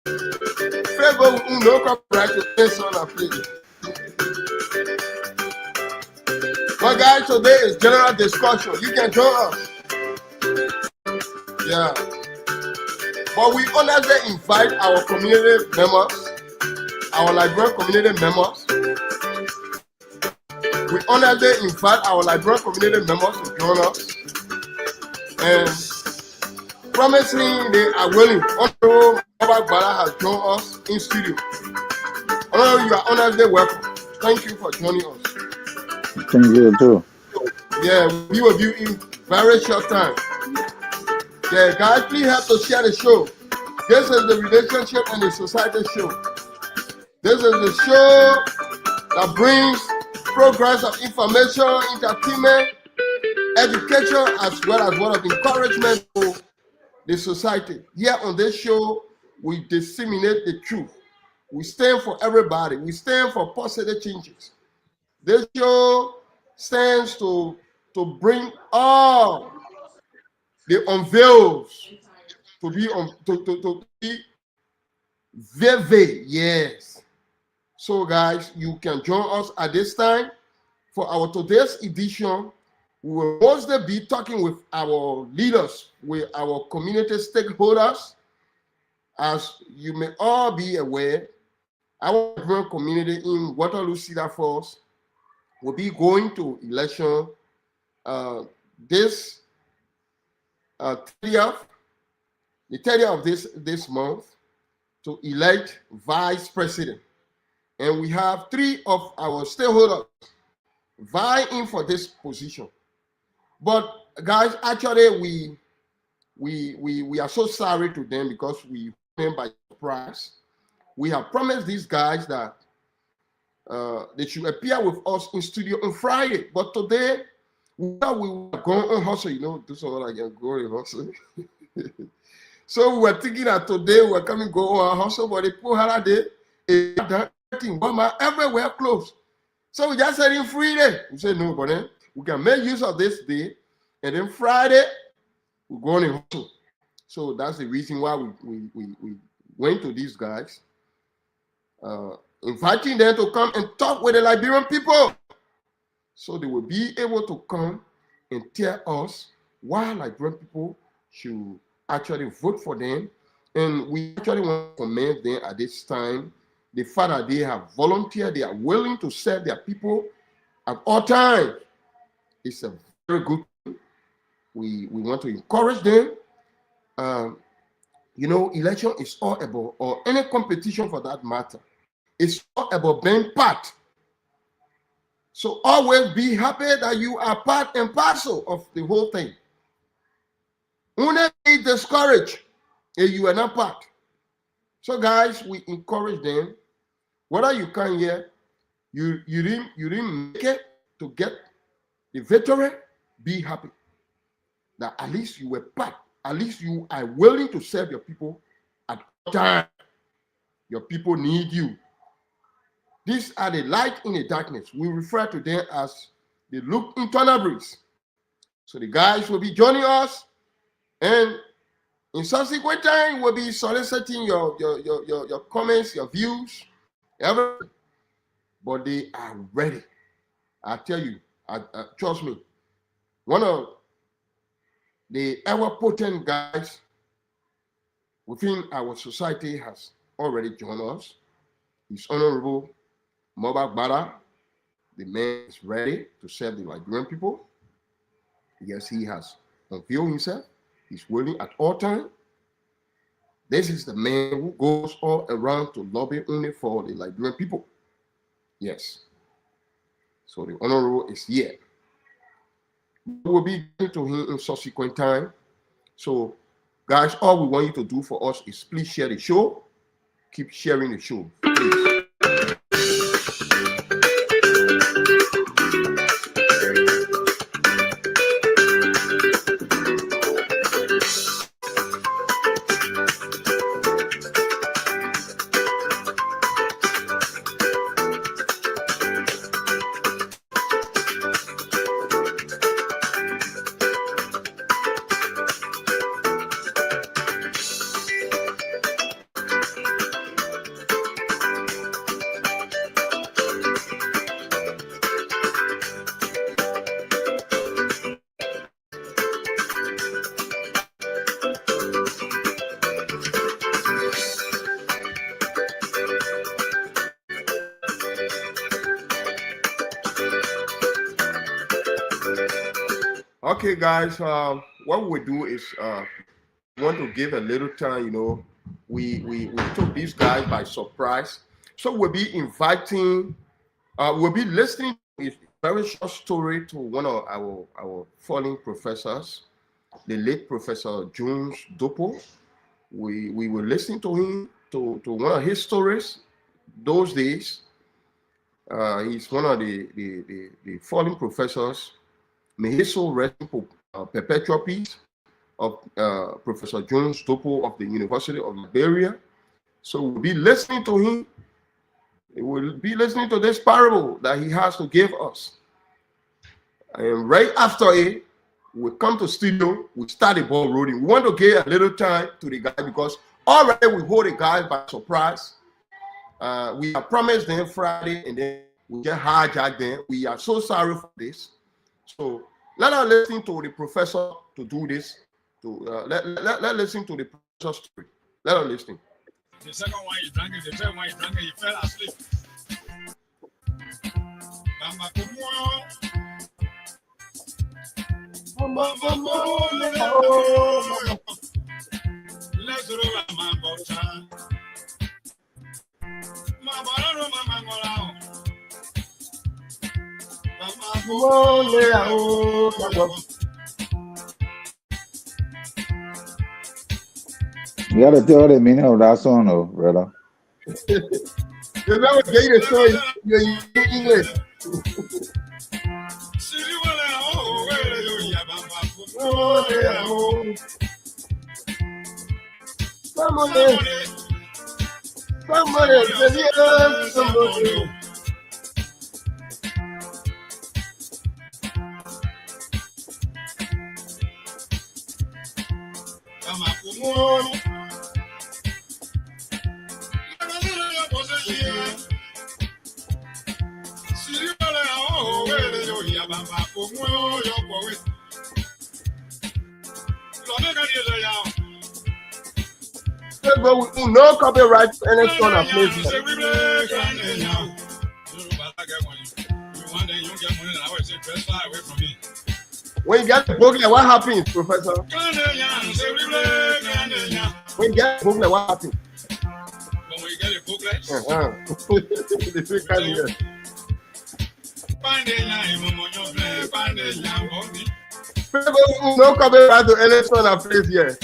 Favor no copyright to this on a play. But guys, today is general discussion. You can join us. Yeah. But we honestly invite our community members, our Liberian community members. We honestly invite our Liberian community members to join us. And promising they are willing. Honorable Robert Bala has joined us in studio. Honorable, you are honestly welcome. Thank you for joining us. Thank you too. Yeah, we will be in very short time. Yeah, guys, please help to share the show. This is the relationship and the society show. This is the show that brings progress of information, entertainment, education, as well as word of encouragement to the society. Here on this show, we disseminate the truth. We stand for everybody. We stand for positive changes. This show stands to bring all the unveils to be on to be vivid. Yes. So guys, you can join us at this time for our today's edition. We will mostly be talking with our leaders, with our community stakeholders. As you may all be aware, our community in Waterloo Cedar Falls will be going to election this 30th, the 30th of this month to elect vice president. And we have 3 of our stakeholders vying for this position. But guys, actually we are so sorry to them because we came by surprise. We have promised these guys that they should appear with us in studio on Friday. But today, we were going on hustle. You know, this is what I can go on hustle. So we were thinking that today we were coming go on hustle, but they put holiday, everywhere closed. So we just said in Friday. We said no, but then we can make use of this day, and then Friday we go on in hustle. So that's the reason why we went to these guys, inviting them to come and talk with the Liberian people, so they will be able to come and tell us why Liberian people should actually vote for them. And we actually want to commend them at this time. The fact that they have volunteered, they are willing to serve their people at all times. It's a very good thing. We want to encourage them. You know, election is all about, or any competition for that matter, it's all about being part. So always be happy that you are part and parcel of the whole thing. Don't be discouraged if you are not part. So guys, we encourage them. Whether you come here, you didn't make it to get the victory, be happy that at least you were part. At least you are willing to serve your people at all time. Your people need you. These are the light in the darkness. We refer to them as the look internal breeze. So the guys will be joining us, and in subsequent time we'll be soliciting your comments, your views, everything. But they are ready. I tell you, trust me, one of the ever potent guys within our society has already joined us. His Honorable Moba Gbada. The man is ready to serve the Liberian people. Yes, he has unveiled himself. He's willing at all times. This is the man who goes all around to lobby only for the Liberian people. Yes. So the Honorable is here. We will be getting to him in subsequent time. So, guys, all we want you to do for us is please share the show. Keep sharing the show, please. Okay, guys, what we do is we want to give a little time. You know, we took these guys by surprise, so we'll be inviting, we'll be listening to a very short story to one of our fallen professors, the late Professor Jones Dopo. We will listen to him to one of his stories those days. He's one of the fallen professors. May his soul rest in perpetual peace of Professor Jones Dopo of the University of Liberia. So we'll be listening to him. We'll be listening to this parable that he has to give us. And right after it, we come to studio, we start the ball rolling. We want to give a little time to the guy because already we hold the guy by surprise. We have promised them Friday and then we just hijacked them. We are so sorry for this. So let us listen to the professor to do this. Let listen to the professor's story. Let us listen. The second one he drank it, the third one he drank it, he fell asleep. You gotta tell the meaning of that song, though, brother. The man will get you the story in English. Somebody. But no copyright to any song I play. When you get the booklet, what happens, Professor? When you get the booklet, what happens? When we get a booklet, The three kinds here. No copyright to any song I play here.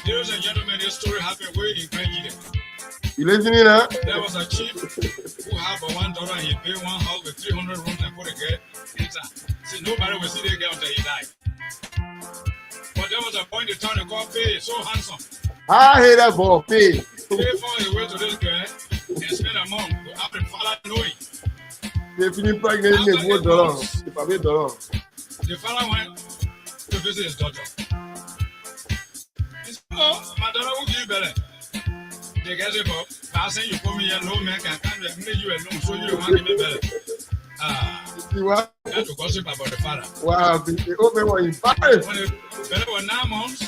Ladies and gentlemen, this story happened way in Nigeria. You listening now? There was a chief who had $1 and he paid one house with 300 rooms and put a girl inside. See, nobody will see the girl until he died. But there was a point in time they called Pay, so handsome. I hate that ball, Pay. Pay found his way to this girl and spent a month without the father knowing. They finish pregnant in the $1. The father went to visit his daughter. He said, oh, my daughter will give you better. They get it up. Passing you put me a low man can come and make you alone, so you don't want to give me better. You what? That's to gossip about the father. Wow, the open one in Paris. When the better was 9 months,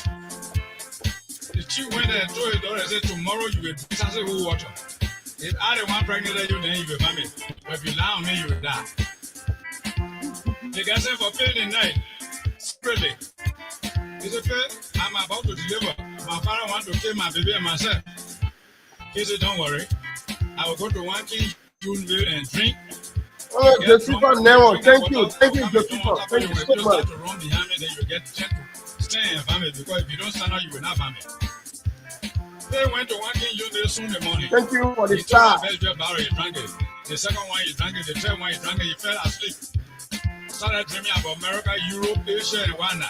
the chief went there and told his daughter and said, tomorrow you will be something with water. If I don't want pregnant you, then you will vomit. But if you lie on me, you will die. The guy said for paying the night, secretly. He said, I'm about to deliver. My father wants to kill my baby and myself. He said, don't worry. I will go to one King June Mill and drink. Oh, Jessica Nero, thank you, Jessica. Thank you so much. To run behind me, then you get gentle. Stay and vomit, because if you don't stand up, you will not vomit. They went to one King June Mill soon in the morning. Thank you for the He star. took the first barrel, he drank it. The second one, he drank it. The third one, he drank it. He fell asleep. Started dreaming about America, Europe, Asia, and Rwanda.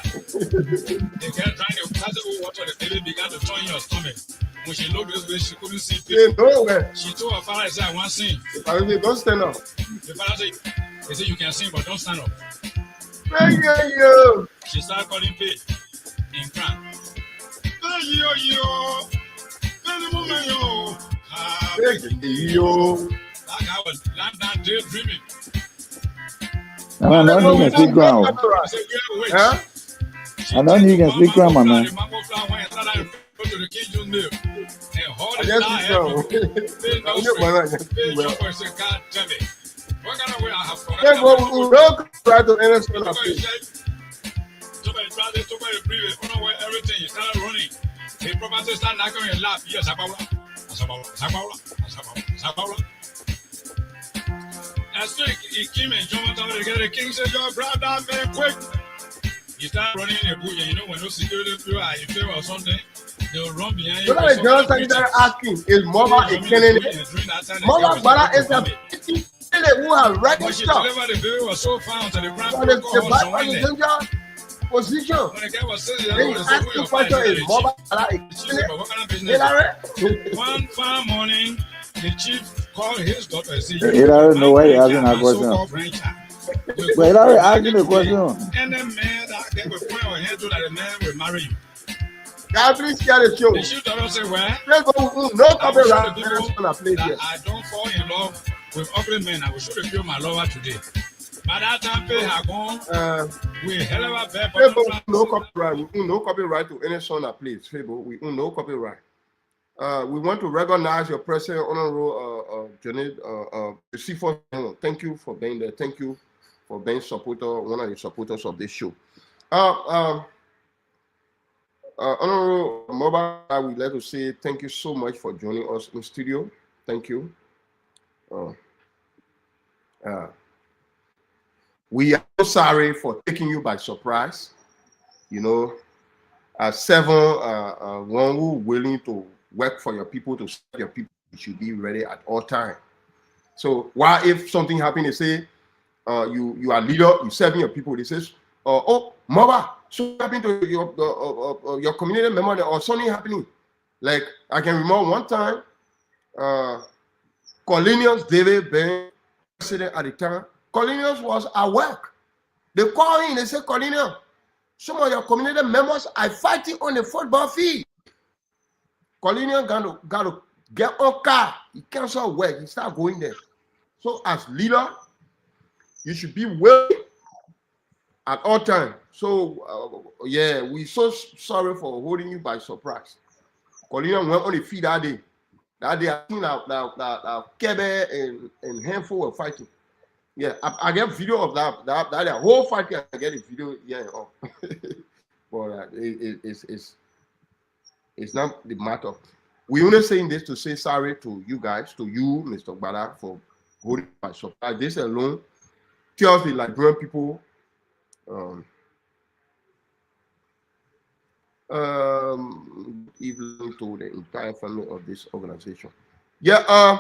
They kept trying to pass the water. The baby began to turn in your stomach. When she looked this way, she couldn't see Hey, people. nowhere. She told her father, "I want to sing." I mean, don't stand up. The father said, "They said you can sing, but don't stand up." Thank you. She started calling Pay in crank. Thank you. Thank you. That guy was lying down daydreaming. I don't know you can speak ground. I said, "Yeah, wait." Huh? I know you can speak grammar, man. The mango flower went and started go to the King June Mill and hold I it guess down. it's so. Pay no I don't know why strength. not. Pay Well, jump and say, "God damn it. What kind of way I have yeah, forgotten but about we it?" don't try to understand our Somebody face. said, somebody tried it, somebody breathed it, where everything. He started running. The property started knocking on your lap. Yes, Asabawa. And so he came and jumped out together. The king said, "Yo, grab that man quick." He started running in the bush, and you know when those security people are in favor or something, they'll run behind you. So that the girl started asking, is Mama a killing it? Mama Bala is a pretty killer who has When she registered. delivered, the baby was so found to the ground. So the Bible is in danger position. When the guy was sitting there, Then he you was ask the question, is Mama Bala a She said, killing "But what kind of it? business?" One fine morning, the chief called his daughter and said, He doesn't know why he asking that question. But he already asking the question. And the man that they will point our head to that the man will marry you. God, please share the show. The chief daughter said, "Well, Let's go. No I will show the copyright. people Let's play that here. I don't fall in love with ugly men. I will show the people my lover today." By that time, Pay had gone with hell of a bad Fable, no copyright. We own no copyright to any song that plays. Fable, we own no copyright. We want to recognize your present honorable Janet C4. Thank you for being there. Thank you for being supporter, one of the supporters of this show. Honorable Mobile, I would like to say thank you so much for joining us in studio. Thank you. Oh, uh, we are so sorry for taking you by surprise. You know, as one who willing to work for your people, to serve your people, you should be ready at all time. So why if something happen, they say you are leader, you serving your people. They says, oh, Mama, so happened to your community member or something happening. Like I can remember one time, Cornelius David being president at the time. Cornelius was at work. They call him. They say, Cornelius, some of your community members are fighting on the football field. Cornelius got to get on car. He cancel work. He start going there. So as leader, you should be willing at all times. So yeah, we so sorry for holding you by surprise. Cornelius went on the field that day. That day, I think that Kebe and Handful were fighting. Yeah, I get video of that whole fight. I get a video. Yeah, but it's not the matter. We only saying this to say sorry to you guys, to you, Mr. Bala, for holding by surprise. This alone tells the Liberian people, even to the entire family of this organization. Yeah,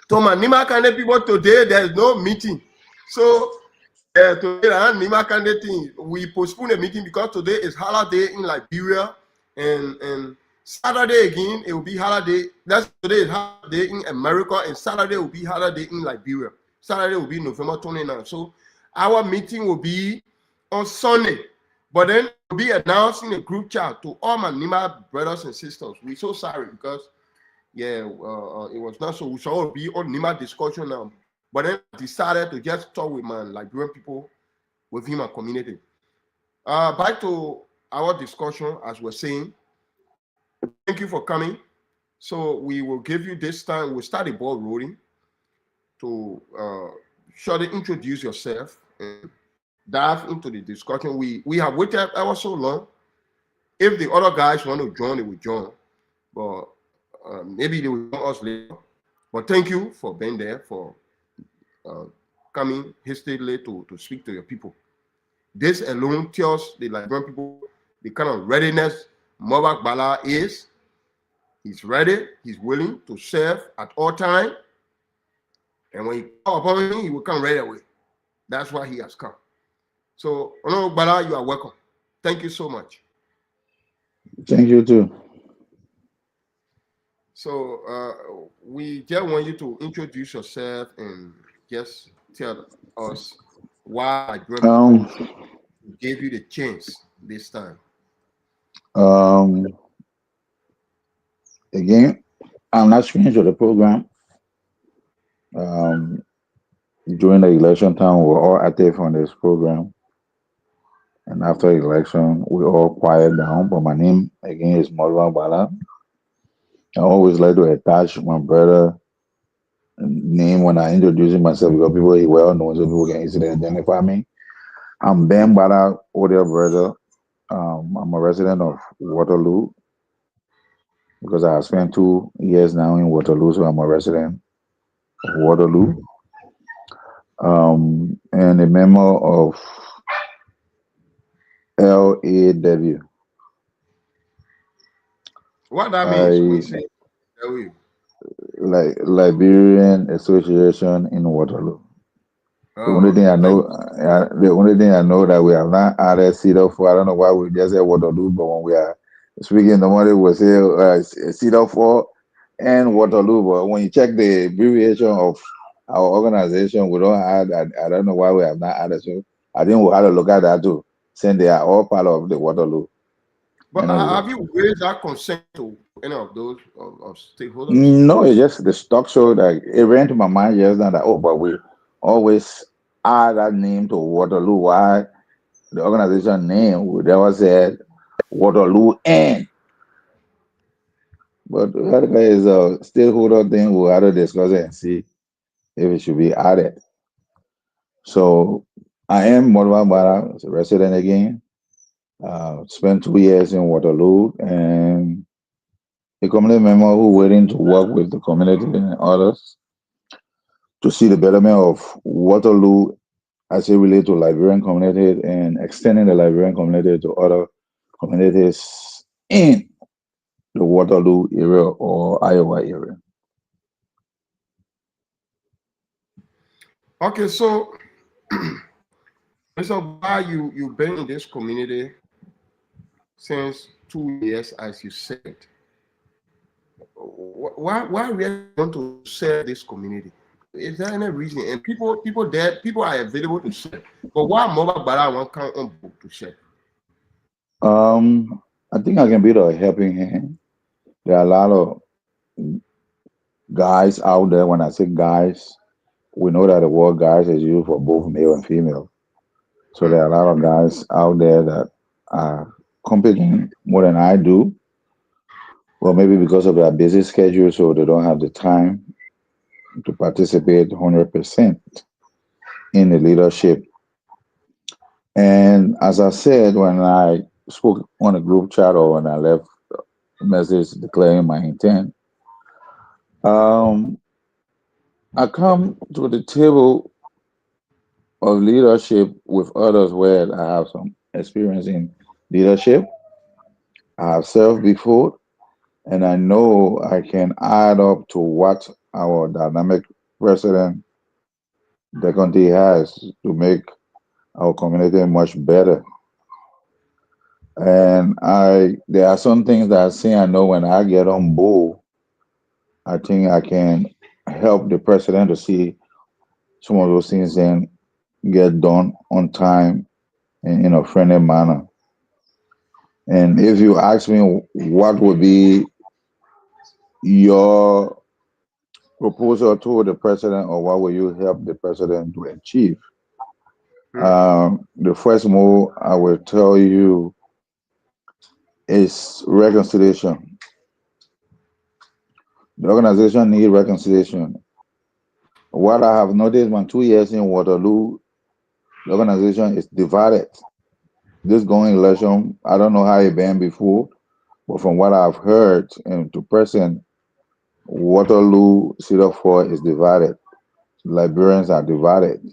Thomas, Nima Kande people today, there's no meeting. So today, Nima Kande thing, we postpone the meeting because today is holiday in Liberia, and Saturday again, it will be holiday. That's today is holiday in America, and Saturday will be holiday in Liberia. Saturday will be November 29th. So our meeting will be on Sunday. But then we'll be announcing a group chat to all my Nima brothers and sisters. We're so sorry because yeah, it was not so. We shall be on Nima discussion now. But then I decided to just talk with my Liberian people within my community. Back to our discussion, as we're saying. Thank you for coming. So we will give you this time. We'll start the ball rolling to shortly introduce yourself and dive into the discussion. We have waited ever so long. If the other guys want to join, they will join. But maybe they will join us later. But thank you for being there, for coming hastily to speak to your people. This alone tells the Liberian people the kind of readiness Mobak Bala is. He's ready. He's willing to serve at all times. And when he call upon him, he will come right away. That's why he has come. So, Honorable Bala, you are welcome. Thank you so much. Thank you too. So, we just want you to introduce yourself and just tell us why I gave you the chance this time. Again, I'm not strange to the program. During the election time, we were all active on this program. And after the election, we all quiet down. But my name, again, is Morvan Bala. I always like to attach my brother name when I introduce myself because people are well known, so people can easily identify me. I'm Ben Bala, older brother. I'm a resident of Waterloo because I have spent 2 years now in Waterloo, so I'm a resident of Waterloo. And a member of LAW. What that means? Like Liberian Association in Waterloo. The only thing I know, that we have not added Cedar for. I don't know why we just say Waterloo, but when we are speaking in the morning, we say Cedar for and Waterloo. But when you check the abbreviation of our organization, we don't add. I don't know why we have not added. So I think we'll have to look at that too, since they are all part of the Waterloo. But have you raised that concern to any of those of stakeholders? No, it's just the stock show that it ran to my mind just now that but we always add that name to Waterloo. Why the organization name we never said Waterloo N. But that is a stakeholder thing. We'll have to discuss it and see if it should be added. So I am Morvan Bala, a resident again. Spent 2 years in Waterloo and a community member who willing to work with the community and others. to see the betterment of Waterloo as it relates to Liberian community and extending the Liberian community to other communities in the Waterloo area or Iowa area. Okay, so Mr. Why you've been in this community since 2 years, as you said. Why really want to serve this community? Is there any reason? And people there, people are available to serve. But why mobile bara one come on book to serve? I think I can be the helping hand. There are a lot of guys out there. When I say guys, we know that the word guys is used for both male and female. So there are a lot of guys out there that are competing more than I do. Well, maybe because of their busy schedule, so they don't have the time to participate 100% in the leadership. And as I said, when I spoke on a group chat or when I left a message declaring my intent, um, I come to the table of leadership with others where I have some experience in leadership. I have served before, and I know I can add up to what our dynamic president Deconte has to make our community much better. And there are some things that I know when I get on board, I think I can help the president to see some of those things and get done on time and in a friendly manner. And if you ask me what would be your proposal to the president or what will you help the president to achieve? The first move I will tell you is reconciliation. The organization needs reconciliation. What I have noticed in 2 years in Waterloo, the organization is divided. This going election, I don't know how it been before, but from what I've heard and to present, Waterloo Cedar Fort is divided. Liberians are divided.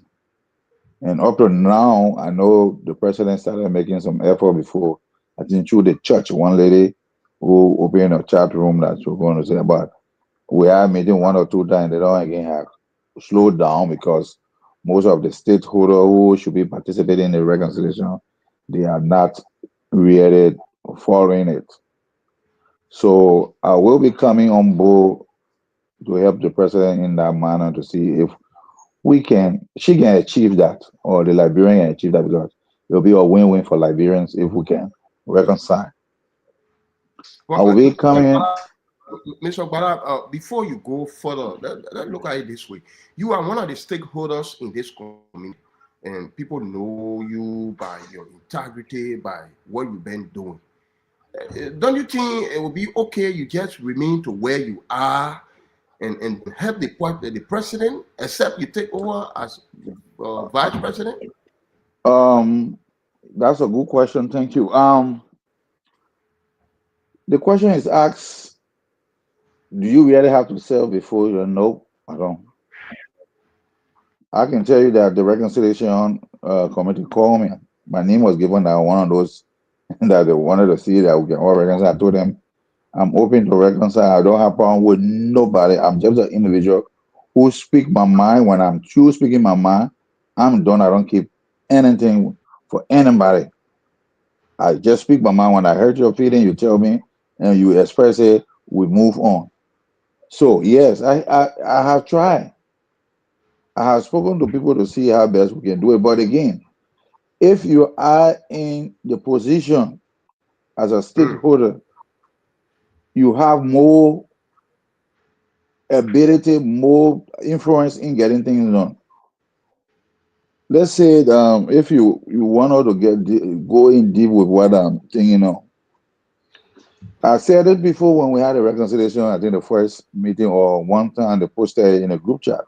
And up to now, I know the president started making some effort before. I think through the church, one lady who opened a chat room that she was going to say about we are meeting 1 or 2 times. They don't again have slowed down because most of the stakeholders who should be participating in the reconciliation, they are not really following it. So I will be coming on board to help the president in that manner to see if she can achieve that, or the Liberian can achieve that, because it'll be a win-win for Liberians if we can reconcile. I will be coming. Mr. Bara, before you go further, let's look at it this way. You are one of the stakeholders in this community, and people know you by your integrity, by what you've been doing. Don't you think it would be okay you just remain to where you are and help the president, except you take over as vice president? That's a good question. Thank you. The question is asked, do you really have to sell before you know? I don't. I can tell you that the reconciliation committee called me. My name was given that one of those that they wanted to see that we can all reconcile. I told them I'm open to reconcile. I don't have problem with nobody. I'm just an individual who speak my mind. When I'm true speaking my mind, I'm done. I don't keep anything for anybody. I just speak my mind. When I hurt your feeling, you tell me and you express it, we move on. So yes, I have tried. I have spoken to people to see how best we can do it. But again, if you are in the position as a stakeholder, you have more ability, more influence in getting things done. Let's say if you want to go in deep with what I'm thinking of. I said it before when we had a reconciliation, I think the first meeting or one time they posted in a group chat.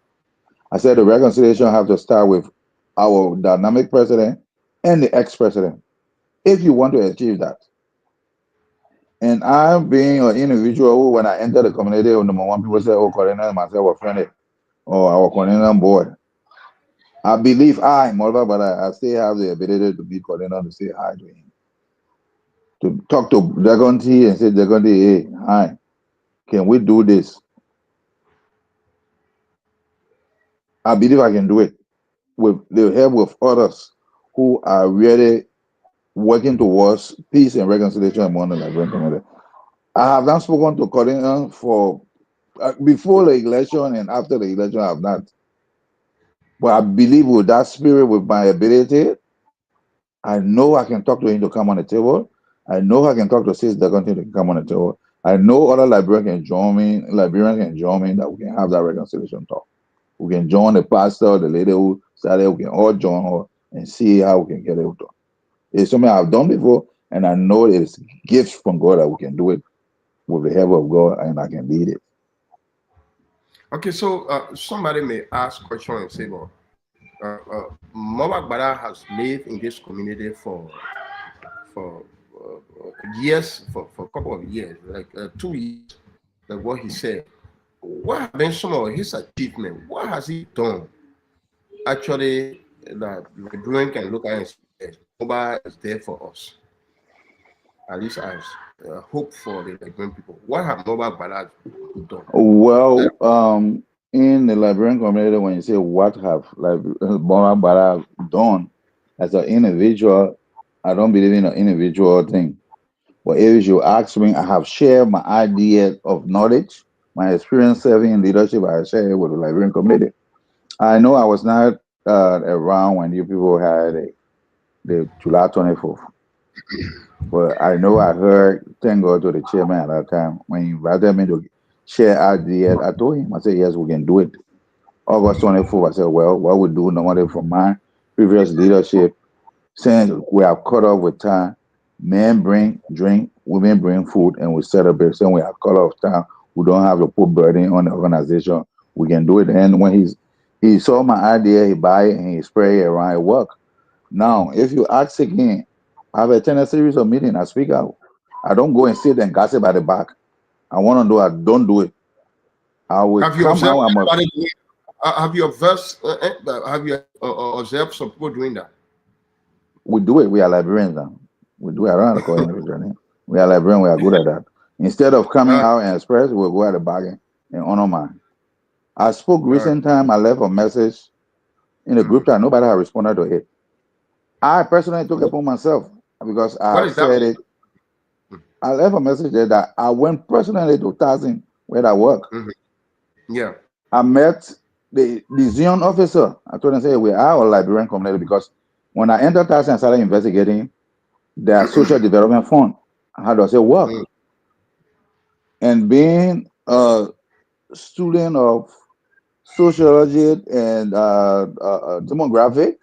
I said the reconciliation have to start with our dynamic president and the ex-president, if you want to achieve that. And I'm being an individual who, when I enter the community, number one, people say, oh, Corina and myself were friendly. or our coordinator board. I believe Molva, but I still have the ability to be coordinator to say hi to him. To talk to Dragonti and say, Dragonti, hey, hi, can we do this? I believe I can do it with the help of others who are really working towards peace and reconciliation among the Liberian community. I have not spoken to coordinator for before the election and after the election. I have not. But I believe with that spirit, with my ability, I know I can talk to him to come on the table. I know I can talk to Sis Dagonti to come on the table. I know other Liberians can join me, that we can have that reconciliation talk. We can join the pastor, the lady who started, we can all join her and see how we can get it done. It's something I've done before, and I know it's gifts from God that we can do it with the help of God, and I can lead it. Okay, so somebody may ask question and say, well, Mobak Bada has lived in this community for years, for a couple of years, like 2 years, like what he said. What have been some of his achievements? What has he done? Actually, that Liberian can look at and say, Mobile is there for us. At least as hope for the Liberian people. What have Mobile Bada done? Well, in the Liberian community, when you say what have Mobak Bada done as an individual, I don't believe in an individual thing. But if you ask me, I have shared my idea of knowledge, my experience serving in leadership. I share it with the Liberian community. I know I was not around when you people had the July 24th, but I know I heard, thank God to the chairman at that time, when he invited me to share ideas. I told him, I said, yes, we can do it. August 24th, I said, well, what we do normally from my previous leadership, since we have caught up with time, men bring drink, women bring food, and we celebrate. So we have caught up with time. We don't have to put burden on the organization. We can do it. And when he saw my idea, he buy it and he spray it around at work. Now, if you ask again, I've attended a series of meetings. I speak out. I don't go and sit and gossip at the back. I want to do. I don't do it. I will Have you come observed out. I must. anybody doing? Have you observed? Have you observed some people doing that? We do it. We are Liberians now. We do it around the corner. We are Liberians. We are good at that. Instead of coming out and express, we'll go at the back and honor mine. I spoke recent time. I left a message in the group chat. Nobody had responded to it. I personally took it upon myself because I have said it. I left a message there that I went personally to Tazin where I work. Yeah. I met the Zion officer. I told him, say, we are a Liberian community because when I entered Tazin and started investigating their social development fund, how does it work? And being a student of sociology and demographic,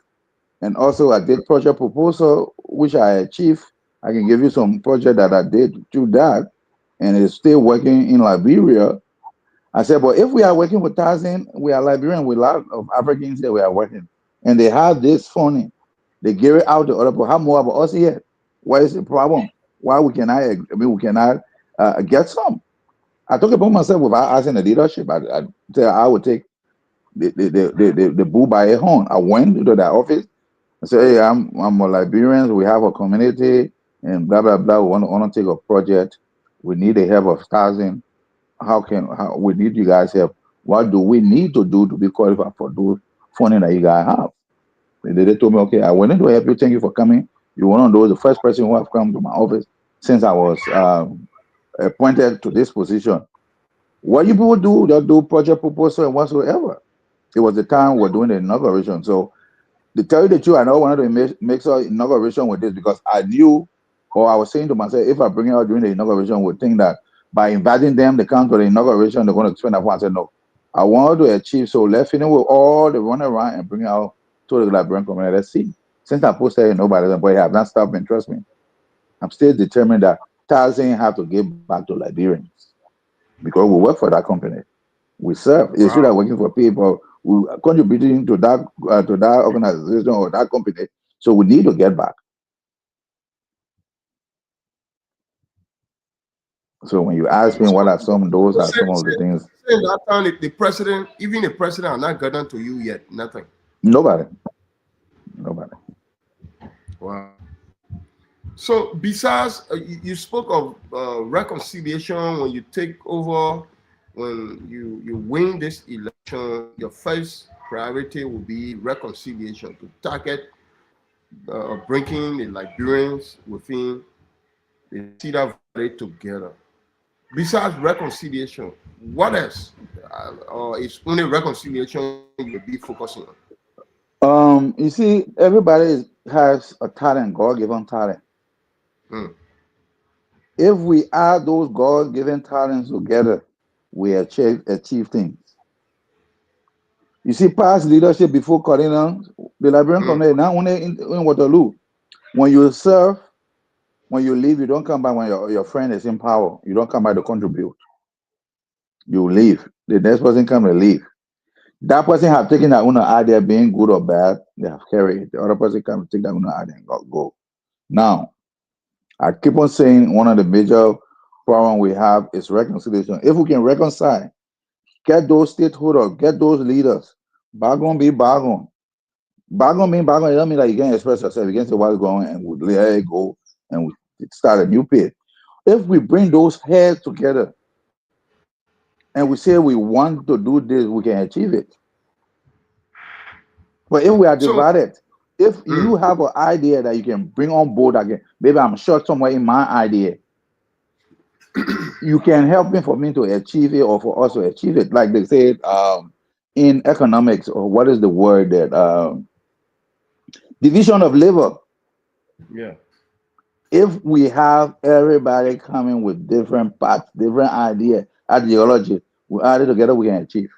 and also I did project proposal, which I achieved. I can give you some project that I did through that, and it's still working in Liberia. I said, but if we are working with Tazin, we are Liberian with a lot of Africans that we are working, and they have this funding. They give it out to other people. How more about us here? What is the problem? Why we cannot? We cannot get some. I talk about myself without asking the leadership. I would take the bull by a horn. I went to the office. I said, hey, I'm a Liberian. We have a community and blah blah blah. We want to take a project. We need the help of Tazin. How we need you guys help? What do we need to do to be qualified for those funding that you guys have? They told me, okay, I wanted to help you. Thank you for coming. You one of those, the first person who have come to my office since I was appointed to this position. What you people do, they'll do project proposal and whatsoever. It was the time we're doing the inauguration. So to tell you the truth, I know wanted to make sure inauguration with this because I knew, or I was saying to myself, if I bring it out during the inauguration, would think that by inviting them, they come to the inauguration, they're going to spend that one. I said, no, I wanted to achieve. So let's finish with all the run around and bring it out to the Liberian community. Let's see. Since I posted it, nobody doesn't, but I have not stopped and trust me. I'm still determined that Tazin have to give back to Liberians because we work for that company. We serve. It's not working for people who are contributing to that organization or that company. So we need to get back. So when you ask me what are some, those are some of the Say things. that time the president, even the president, are not gotten to you yet. Nothing. Nobody, nobody. Wow. So besides, you spoke of reconciliation when you take over, when you win this election. Your first priority will be reconciliation to target bringing the Liberians within the Cedar Valley together. Besides reconciliation, what else? Or it's only reconciliation you'll be focusing on? You see, everybody has a talent, God-given talent. Hmm. If we add those God-given talents together, we achieve things. You see, past leadership before Corina, the Liberian Hmm. community, not only in Waterloo, when you serve, when you leave, you don't come back when your friend is in power. You don't come back to contribute. You leave. The next person come and leave. That person have taken that own idea, being good or bad, they have carried it. The other person come take that own idea and go. Now, I keep on saying one of the major problem we have is reconciliation. If we can reconcile, get those stakeholders, get those leaders, bargain be bargain. Bargain mean bargain. It doesn't mean that you can express yourself. You can say what's going on and we let it go and we start a new page. If we bring those heads together and we say we want to do this, we can achieve it. But if we are So, divided, if hmm. you have an idea that you can bring on board again, maybe I'm short somewhere in my idea, you can help me for me to achieve it or for us to achieve it. Like they said in economics, or what is the word that division of labor. Yeah. If we have everybody coming with different parts, different idea, ideology, we add it together, we can achieve.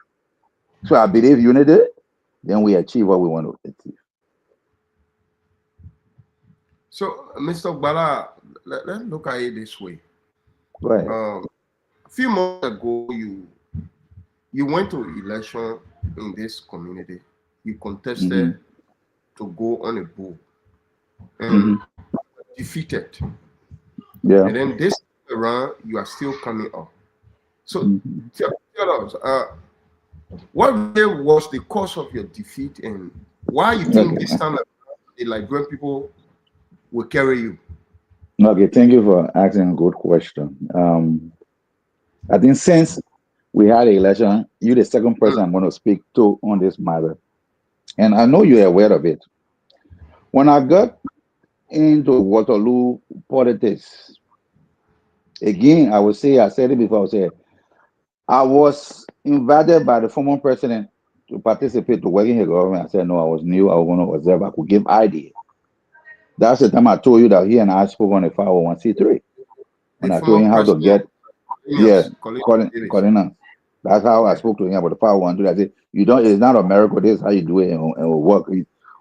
So I believe unity, then we achieve what we want to achieve. So, Mr. Bala, let's look at it this way. Go ahead. A few months ago, you went to election in this community. You Mm-hmm. contested to go on a board and Mm-hmm. defeated. Yeah. And then this time around, you are still coming up. So Mm-hmm. tell us, what really was the cause of your defeat, and why you think Okay. this time around the Liberian people will carry you? Okay. Thank you for asking a good question. I think since we had the election, you're the second Mm, person I'm going to speak to on this matter. And I know you're aware of it. When I got into Waterloo politics, again, I would say, I said it before, I said, I was invited by the former president to participate to work in his government. I said, no, I was new. I was going to observe. I could give ideas. That's the time I told you that he and I spoke on the 501c3. the When I told former him how to president, get, yeah, Colin Davis. calling us. That's how I Yeah. spoke to him about the 501c3. I said, you don't, it's not a miracle. This is how you do it and it will work.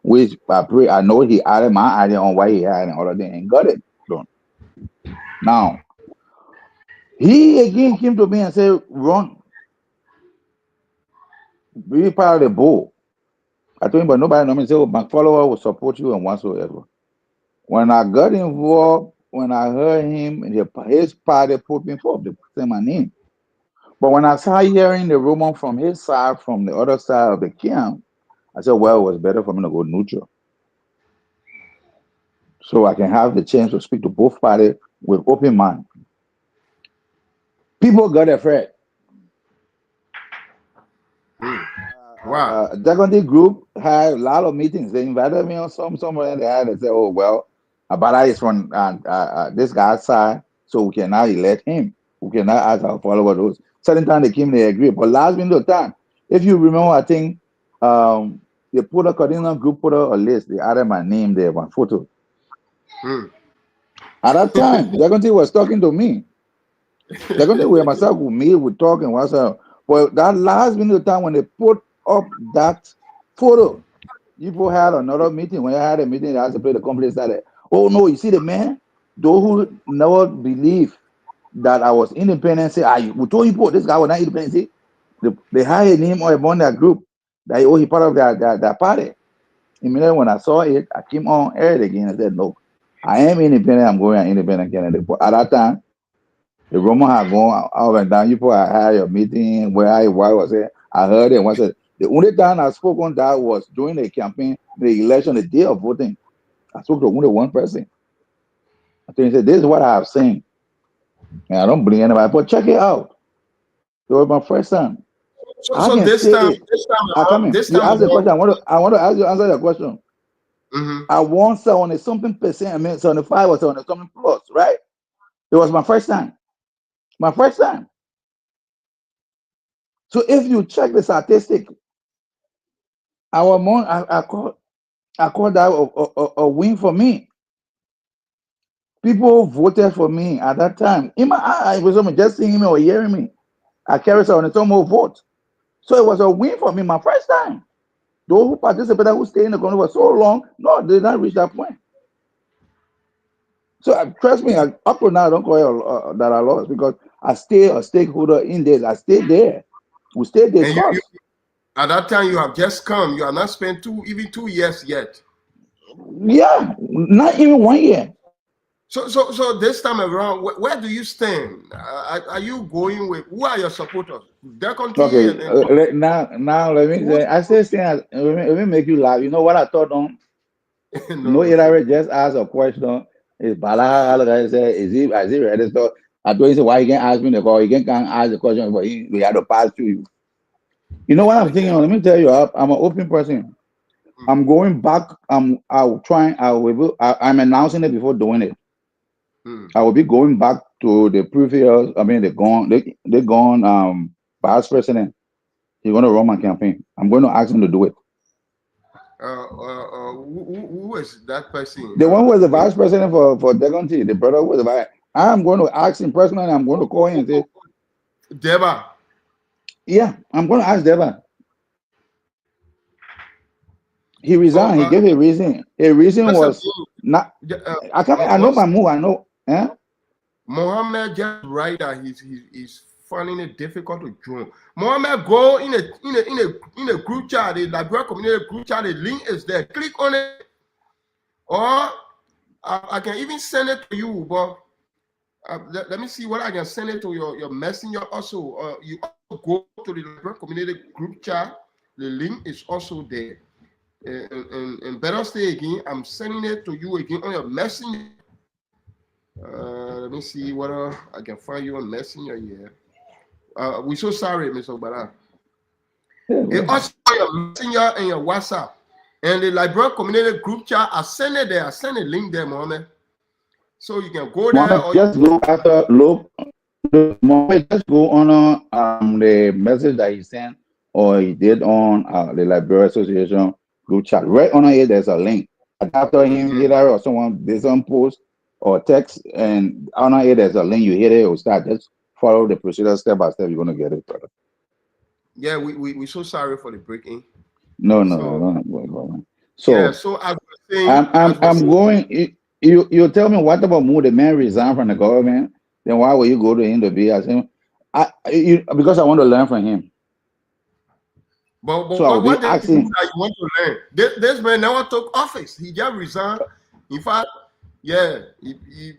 Which I pray, I know he added my idea on why he had and all of that and got it done. Now, he again came to me and said, Ron, be part of the board. I told him, but nobody know me. He said, oh, my follower will support you and whatsoever. When I got involved, when I heard him, his party put me forward, they put my name. But when I started hearing the rumor from his side, from the other side of the camp, I said, well, it was better for me to go neutral. So I can have the chance to speak to both parties with open mind. People got afraid. Mm. Wow. Jacondi Group had a lot of meetings. They invited me on somewhere they had. They said, "Oh well, Abada is from this guy's side, so we can now elect him. We can now ask our followers those." Certain time they came, they agreed. But last minute of time, if you remember, I think they put a Cardinal Group put a list. They added my name there, my photo. Mm. At that time, Jacondi was talking to me. Jacondi, we myself, we meet, we talk, and what's up. But that last minute of time when they put up that photo. People had another meeting. When I had a meeting, I had to play the company started. Oh no, you see the man, those who never believe that I was independent say, we told you this guy was not independent. See, they hired him or among that group that he part of that party. Immediately when I saw it, I came on air again and said, no, I am independent, I'm going an independent candidate. But at that time, The rumor had gone up and down. You put had your meeting where I was it. I heard it. Once the only time I spoke on that was during the campaign, the election, the day of voting. I spoke to only one person. I think he said, "This is what I have seen." And I don't believe anybody, but check it out. It was my first time. I So can this say time, it. I come in. this You time ask the question. around. I want to ask you answer the question. Mhm. I won 70 something percent. I mean 75 or 70 something plus, right? It was my first time. My first time. So if you check the statistic, our mon I call that a win for me. People voted for me at that time. In my eye, it was just seeing me or hearing me. I carried on some more vote. So it was a win for me, my first time. Those who participated, who stayed in the country for so long, no, they did not reach that point. So trust me, up to now, I don't call it that I lost because I stay a stakeholder in this. I stayed there. We stayed And you discussed. at that time you have just come. You have not spent 2 years yet. Yeah, not even 1 year. So this time around, where do you stand? Are you going with who are your supporters? Deconti Okay, and now let me who's say, I say, let me make you laugh. You know what I thought on? no No, no sir. Hillary just asked a question. Is Bala I said, is he ready? So I told him, why he can't ask me the call? He can't ask the question, but we had to pass to you. You know what I'm thinking? Let me tell you, I'm an open person. I'm going back. I'll try. I'm announcing it before doing it. Mm. I will be going back to the previous. I mean, they gone. Vice president. He's going to run my campaign. I'm going to ask him to do it. Who is that person? The one who was the vice president for Degonti, the brother who was the vice. I'm going to ask him personally. I'm going to call him and say, Deba. yeah, I'm going to ask Deva. He Oh, resigned. He gave a reason. A reason listen, was not. I come. I know what's my move. I know. Eh? Mohammed just right that he's finding it difficult to join. Mohammed, go in a group chat, the Liberia community group chat. The link is there. Click on it, or I can even send it to you. But let me see what I can send it to your messenger also. You also go to the Liberia community group chat. The link is also there. And better stay again. I'm sending it to you again on your messenger. Let me see whether I can find you on Messenger here. We're so sorry, Mr. Obara. And also your Messenger and your WhatsApp. And the Liberia community group chat, I send it there. I send a link there, Mohammed. So you can go there Mohammed, or just look after look. Mohammed, just go on the message that he sent or he did on the Liberia Association group chat. Right on it, there's a link. After him, Hillary or someone did some post or text, and on it, there's a link. You hit it, it will start. Just follow the procedure step by step. You're gonna get it, brother. yeah, we're so sorry for the breaking. No, I So don't have a problem. yeah, So so as was I'm saying, going. You tell me what about move the man resign from the government? Then why will you go to him to be as him? Because I want to learn from him. but So I will be what did he do asking. that you want to learn? This man never took office. He just resigned. In fact, yeah,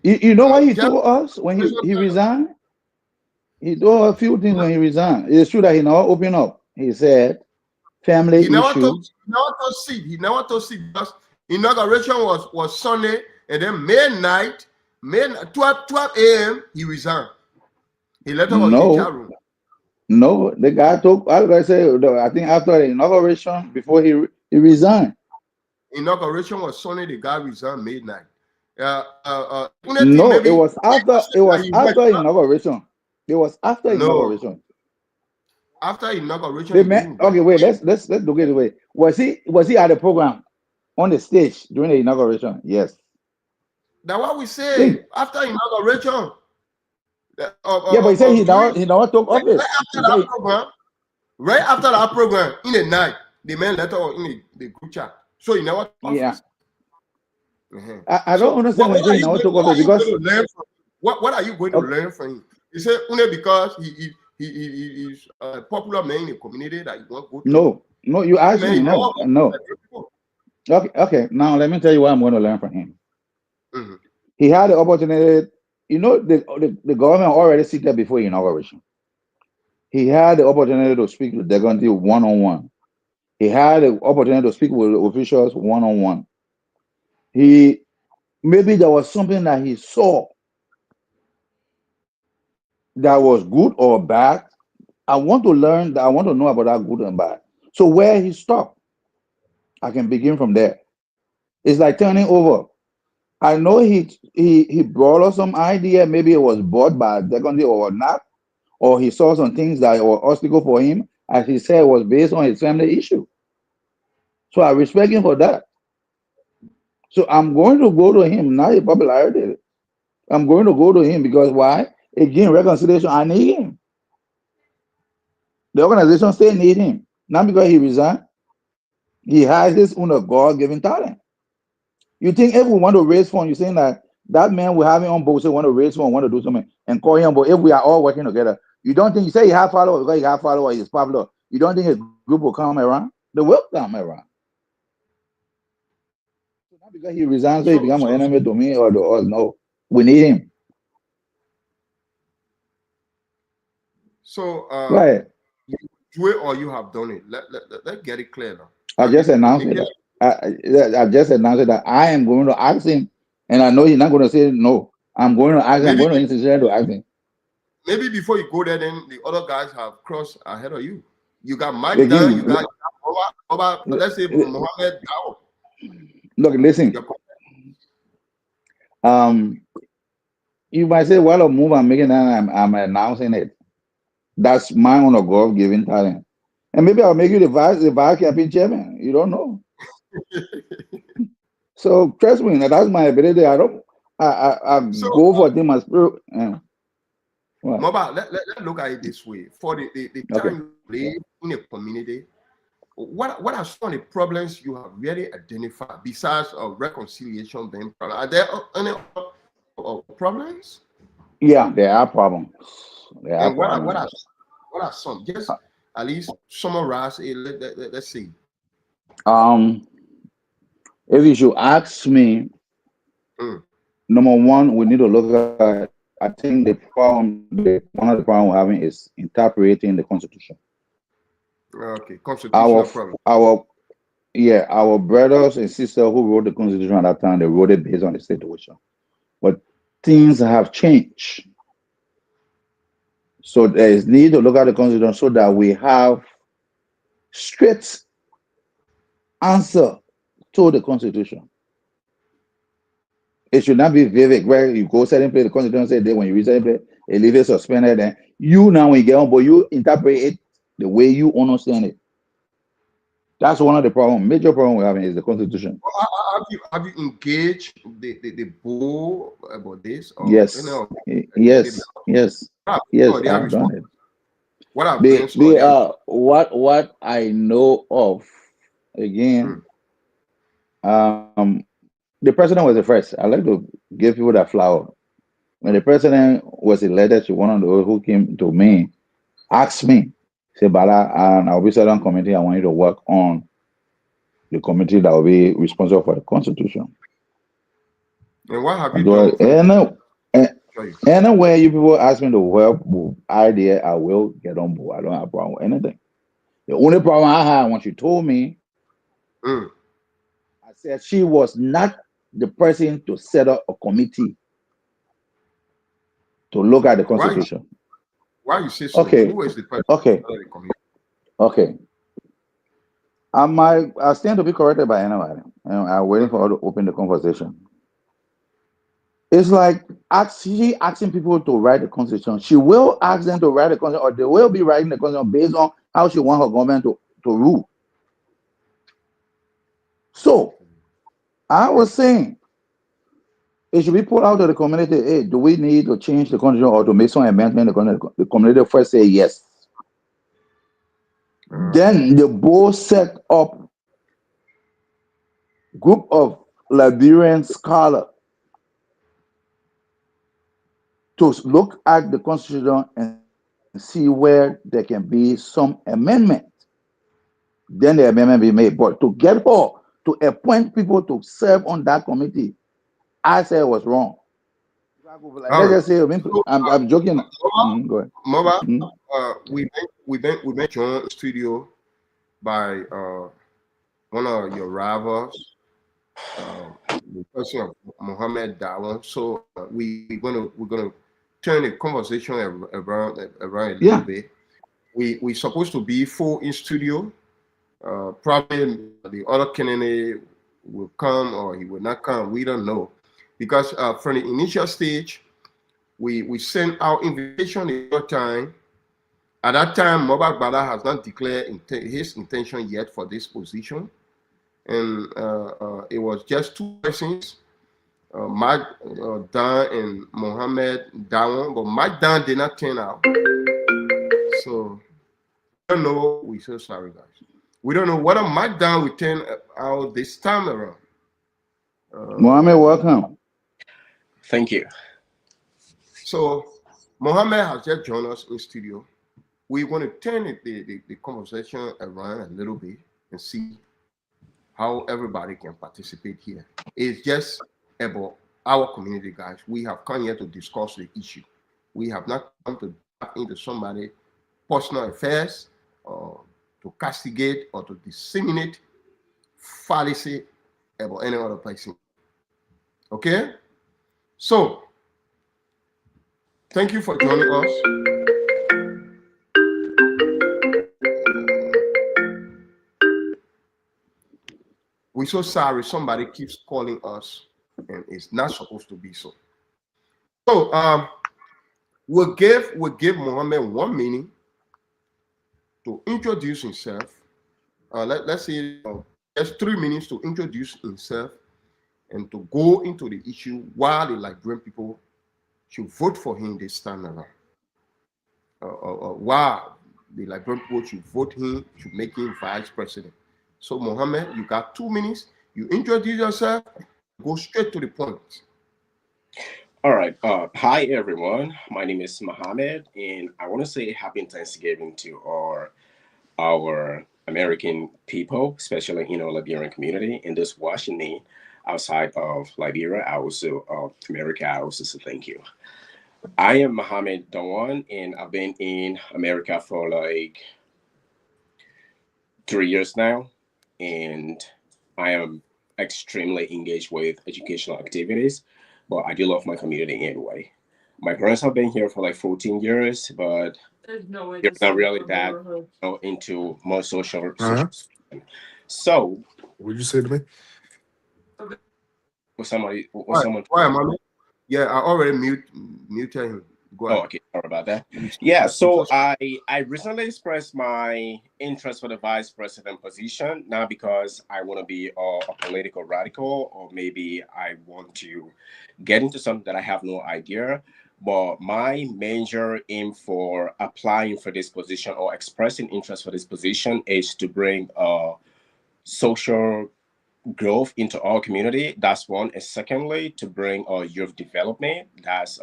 You know what he just told us when he resigned? He told a few things when he resigned. It's true that he never opened up. He said he family never issue. took seat. He never took seat because inauguration was Sunday, and then midnight, 12 a.m. he resigned. He left out in the chat No, room. no. The guy took. I say. I think after the inauguration, before he resigned. Inauguration was Sunday. The guy resigned midnight. Only thing No, it maybe was after. It that was he went. after inauguration. It was after No, inauguration. after inauguration The he man. didn't Okay, went. wait. Let's look at it. Wait. Was he at the program on the stage during the inauguration? Yes. That's what we say. Think. After inauguration, Yeah, but he said during he never took right office. after He that said program. Right after that program, in the night, the man let out in the group chat. So he never took yeah. office. Uh-huh. I don't So understand when he said he never took what are office you going because to learn from? What are you going to okay, learn from him? He said only because he's a popular man in the community that you want to go to. no. You asked Man, me. he never No, go to no. the people. Okay. Now let me tell you what I'm going to learn from him. Mhm. He had the opportunity the government already seated before inauguration. He had the opportunity to speak to Deganti one-on-one. He had the opportunity to speak with officials one-on-one. Maybe there was something that he saw that was good or bad. I want to learn that. I want to know about that good and bad. So where he stopped, I can begin from there. It's like turning over. I know he brought us some idea. Maybe it was bought by Deganti or not, or he saw some things that were obstacle for him, as he said, was based on his family issue. So I respect him for that. So I'm going to go to him, not a popularity. I'm going to go to him because why? Again, reconciliation, I need him. The organization still need him. Not because he resigned. He has his own God-given talent. You think if we want to raise funds, you're saying that man we have him on board, say want to raise funds, want to do something, and call him, but if we are all working together, you don't think, you say you have followers because you have followers, he's popular. You don't think his group will come around? They will come around. So not because he resigned, so he become an enemy to me or to us. No, we need him. So, Right. you do it or you have done it. Let's get it clear now. I just announced it. I just announced that I am going to ask him, and I know he's not going to say no. I'm going to ask him. I'm going to insist to ask him. Maybe before you go there, then the other guys have crossed ahead of you. You got Mike there, you got let's say Mohammed Dao. Look, listen. You might say, well, a move I'm making, and I'm announcing it. That's my own God-given talent. And maybe I'll make you the vice campaign chairman. You don't know. So trust me, that's my ability. I don't. I go for them as spirit. Moba, let's look at it this way. For the time you live in a community, what are some of the problems you have really identified besides reconciliation being problem? Are there any problems? Yeah, there are problems. What are some? Just at least summarize it. Let's see. If you should ask me, number one, we need to look at. I think one of the problems we're having is interpreting the Constitution. Okay, constitutional problem. Our brothers and sisters who wrote the Constitution at that time, they wrote it based on the situation. But things have changed. So there is need to look at the Constitution so that we have straight answer to the Constitution. It should not be Vivek where you go certain place, the Constitution say that when you read certain place, it leaves it suspended, and you now when you get on board, you interpret it the way you understand it. That's one of the major problems we're having is the Constitution. Have you engaged the board about this? Or, yes. Yes. I have done it. What I know of, again, the president was the first. I like to give people that flower. When the president was elected, one of those who came to me, asked me, say, Bala, and I'll be certain committee. I want you to work on the committee that will be responsible for the Constitution. And what have you done? Anywhere you people ask me to help with idea, I will get on board. I don't have a problem with anything. The only problem I had when she told me, I said she was not the person to set up a committee to look at the Constitution. Why you say so? Okay. Who is the person? Okay. I stand to be corrected by anybody. I'm waiting for her to open the conversation. It's like she asking people to write the Constitution. She will ask them to write the Constitution, or they will be writing the Constitution based on how she wants her government to rule. So I was saying it should be put out to the community. Hey, do we need to change the Constitution or to make some amendment? The community first say yes. Then the board set up group of Liberian scholars to look at the Constitution and see where there can be some amendment. Then the amendment be made. But to get her to appoint people to serve on that committee, I said it was wrong. let's just say, I'm joking. Go ahead. Mama, Mhm. we been joined in studio by one of your rivals, the person of Mohammed Dawan. So we're gonna turn the conversation around a little Yeah. bit. We supposed to be full in studio. Probably the other candidate will come or he will not come. We don't know because from the initial stage, we sent out invitation the other time. At that time, Mobak Bala has not declared his intention yet for this position, and it was just two persons, Mike Dan and Mohammed Dawan, but Mike Dan did not turn out. So we don't know. We're so sorry, guys. We don't know whether Mike Dan will turn out this time around. Mohammed, welcome. Thank you. So Mohammed has just joined us in studio. We want to turn the conversation around a little bit and see how everybody can participate here. It's just about our community, guys. We have come here to discuss the issue. We have not come to dive into somebody's personal affairs or to castigate or to disseminate fallacy about any other person. Okay? So, thank you for joining us. We're so sorry somebody keeps calling us and it's not supposed to be so. So we'll give Mohammed 1 minute to introduce himself. Let's say just 3 minutes to introduce himself and to go into the issue why the Liberian people should vote for him this time around. Why the Liberian people should vote him, should make him vice president. So Mohammed, you got 2 minutes. You introduce yourself, go straight to the point. All right. Hi, everyone. My name is Mohammed, and I want to say happy Thanksgiving to our American people, especially in our Liberian community, and those watching me outside of Liberia. I also America. I also say thank you. I am Mohammed Dawan, and I've been in America for like 3 years now, and I am extremely engaged with educational activities, but I do love my community anyway. My parents have been here for like 14 years, but they're not really that into more social. So, What did you say to me? was someone? Why, Mommy? Yeah, I already muted him. Go ahead. Oh, okay. Sorry about that. Yeah, so I recently expressed my interest for the vice president position, not because I want to be a political radical or maybe I want to get into something that I have no idea. But my major aim for applying for this position or expressing interest for this position is to bring social growth into our community. That's one. And secondly, to bring youth development. That's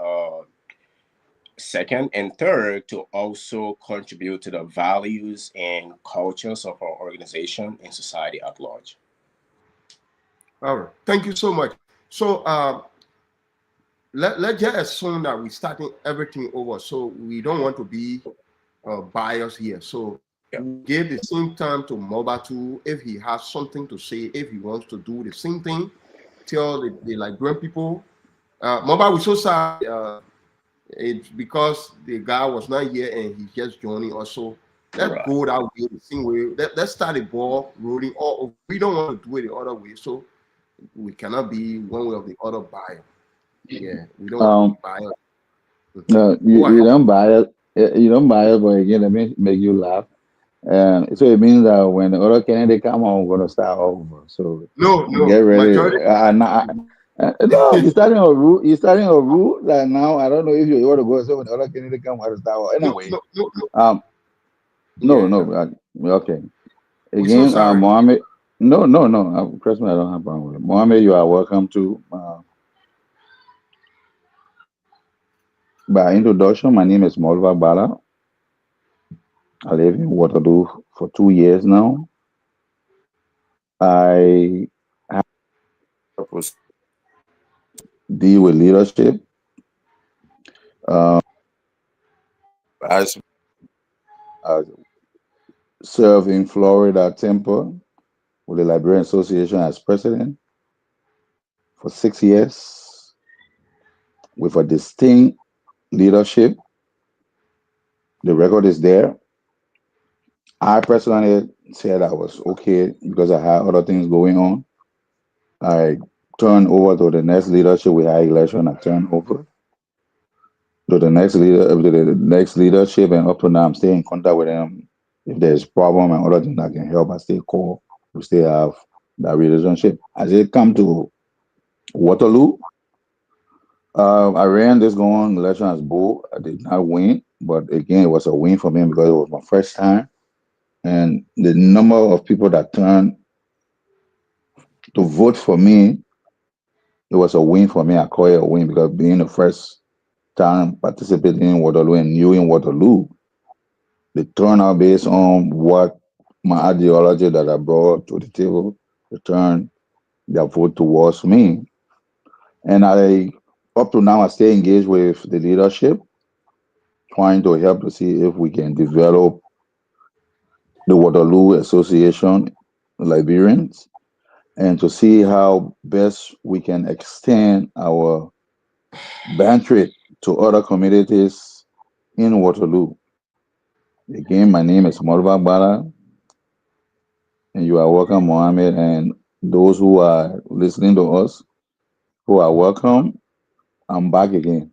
second, and third, to also contribute to the values and cultures of our organization and society at large. All right. Thank you so much. So let's just assume that we're starting everything over. So we don't want to be biased here. So we give the same time to Mobatu if he has something to say, if he wants to do the same thing, tell the Liberian people. Moba, we're so sorry. It's because the guy was not here and he's just joining us. So let's go that way, the same way. Let's start the ball rolling. Or we don't want to do it the other way. So we cannot be one way or the other biased. Yeah, we don't want to be biased. No, you don't bias. You don't bias, but again, let me make you laugh. So it means that when the other candidate come on, we're gonna start over. So no, get ready. No, you're starting a rule. You're starting a rule that now I don't know if you want to go. So when the other candidate come, we're start over. Anyway, okay. Again, so Mohammed. No. Trust me, I don't have a problem with it. Mohammed, you are welcome to. By introduction, my name is Molva Bala. I live in Waterloo for 2 years now. I have deal with leadership Um, as I served in Florida, Tampa, with the Liberian Association as president for 6 years with a distinct leadership. The record is there. I personally said I was okay because I had other things going on. I turned over to the next leadership. We had election. I turned over to the next leader, the next leadership, and up to now, I'm staying in contact with them. If there's problem and other things that can help, I still call. We still have that relationship. As it come to Waterloo, I ran this going election as bull. I did not win, but again, it was a win for me because it was my first time, and the number of people that turned to vote for me, it was a win for me. I call it a win because being the first time participating in Waterloo and new in Waterloo, the turnout based on what my ideology that I brought to the table, the turn their vote towards me. And I, up to now, I stay engaged with the leadership, trying to help to see if we can develop the Waterloo Association Liberians and to see how best we can extend our bantry to other communities in Waterloo. Again, my name is Morva Bala, and you are welcome, Mohammed, and those who are listening to us, who are welcome. I'm back again.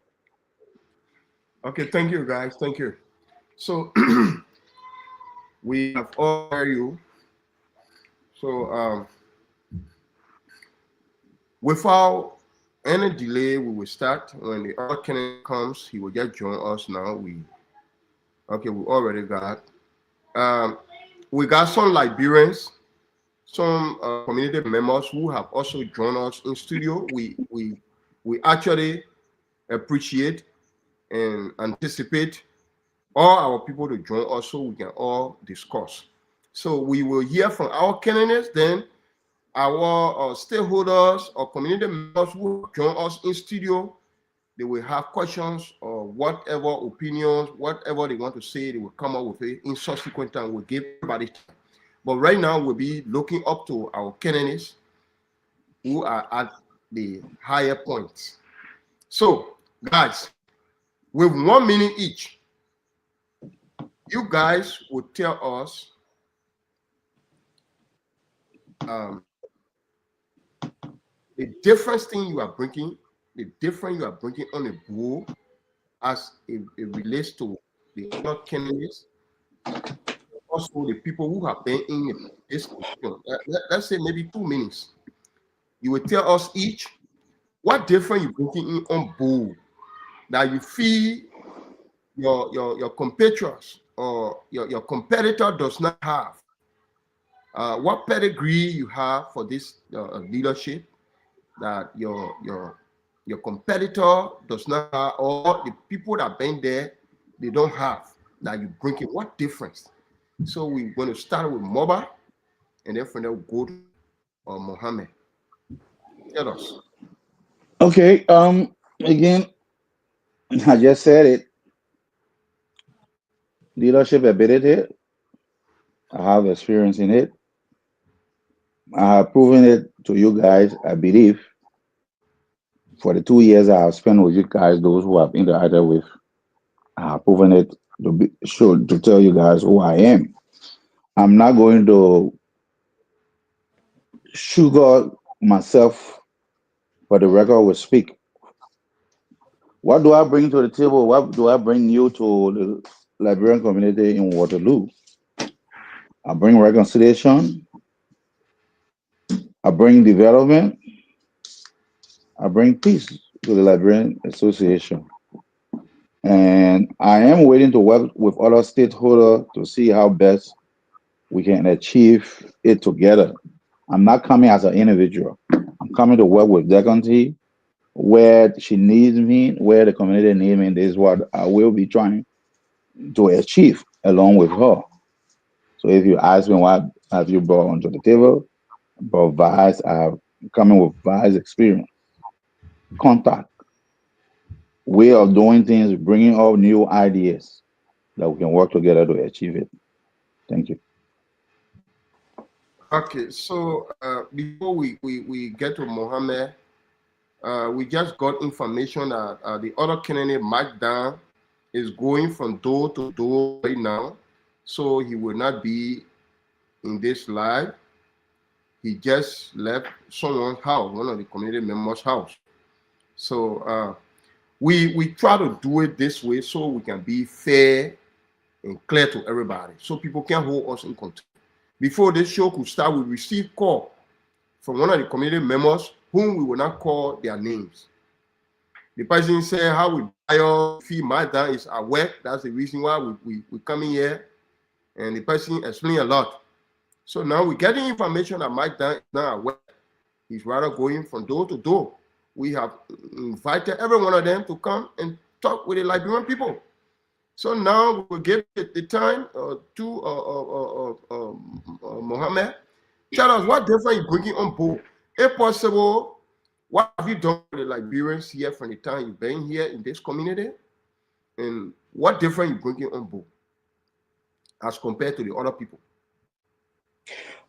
Okay, thank you, guys. Thank you. So we have all heard you. So without any delay, we will start. When the other candidate comes, he will just join us now. We already got. Um, we got some Liberians, some community members who have also joined us in studio. We actually appreciate and anticipate all our people to join us so we can all discuss. So we will hear from our candidates, then our stakeholders or community members who join us in studio. They will have questions or whatever opinions, whatever they want to say, they will come up with it in subsequent time. We'll give everybody time. But right now, we'll be looking up to our candidates who are at the higher points. So, guys, with 1 minute each, you guys will tell us the different thing you are bringing, the different you are bringing on the board as it relates to the other candidates, also the people who have been in this position. Let's say maybe 2 minutes. You will tell us each what different you bringing in on board that you feel your compatriots or your competitor does not have. What pedigree you have for this leadership that your competitor does not have, or the people that been there they don't have, that you bring in. What difference? So we're going to start with Moba, and then from there we'll go to Mohammed. Tell us. Okay. Again, I just said it. Leadership ability. I have experience in it. I have proven it to you guys, I believe, for the 2 years I have spent with you guys, those who have interacted with. I have proven it to be sure to tell you guys who I am. I'm not going to sugar myself, but the record will speak. What do I bring to the table? What do I bring new to the Liberian community in Waterloo? I bring reconciliation. I bring development. I bring peace to the Liberian Association. And I am waiting to work with other stakeholders to see how best we can achieve it together. I'm not coming as an individual. I'm coming to work with Decanty where she needs me, where the community needs me. This is what I will be trying to achieve along with her. So if you ask me what have you brought onto the table, brought Vice, I have coming with Vice experience, contact, way of doing things, bringing up new ideas that we can work together to achieve it. Thank you. Okay, so before we get to Mohammed, we just got information that the other candidate, Mike Dan, is going from door to door right now. So he will not be in this live. He just left someone's house, one of the community members' house. So we try to do it this way so we can be fair and clear to everybody, so people can hold us in control. Before this show could start, we received call from one of the community members whom we will not call their names. The person said how we buy your fee, my dad is at work. That's the reason why we come in here. And the person explained a lot. So now we're getting information that Mike Dan is not at work. He's rather going from door to door. We have invited every one of them to come and talk with the Liberian people. So now we will give it the time to Mohammed. Tell us what difference you bringing on board. If possible, what have you done with the Liberians here from the time you've been here in this community? And what difference you bringing on board as compared to the other people?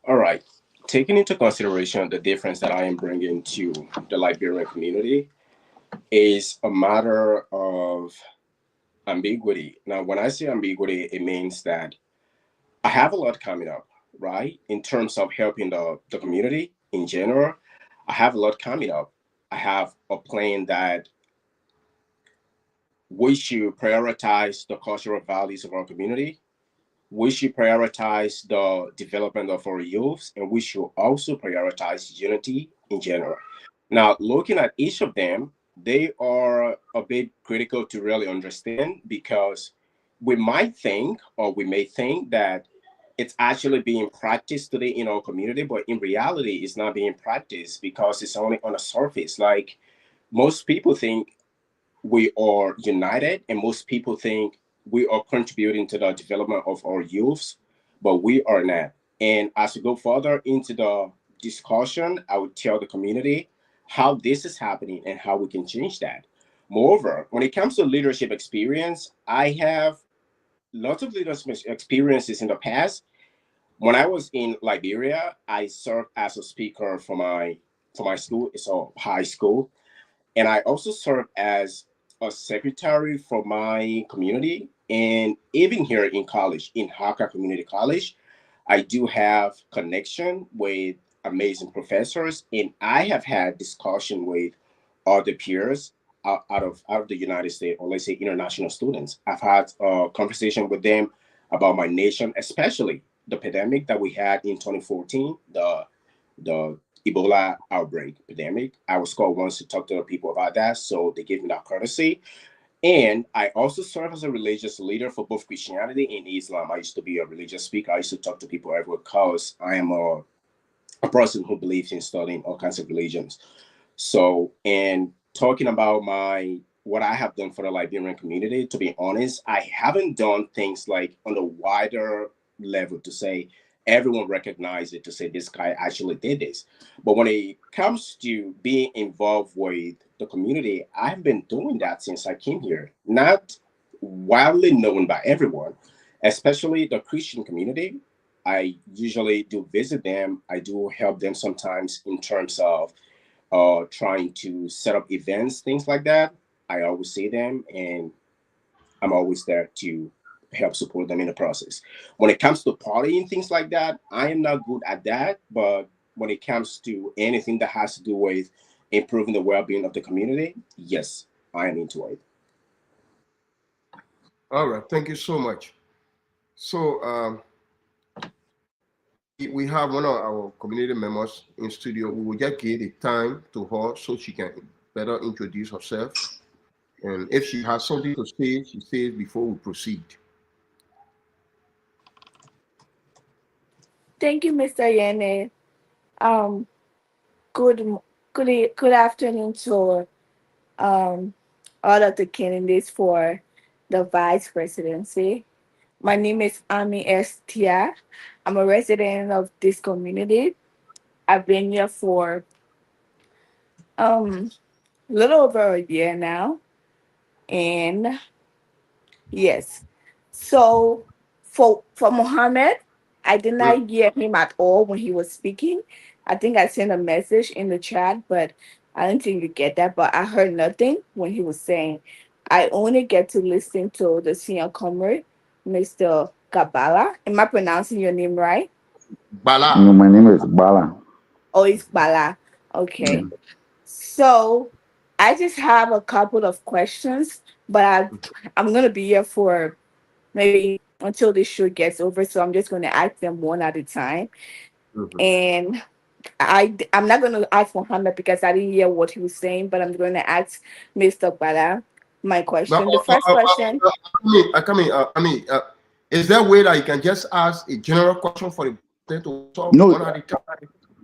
All right. Taking into consideration the difference that I am bringing to the Liberian community is a matter of ambiguity. Now, when I say ambiguity, it means that I have a lot coming up, right? In terms of helping the community in general, I have a lot coming up. I have a plan that we should prioritize the cultural values of our community. We should prioritize the development of our youth, and we should also prioritize unity in general. Now, looking at each of them, they are a bit critical to really understand, because we might think, or we may think, that it's actually being practiced today in our community, but in reality, it's not being practiced because it's only on the surface. Like, most people think we are united, and most people think we are contributing to the development of our youths, but we are not. And as we go further into the discussion, I would tell the community how this is happening and how we can change that. Moreover, when it comes to leadership experience, I have lots of leadership experiences in the past. When I was in Liberia, I served as a speaker for my school. It's a high school, and I also serve as a secretary for my community. And even here in college, in Haka Community College, I do have connection with amazing professors, and I have had discussion with other peers out of the United States, or let's say international students. I've had a conversation with them about my nation, especially the pandemic that we had in 2014, the Ebola outbreak pandemic. I was called once to talk to the people about that, so they gave me that courtesy. And I also serve as a religious leader for both Christianity and Islam. I used to be a religious speaker. I used to talk to people everywhere because I am a person who believes in studying all kinds of religions. So, and talking about my what I have done for the Liberian community, to be honest, I haven't done things like on a wider level to say everyone recognize it, to say this guy actually did this. But when it comes to being involved with the community, I've been doing that since I came here. Not widely known by everyone, especially the Christian community. I usually do visit them. I do help them sometimes in terms of trying to set up events, things like that. I always see them, and I'm always there to help support them in the process. When it comes to partying, things like that, I am not good at that. But when it comes to anything that has to do with improving the well-being of the community, yes, I am into it. All right, thank you so much. So we have one of our community members in studio. We will just give the time to her so she can better introduce herself. And if she has something to say, she says before we proceed. Thank you, Mr. Yene. Um, good afternoon to um, all of the candidates for the vice presidency. My name is Ami Estia. I'm a resident of this community. I've been here for a little over a year now. And yes, so for Mohammed, I did Mm. not hear him at all when he was speaking. I think I sent a message in the chat, but I didn't think you get that. But I heard nothing when he was saying. I only get to listen to the senior comrade, Mr. Kabbalah. Am I pronouncing your name right? Bala. My name is Bala. Oh, it's Bala. Yeah. Okay. So I just have a couple of questions, but I'm gonna be here for maybe until this show gets over. So I'm just gonna ask them one at a time. Mhm. And I'm not gonna ask Mohammed because I didn't hear what he was saying, but I'm gonna ask Mr. Bala my But, question. The first question, is there a way that you can just ask a general question for the president to solve No, one at a time?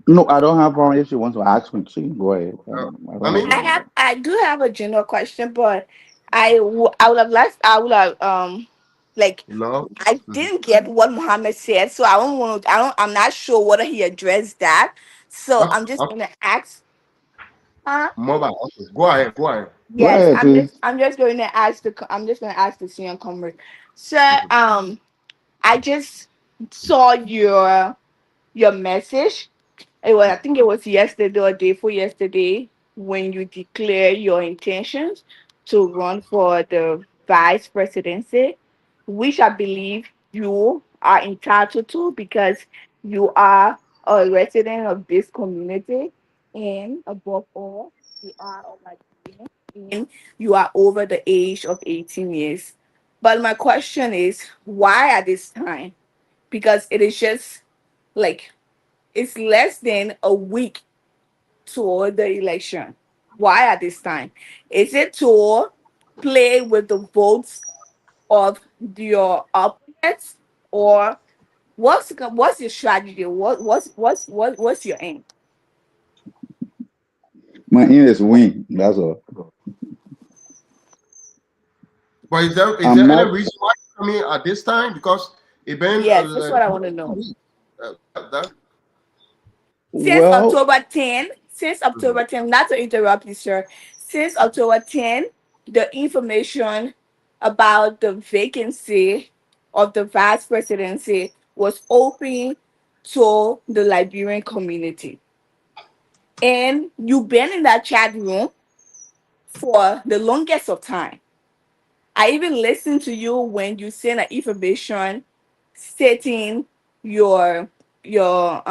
no, I don't have problem. If she wants to ask me, she can go ahead. I I don't have mean, problem. I do have a general question, but I would have liked I would have like no. I Mhm. didn't get what Muhammad said, so I don't want to. I'm not sure whether he addressed that. So Okay, I'm just okay. gonna ask. Huh? Mobile. Okay. Go ahead. Go ahead. Go Yes, ahead, please. I'm just going to ask I'm just going to ask the senior comrade. Sir, Mhm. I just saw your message. It was, I think it was yesterday or day before yesterday when you declare your intentions to run for the vice presidency, which I believe you are entitled to because you are a resident of this community, and above all, you are a Nigerian and you are over the age of 18 years. But my question is, why at this time? Because it is just like it's less than a week toward the election. Why at this time? Is it to play with the votes of your opponents, or what's your strategy? What's your aim? My aim is win. That's all. But is I'm there any not. reason why you're coming at this time? Because it been Yes, that's like what I want to know. that. Since Well, October 10, not to interrupt you, sir, since October 10, the information about the vacancy of the vice presidency was open to the Liberian community. And you've been in that chat room for the longest of time. I even listened to you when you sent an information stating your your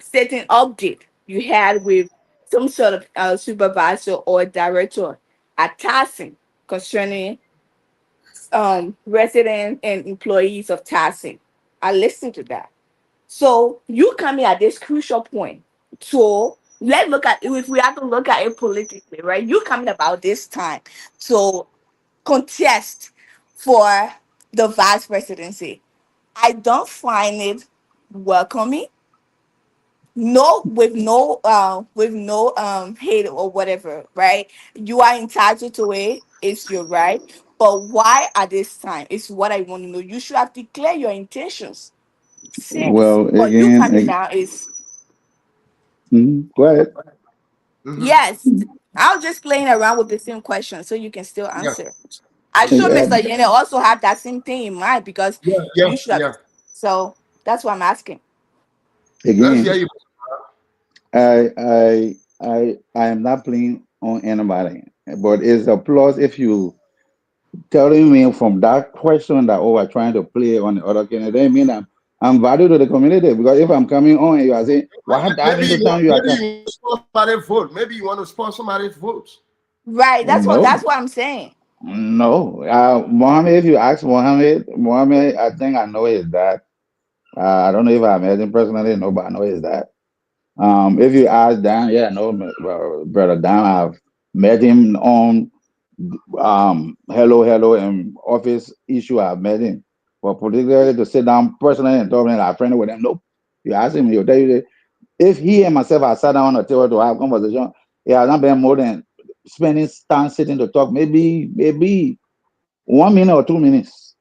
certain update you had with some sort of supervisor or director at TASIN concerning residents and employees of TASIN. I listened to that. So you coming at this crucial point. So let's look at if we have to look at it politically, right? You coming about this time. So contest for the vice presidency. I don't find it welcoming. No, with no hate or whatever, right? You are entitled to it. It's your right. But why at this time? It's what I want to know. You should have declared your intentions. Since well, but you again, coming now is go ahead. Mm-hmm. yes. I was just playing around with the same question so you can still Yeah. answer. I'm sure Mm-hmm. Uh, Mr. Yene also have that same thing in mind because Yeah. Yeah. you should have. Yeah. So that's what I'm asking. Let's hear Again, you. I am not playing on anybody, but it's a plus if you telling me from that question that oh, we're trying to play on the other candidate, mean I'm value to the community because if I'm coming on and you are saying, why that Maybe into you want, time you are maybe coming? you want to sponsor somebody's vote. Maybe you want to sponsor somebody's votes. Right. That's No, what I'm saying. no. Mohammed, if you ask Mohammed, I think I know his dad. I don't know if I met him personally, no, but I know his dad. If you ask Dan, yeah, I know brother Dan. I've met him on hello and office issue. I've met him, but particularly to sit down personally and talk and I'm friendly with him. Nope. You ask him, he'll tell you that if he and myself are sat down on a table to have conversation, it has not been more than spending time sitting to talk, maybe 1 minute or 2 minutes.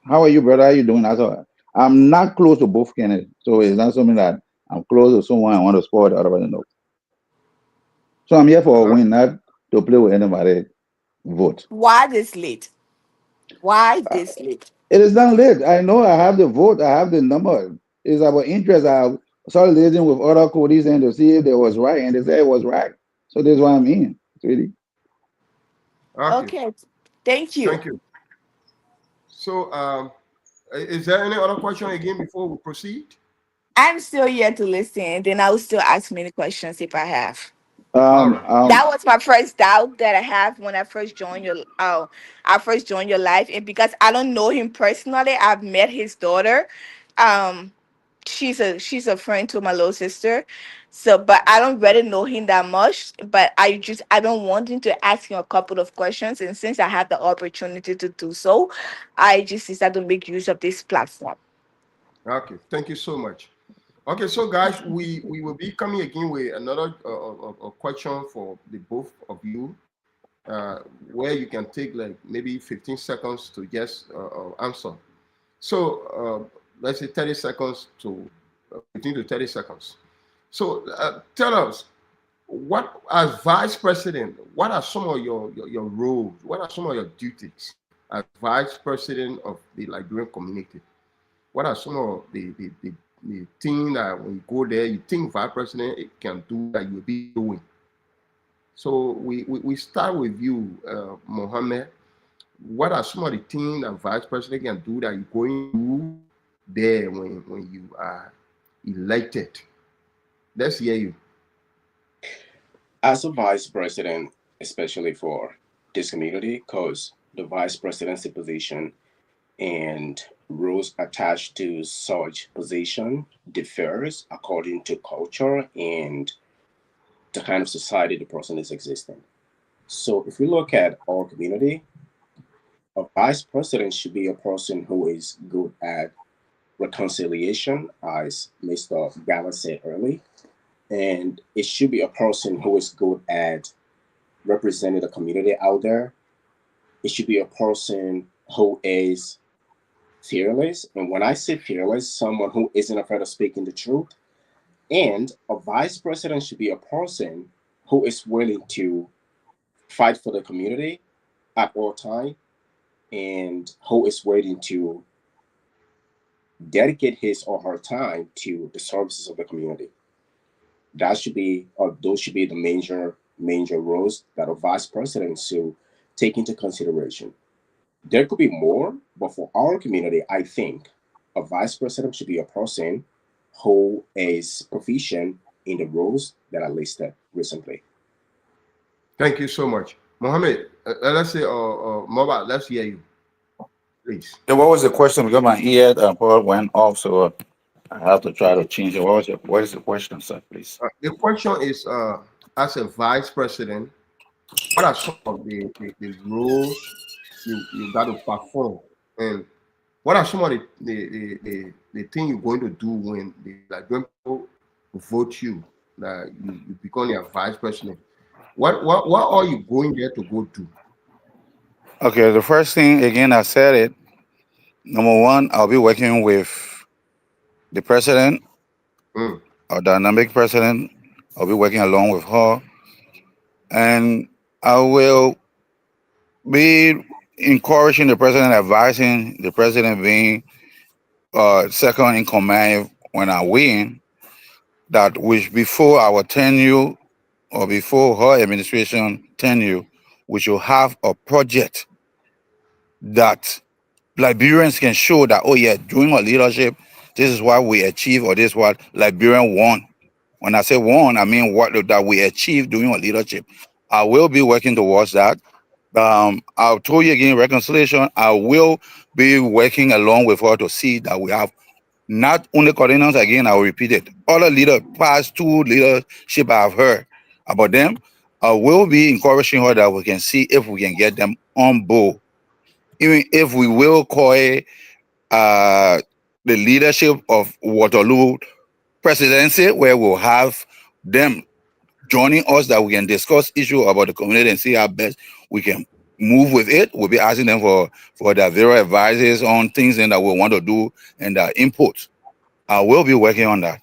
How are you, brother? How you doing? That's all. I'm not close to both candidates, so it's not something that I'm close to someone I want to support the other person. No. So I'm here for a win, not to play with anybody. vote. Why this late? Why this late? It is not late. I know I have the vote. I have the number. It's our interest. I started listening with other codies and to see if they was right, and they said it was right. So that's why I'm in. Really. Okay, Okay, thank you. thank you. So, is there any other question again before we proceed? I'm still here to listen, and then I will still ask many questions if I have. All right. That was my first doubt that I have when I first joined your life, and because I don't know him personally, I've met his daughter. Um, she's a friend to my little sister, so but I don't really know him that much. But I've been wanting to ask him a couple of questions, and since I had the opportunity to do so, I just decided to make use of this platform. Okay, thank you so much. Okay, so guys, we will be coming again with another question for the both of you, uh, where you can take like maybe 15 seconds to just answer. So let's say 30 seconds to 15 to 30 seconds. So tell us, what as vice president, what are some of your roles? What are some of your duties as vice president of the Liberian community? What are some of the things that when you go there, you think vice president can do that you'll be doing? So we start with you, Mohammed. What are some of the things that vice president can do that you're going to do there when you are elected? Let's hear you. As a vice president, especially for this community, because the vice presidency position and rules attached to such position differs according to culture and the kind of society the person is existing. So if we look at our community, a vice president should be a person who is good at reconciliation, as Mr. Gala said earlier, and it should be a person who is good at representing the community out there. It should be a person who is fearless. And when I say fearless, someone who isn't afraid of speaking the truth. And a vice president should be a person who is willing to fight for the community at all time and who is willing to dedicate his or her time to the services of the community. That should be, or those should be the major roles that a vice president should take into consideration. There could be more, but for our community, I think a vice president should be a person who is proficient in the roles that I listed recently. Thank you so much, Mohammed. Let's say, Mobile. Let's hear you, please. Yeah, what was the question? Because my ear part went off, so I have to try to change it. What is the question, sir, please? The question is, as a vice president, what are some of the roles you got to perform, and what are some of the things you're going to do when when people vote you that you become your vice president? What are you going there to go do? Okay, the first thing, again, I said it. Number one, I'll be working with the president, Mm. our dynamic president. I'll be working along with her. And I will be encouraging the president, advising the president, being second in command when I win, that which before our tenure or before her administration tenure, we should have a project that Liberians can show that, oh yeah, during our leadership, this is what we achieved, or this is what Liberian won. When I say won, I mean what that we achieved during our leadership. I will be working towards that. I'll tell you again, reconciliation, I will be working along with her to see that we have not only coordinators, again, I will repeat it, other leader, past two leadership I've heard about them, I will be encouraging her that we can see if we can get them on board. Even if we will call it the leadership of Waterloo presidency, where we'll have them joining us, that we can discuss issue about the community and see how best we can move with it. We'll be asking them for their various advices on things that we want to do and their input. I will be working on that.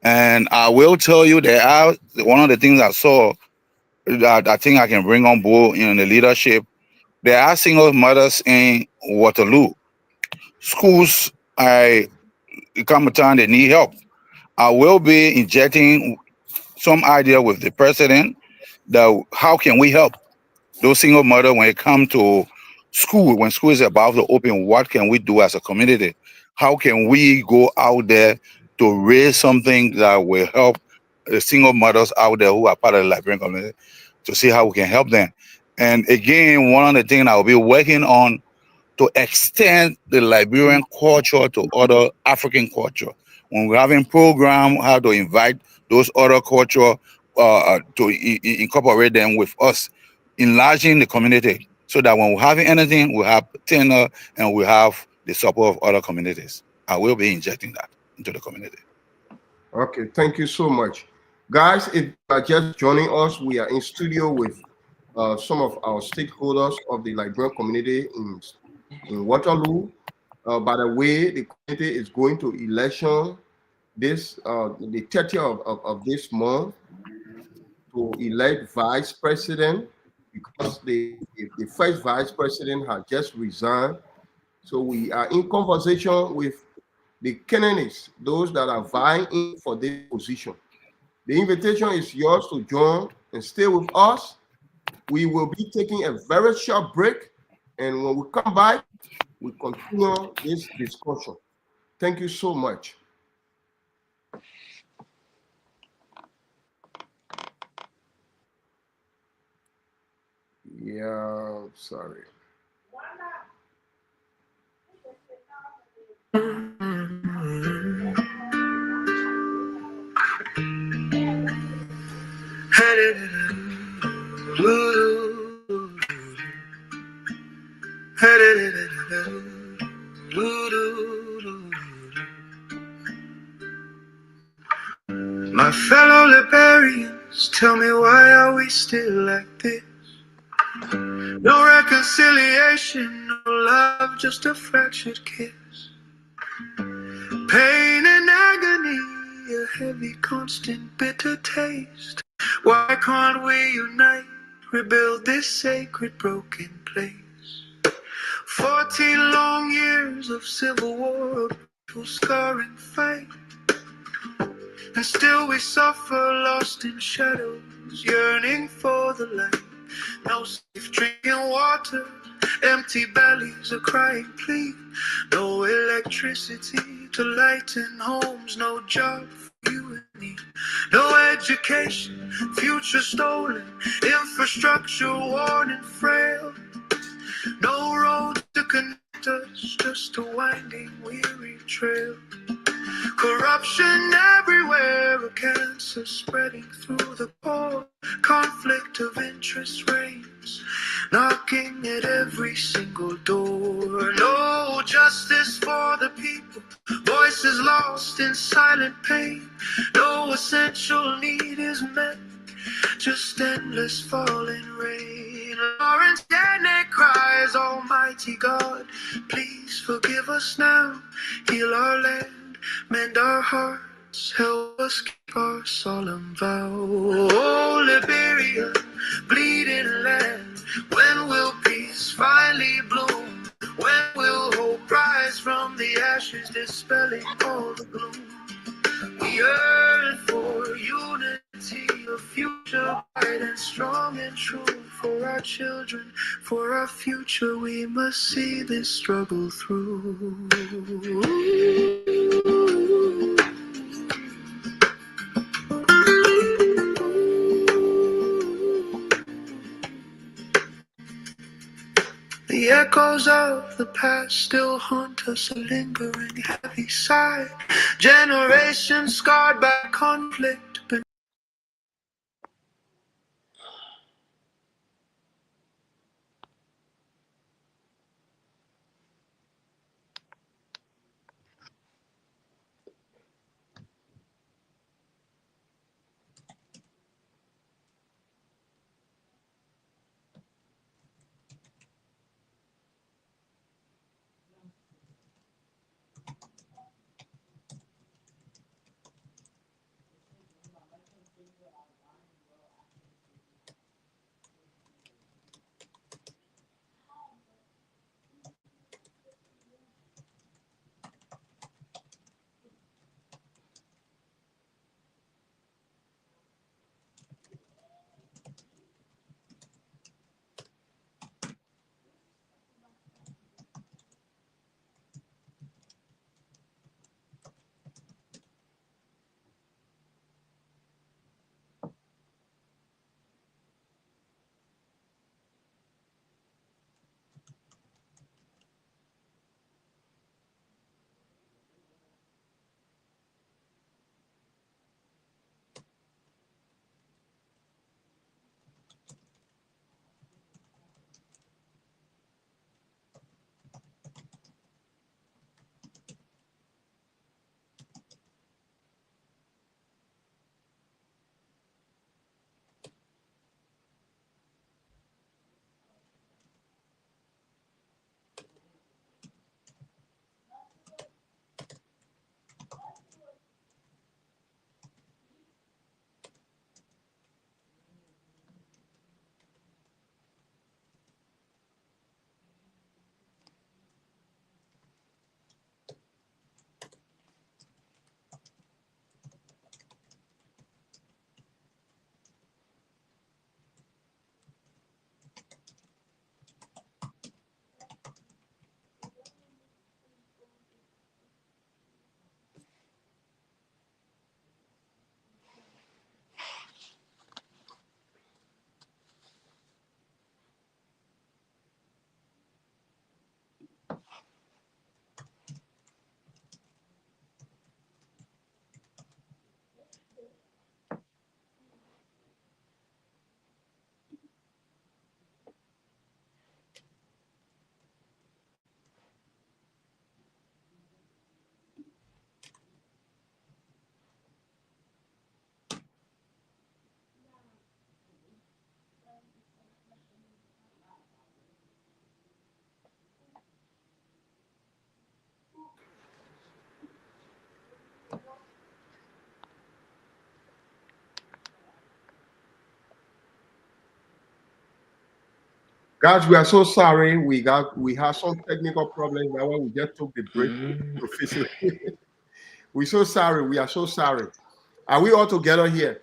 And I will tell you that one of the things I saw that I think I can bring on board in the leadership There are single mothers in Waterloo. Schools, I come a time they need help. I will be injecting some idea with the president that how can we help those single mother when it come to school, when school is about to open, what can we do as a community? How can we go out there to raise something that will help the single mothers out there who are part of the Liberian community to see how we can help them? And again, one of the things I'll be working on to extend the Liberian culture to other African culture. When we're having program, how to invite those other culture to incorporate them with us, enlarging the community, so that when we're having anything, we have tenor and we have the support of other communities. I will be injecting that into the community. Okay, thank you so much. Guys, if you are just joining us, we are in studio with some of our stakeholders of the Liberian community in Waterloo. By the way, the community is going to election this the 30th of this month to elect vice president, because the first vice president has just resigned. So we are in conversation with the candidates, those that are vying in for this position. The invitation is yours to join and stay with us. We will be taking a very short break, and when we come back, we continue this discussion. Thank you so much. Yeah, sorry. My fellow Liberians, tell me, why are we still like this? No reconciliation, no love, just a fractured kiss. Pain and agony, a heavy, constant, bitter taste. Why can't we unite, rebuild this sacred, broken place? 14 long years of civil war, a scarring fight. And still we suffer, lost in shadows, yearning for the light. No safe drinking water, empty bellies, a crying plea. No electricity to lighten homes, no job for you and me. No education, future stolen, infrastructure worn and frail. No road to connect us, just a winding, weary trail. Corruption everywhere, a cancer spreading through the pore. Conflict of interest reigns, knocking at every single door. No justice for the people, voices lost in silent pain. No essential need is met, just endless falling rain. Lawrence Dennett cries, Almighty God, please forgive us now. Heal our land, mend our hearts, help us keep our solemn vow. Oh, Liberia, bleeding land, when will peace finally bloom? When will hope rise from the ashes, dispelling all the gloom? We yearn for unity, a future bright and strong and true. For our children, for our future, we must see this struggle through. The echoes of the past still haunt us, a lingering heavy sigh. Generations scarred by conflict. Guys, we are so sorry. We have some technical problems. That's why we just took the break to fix it. We're so sorry. We are so sorry. Are we all together here?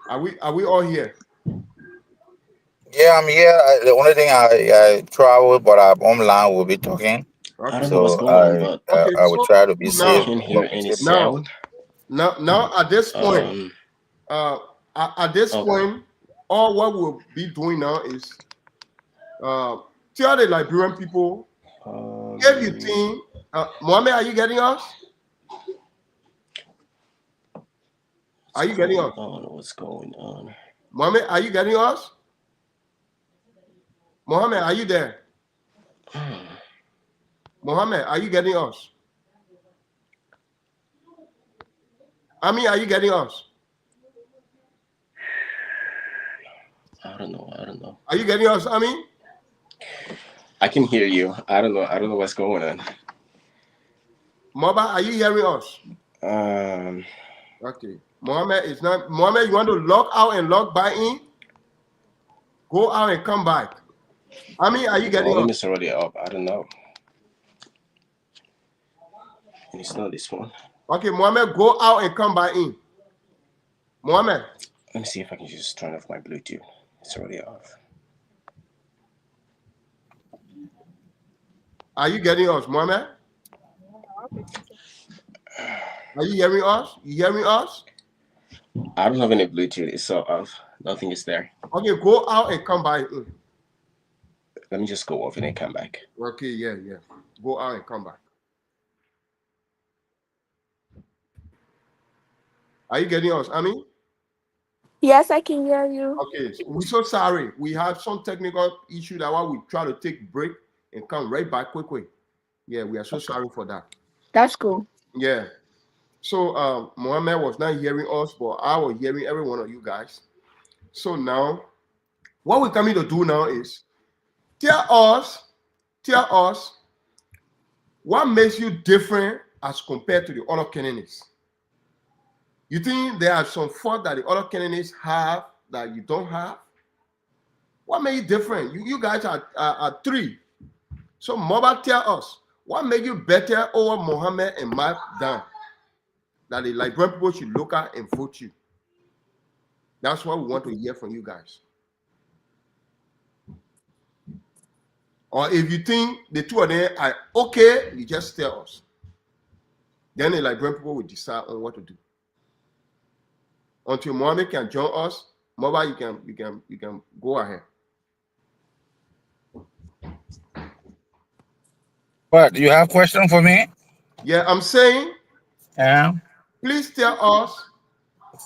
Are we all here? Yeah, I'm here. The only thing I travel, but I'm online. We'll be talking. I Okay. don't know what's So going on, but Okay. I will So try to be I now, safe. can't hear But we any still now, sound. now, at this point, Um, at this okay. point, all what we'll be doing now is tell the Liberian people if you Um, think Mohammed, are you getting us? Are you getting us? I don't know what's going on. Mohammed, are you getting us? Mohammed, are you there? Mohammed, are you getting us? Ami, are you getting us? I don't know. Are you getting us, Ami? I can hear you. I don't know what's going on. Moba, are you hearing us? Okay. Mohammed is not. Mohammed, you want to log out and log back in? Go out and come back. Ami, are you The getting volume us? is already up. I don't know. And it's not this one. Okay, Mohammed, go out and come back in. Mohammed. Let me see if I can just turn off my Bluetooth. It's already off. Are you getting us, Mohammed? Are you hearing us? You hearing us? I don't have any Bluetooth. It's all off. Nothing is there. Okay, go out and come back in. Let me just go off and then come back. Okay, yeah. Go out and come back. Are you getting us, Ami? Yes, I can hear you. Okay, so we're so sorry. We have some technical issue. That's why we try to take a break and come right back quickly. Yeah, we are so sorry for that. That's cool. Yeah. So Mohammed was not hearing us, but I was hearing every one of you guys. So now, what we're coming to do now is tell us what makes you different as compared to the other candidates. You think there are some faults that the other candidates have that you don't have? What made you different? You guys are three. So Moba, tell us what made you better over Mohammed and Mark Dan that the Liberian people should look at and vote you. That's what we want to hear from you guys. Or if you think the two of them are okay, you just tell us. Then the Liberian people will decide on what to do. Until Mohammed can join us, Moba, you can go ahead. But you have question for me? Yeah, I'm saying, Yeah. please tell us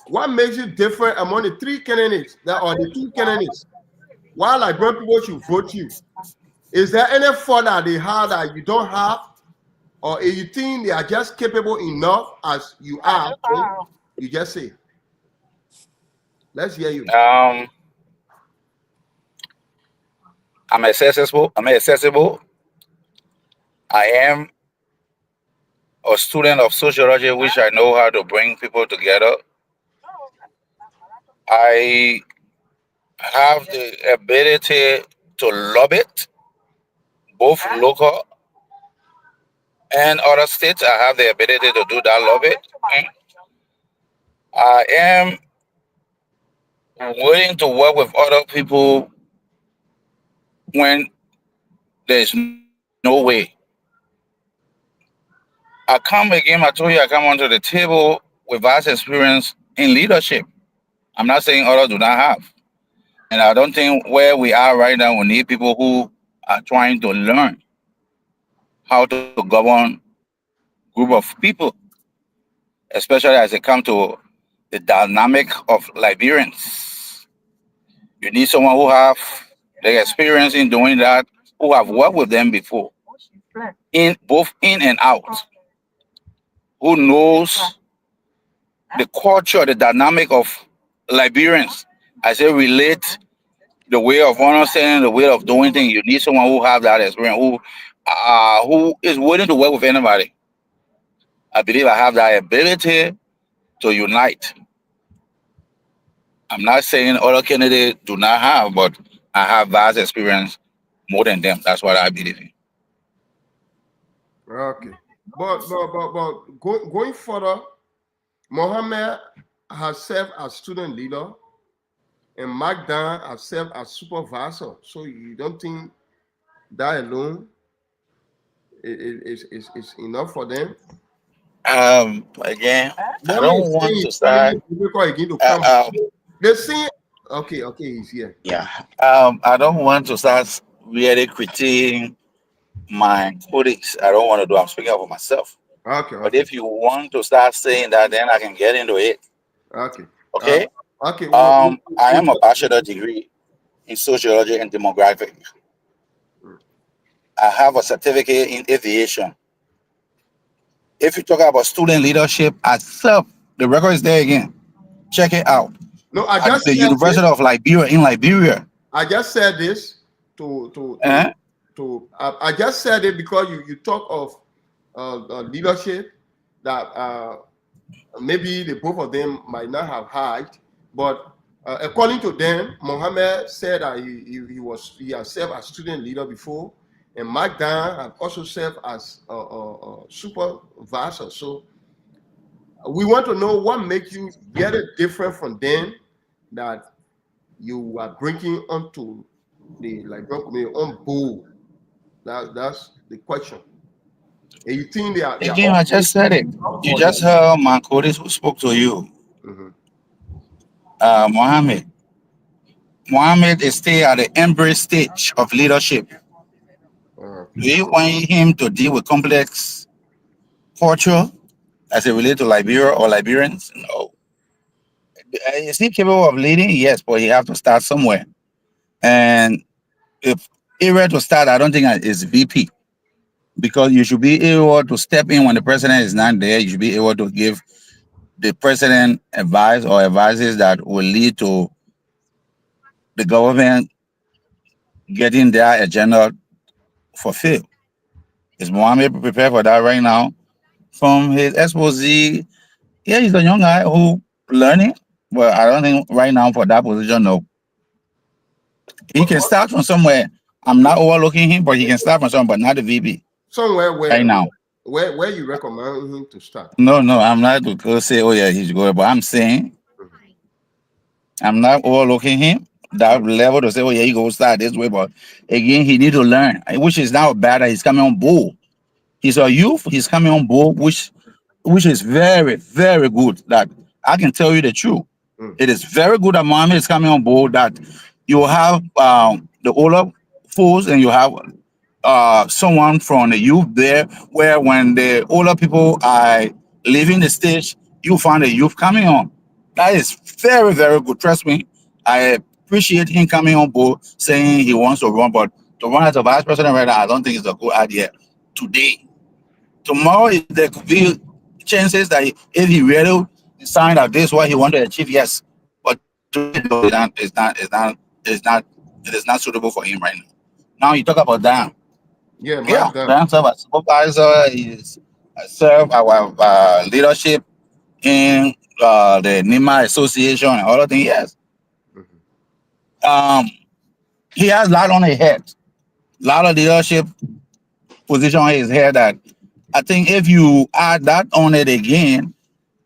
what makes you different among the three candidates that are the two candidates. Why Liberian people should vote you? Is there any fault that they have that you don't have? Or if you think they are just capable enough as you are, you just say. Let's hear you. I'm accessible. I am a student of sociology, which I know how to bring people together. I have the ability to love it, both local and other states. I have the ability to do that, love it. I am willing to work with other people when there's no way. I told you I come onto the table with vast experience in leadership. I'm not saying others do not have. And I don't think where we are right now, we need people who are trying to learn how to govern group of people, especially as it comes to the dynamic of Liberians. You need someone who have the experience in doing that, who have worked with them before, both in and out, who knows the culture, the dynamic of Liberians as they relate, the way of understanding, the way of doing things. You need someone who have that experience, who is willing to work with anybody. I believe I have that ability to unite. I'm not saying other candidates do not have, but I have vast experience more than them. That's what I believe in. Okay. But going further, Mohammed has served as student leader and Mark Dan has served as supervisor. So you don't think that alone is enough for them? Again, I Mohammed don't is want saying to it's finding start. it difficult again to come. Uh, They see, okay, he's here. yeah. I don't want to start really critiquing my colleagues. I don't want to do. I'm speaking for myself. But Okay. if you want to start saying that, then I can get into it. Okay. Uh, Okay. okay. I am a bachelor degree in sociology and demographic. I have a certificate in aviation. If you talk about student leadership, I serve. The record is there again. Check it out. No, I At just the said University this. of Liberia in Liberia. I just said this to Eh? I just said it because you talk of leadership that maybe the both of them might not have had, but according to them, Mohammed said that he has served as student leader before, and Mark Dan had also served as a supervisor. So we want to know what makes you get it different from them that you are bringing onto the Liberian community on board. That's the question. And you think they are Again, all I just said it. You for just heard my colleagues who spoke to you. Mhm. Mohammed. Mohammed is still at the embryo stage of leadership. Uh, Do you want him to deal with complex culture as it relates to Liberia or Liberians? No. Is he capable of leading? Yes, but he have to start somewhere. And if area to start, I don't think is VP, because you should be able to step in when the president is not there. You should be able to give the president advice or advices that will lead to the government getting their agenda fulfilled. Is Mohammed prepared for that right now? From his expose, yeah, he's a young guy who learning, but I don't think right now for that position, no. He can but start from somewhere. I'm not overlooking him, but he can start from somewhere, but not the VP somewhere right now. where you recommend him to start. No, I'm not to go say, oh yeah, he's good, but I'm saying I'm not overlooking him that level to say, oh yeah, he go start this way, but again, he need to learn, which is not bad that he's coming on board. He's a youth, he's coming on board, which is very, very good. That I can tell you the truth. Mm. It is very good that Mohammed is coming on board. That you have the older folks and you have someone from the youth there. Where when the older people are leaving the stage, you find the youth coming on. That is very, very good. Trust me, I appreciate him coming on board, saying he wants to run, but to run as a vice president right now, I don't think it's a good idea today. Tomorrow, there could be chances that if he really signed that this is what he wanted to achieve, yes. But today, no, it is not suitable for him right now. Now you talk about Dan. Yeah, Yeah, Mark Dan. Dan serve as supervisor. He's serve our leadership in the NIMA Association and all of things. Yes. Mhm. He has a lot on his head. A lot of leadership position on his head that I think if you add that on it again,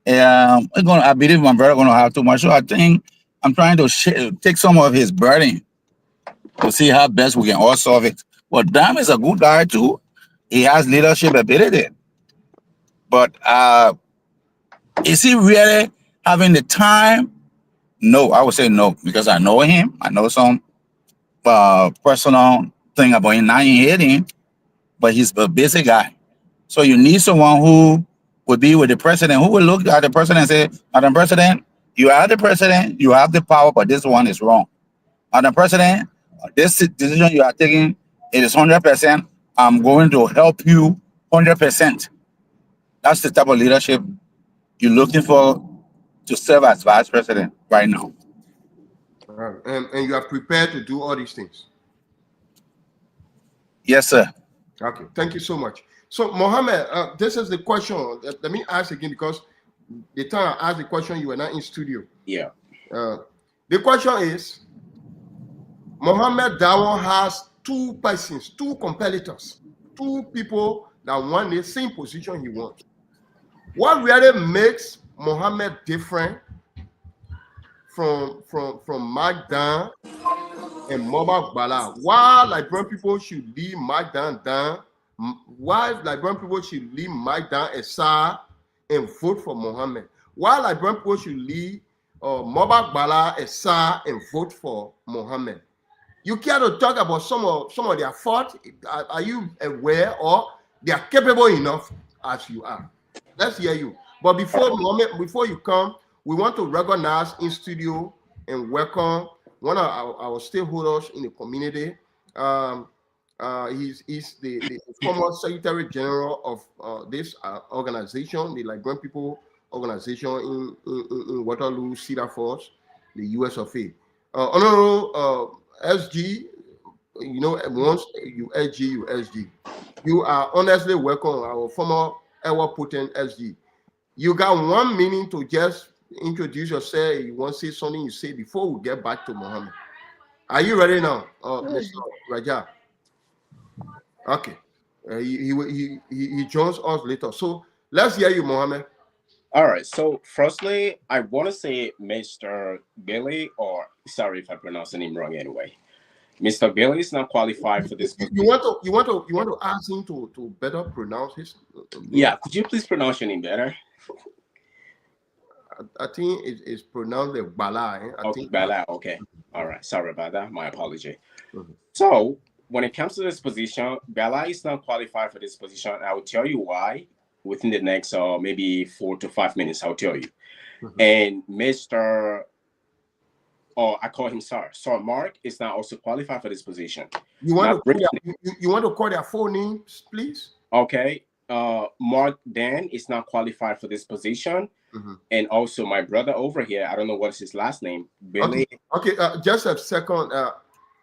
I believe my brother gonna have too much. So I think I'm trying to take some of his burden to see how best we can all solve it. But Dam is a good guy too. He has leadership ability. But is he really having the time? No, I would say no, because I know him. I know some personal thing about him. Not hating him, but he's a busy guy. So you need someone who would be with the president, who will look at the president and say, Madam President, you are the president, you have the power, but this one is wrong. Madam President, this decision you are taking, it is 100%. I'm going to help you 100%. That's the type of leadership you're looking for to serve as vice president right now. And you are prepared to do all these things. Yes, sir. Okay, thank you so much. So, Mohammed, this is the question. Let me ask again because the time I asked the question, you were not in studio. Yeah. The question is, Mohammed Dawon has two persons, two competitors, two people that want the same position he wants. What really makes Mohammed different from Mark Dan and Mobile Bala? Why Liberian people should leave Mark Dan down? Why Liberian people should leave Mark Dan aside and vote for Mohammed? Why Liberian people should leave Mobile Bala aside and vote for Mohammed? You care to talk about some of their fault? Are you aware, or they are capable enough as you are? Let's hear you. But before you come, we want to recognize in studio and welcome one of our stakeholders in the community. He's the former Secretary General of this organization, the Liberian People Organization in Waterloo, Cedar Falls, the US of A. Honorable SG, you know, once you SG, you are honestly welcome, our former ever potent SG. You got 1 minute to just introduce yourself. You want to say something, you say before we get back to Mohammed. Are you ready now, Mr. Raja? Okay. He joins us later. So let's hear you, Mohammed. All right. So firstly, I want to say Mr. Billy, or sorry if I pronounce the name wrong anyway. Mr. Billy is not qualified for this. You want to ask him to better pronounce his name? Yeah, could you please pronounce your name better? I think it's pronounced like Bala. I think Bala. Okay. All right. Sorry about that. My apology. So when it comes to this position, Bala is not qualified for this position. I will tell you why within the next maybe 4 to 5 minutes. I'll tell you. And Mr. I call him Sir. Sir Mark is not also qualified for this position. You want to call their full names, please? Okay. Mark Dan is not qualified for this position. And also my brother over here, I don't know what's his last name, Billy. Okay, just a second.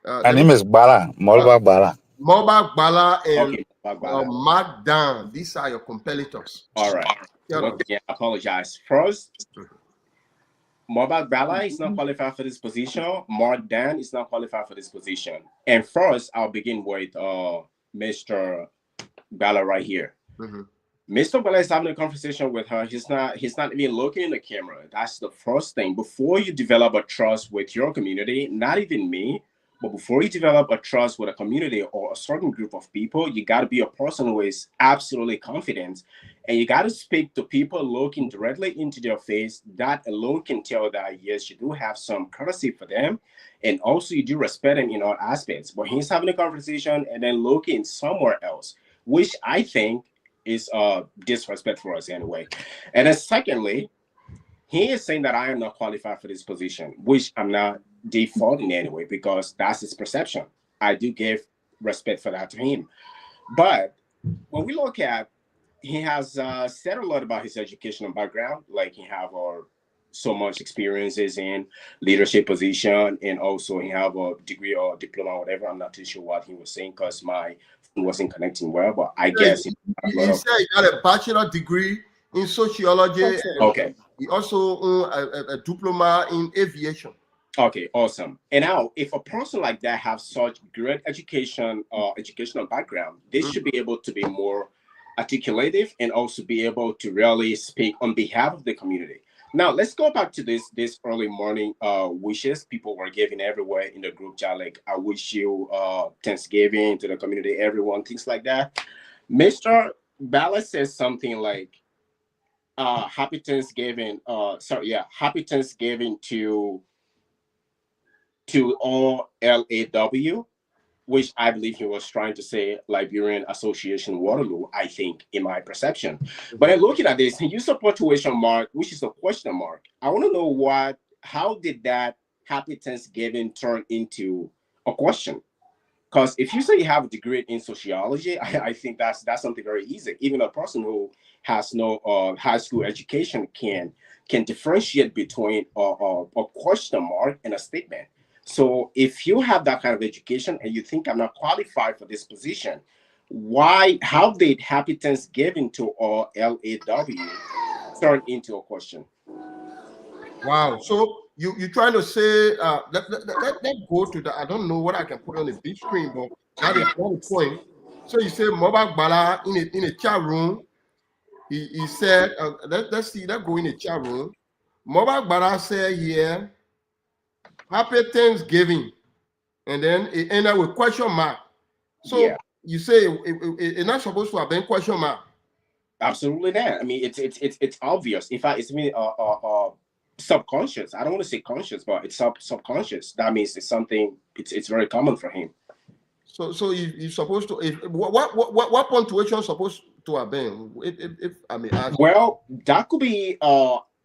My name is Bala, Molba Bala. Molba Bala and Okay, Bala. Mark Dan. These are your competitors. All right. Once again, I apologize. First, Mobile Bala is not qualified for this position. Mark Dan is not qualified for this position. And first, I'll begin with Mr. Bala right here. Mr. Bala is having a conversation with her. He's not even looking in the camera. That's the first thing. Before you develop a trust with your community, not even me, but before you develop a trust with a community or a certain group of people, you got to be a person who is absolutely confident. And you got to speak to people looking directly into their face. That alone can tell that, yes, you do have some courtesy for them. And also you do respect them in all aspects. But he's having a conversation and then looking somewhere else, which I think is disrespect for us anyway. And then secondly, he is saying that I am not qualified for this position, which I'm not defaulting anyway, because that's his perception. I do give respect for that to him. But when we look at, he has said a lot about his educational background, like he have so much experiences in leadership position, and also he have a degree or diploma or whatever. I'm not too sure what he was saying because my phone wasn't connecting well, but I guess he said he got a bachelor degree in sociology. Okay. He also a diploma in aviation. Okay, awesome. And now, if a person like that have such great education or educational background, they should be able to be more articulative and also be able to really speak on behalf of the community. Now, let's go back to this early morning wishes people were giving everywhere in the group chat, like I wish you Thanksgiving to the community, everyone, things like that. Mr. Bala says something like, happy Thanksgiving. Happy Thanksgiving to all LAW, which I believe he was trying to say Liberian Association Waterloo, I think, in my perception. But then looking at this, you use a punctuation mark, which is a question mark. I want to know how did that happy Thanksgiving turn into a question? Because if you say you have a degree in sociology, I think that's something very easy. Even a person who has no high school education can differentiate between a question mark and a statement. So if you have that kind of education and you think I'm not qualified for this position, how did happy Thanksgiving to all LAW turn into a question? Wow. So you trying to say let go to that. I don't know what I can put on the big screen, but that is one point. So you say Mobile Bala in a chat room. He said, let's go in the chat room. Mobile Bala said here, happy Thanksgiving, and then it ended with question mark. So Yeah. you say it's not supposed to have been question mark. Absolutely not. I mean, it's obvious. In fact, it's subconscious. I don't want to say conscious, but it's subconscious. That means it's something. It's very common for him. So you're supposed to. What punctuation supposed to have been? If I may ask. Well, that could be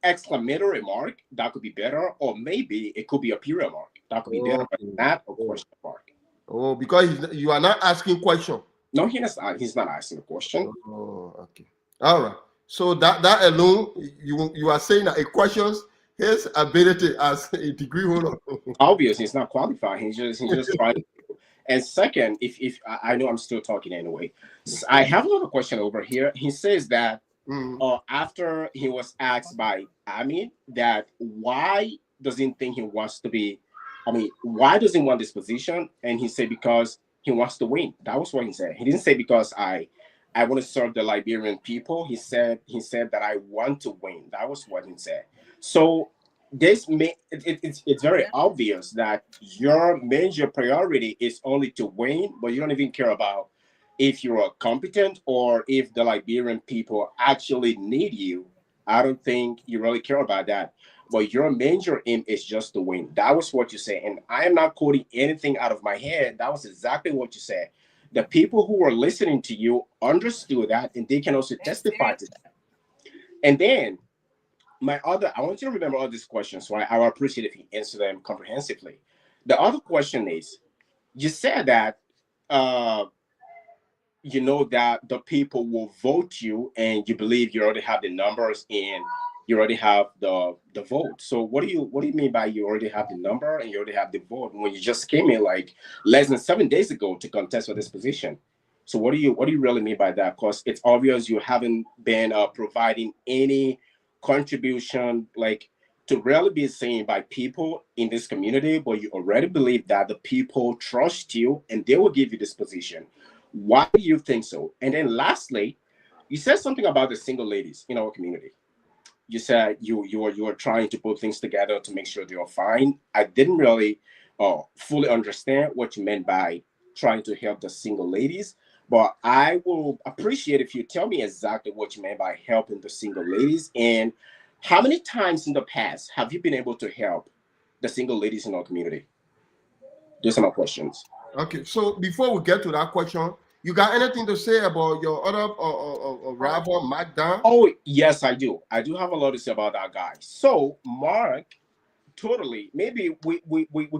exclamatory mark. That could be better, or maybe it could be a period mark. That could be better, but not a question mark. Oh, because you are not asking question. No, he's not asking a question. Oh, okay. All right. So that alone, you are saying that a questions his ability as a degree holder. Obviously, he's not qualified. He's just trying. And second, if I know I'm still talking anyway, I have another question over here. He says that after he was asked by Ami that why doesn't think he wants to be, why doesn't he want this position? And he said because he wants to win. That was what he said. He didn't say because I want to serve the Liberian people. He said that I want to win. That was what he said. So it's very obvious that your major priority is only to win, but you don't even care about if you're competent or if the Liberian people actually need you. I don't think you really care about that. But your major aim is just to win. That was what you said. And I am not quoting anything out of my head. That was exactly what you said. The people who were listening to you understood that, and they can also testify to that. And then I want you to remember all these questions, right? I would appreciate if you answer them comprehensively. The other question is, you said that you know that the people will vote you, and you believe you already have the numbers and you already have the vote. So what do you mean by you already have the number and you already have the vote when you just came in like less than 7 days ago to contest for this position? So what do you really mean by that? Because it's obvious you haven't been providing any contribution like to really be seen by people in this community, but you already believe that the people trust you and they will give you this position. Why do you think so? And then lastly, you said something about the single ladies in our community. You said you are trying to put things together to make sure they are fine. I didn't really fully understand what you meant by trying to help the single ladies, but I will appreciate if you tell me exactly what you meant by helping the single ladies, and how many times in the past have you been able to help the single ladies in our community? Those are my questions. Okay, so before we get to that question, you got anything to say about your other rival, Mark Dunn? Oh, yes, I do. I do have a lot to say about that guy. So, Mark, totally, maybe we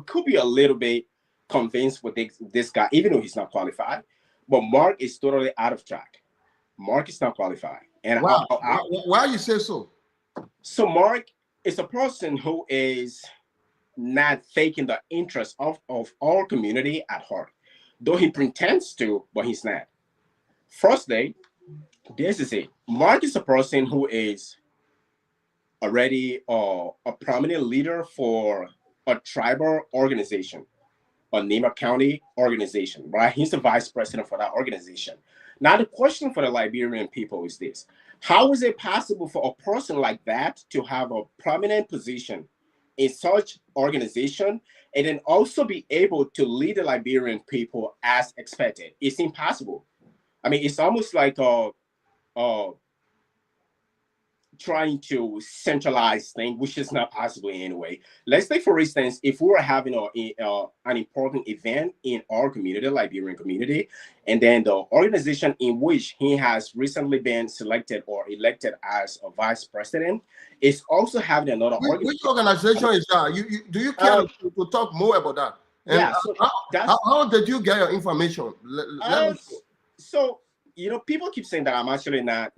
could be a little bit convinced with this guy, even though he's not qualified. But Mark is totally out of track. Mark is not qualified. And why you say so? So, Mark is a person who is not taking the interest of our community at heart. Though he pretends to, but he's not. Firstly, this is it. Mark is a person who is already a prominent leader for a tribal organization, a Nema County organization, right? He's the vice president for that organization. Now, the question for the Liberian people is this: how is it possible for a person like that to have a prominent position in such organization and then also be able to lead the Liberian people as expected? It's impossible. I mean, it's almost like trying to centralize things, which is not possible anyway. Let's take, for instance, if we were having an important event in our community, Liberian community, and then the organization in which he has recently been selected or elected as a vice president is also having another organization. Which organization is that? Do you care to talk more about that? And yeah. So how did you get your information? So, you know, people keep saying that I'm actually not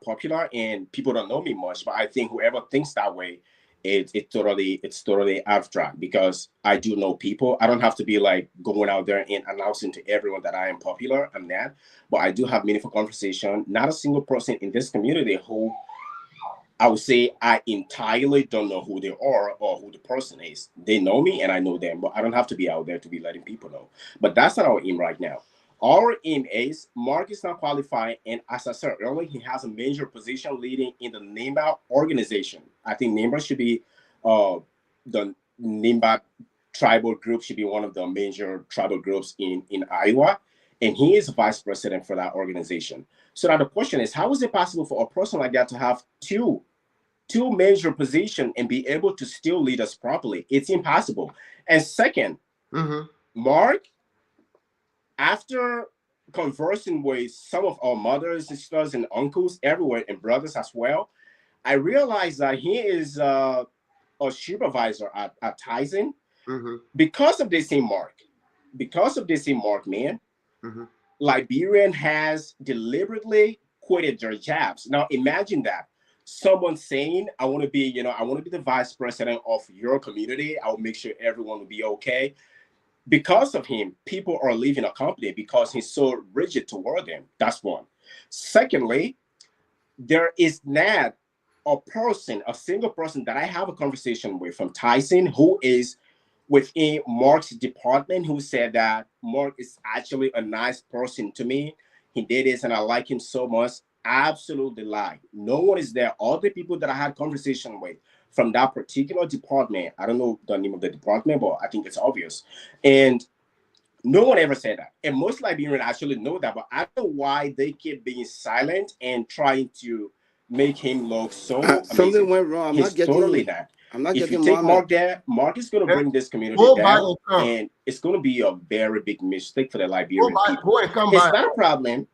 popular and people don't know me much, but I think whoever thinks that way, it's totally abstract, because I do know people. I don't have to be like going out there and announcing to everyone that I am popular. I'm not, but I do have meaningful conversation. Not a single person in this community who I would say I entirely don't know who they are or who the person is. They know me and I know them, but I don't have to be out there to be letting people know. But that's not our aim right now. Our aim is Mark is not qualified, and as I said earlier, he has a major position leading in the NIMBA organization. I think NIMBA should be the NIMBA tribal group should be one of the major tribal groups in Iowa, and he is vice president for that organization. So now the question is, how is it possible for a person like that to have two major positions and be able to still lead us properly? It's impossible. And second, Mark, after conversing with some of our mothers, sisters, and uncles everywhere, and brothers as well, I realized that he is a supervisor at Tyson. Because of this same Mark. Because of this same Mark, man, Liberian has deliberately quitted their jobs. Now imagine that. Someone saying, I want to be the vice president of your community. I will make sure everyone will be okay. Because of him, people are leaving a company because he's so rigid toward them. That's one. Secondly, there is not a single person that I have a conversation with from Tyson who is within Mark's department who said that Mark is actually a nice person to me. He did this and I like him so much. Absolutely lie. No one is there. All the people that I had conversation with from that particular department, I don't know the name of the department, but I think it's obvious. And no one ever said that. And most Liberians actually know that, but I don't know why they keep being silent and trying to make him look so Something amazing. went wrong. He's totally that. I'm not If getting you take Mohammed. Mark there, Mark is going to bring this community Go by down, and come. and it's going to be a very big mistake for the Liberian people. Go and come It's back. not a problem.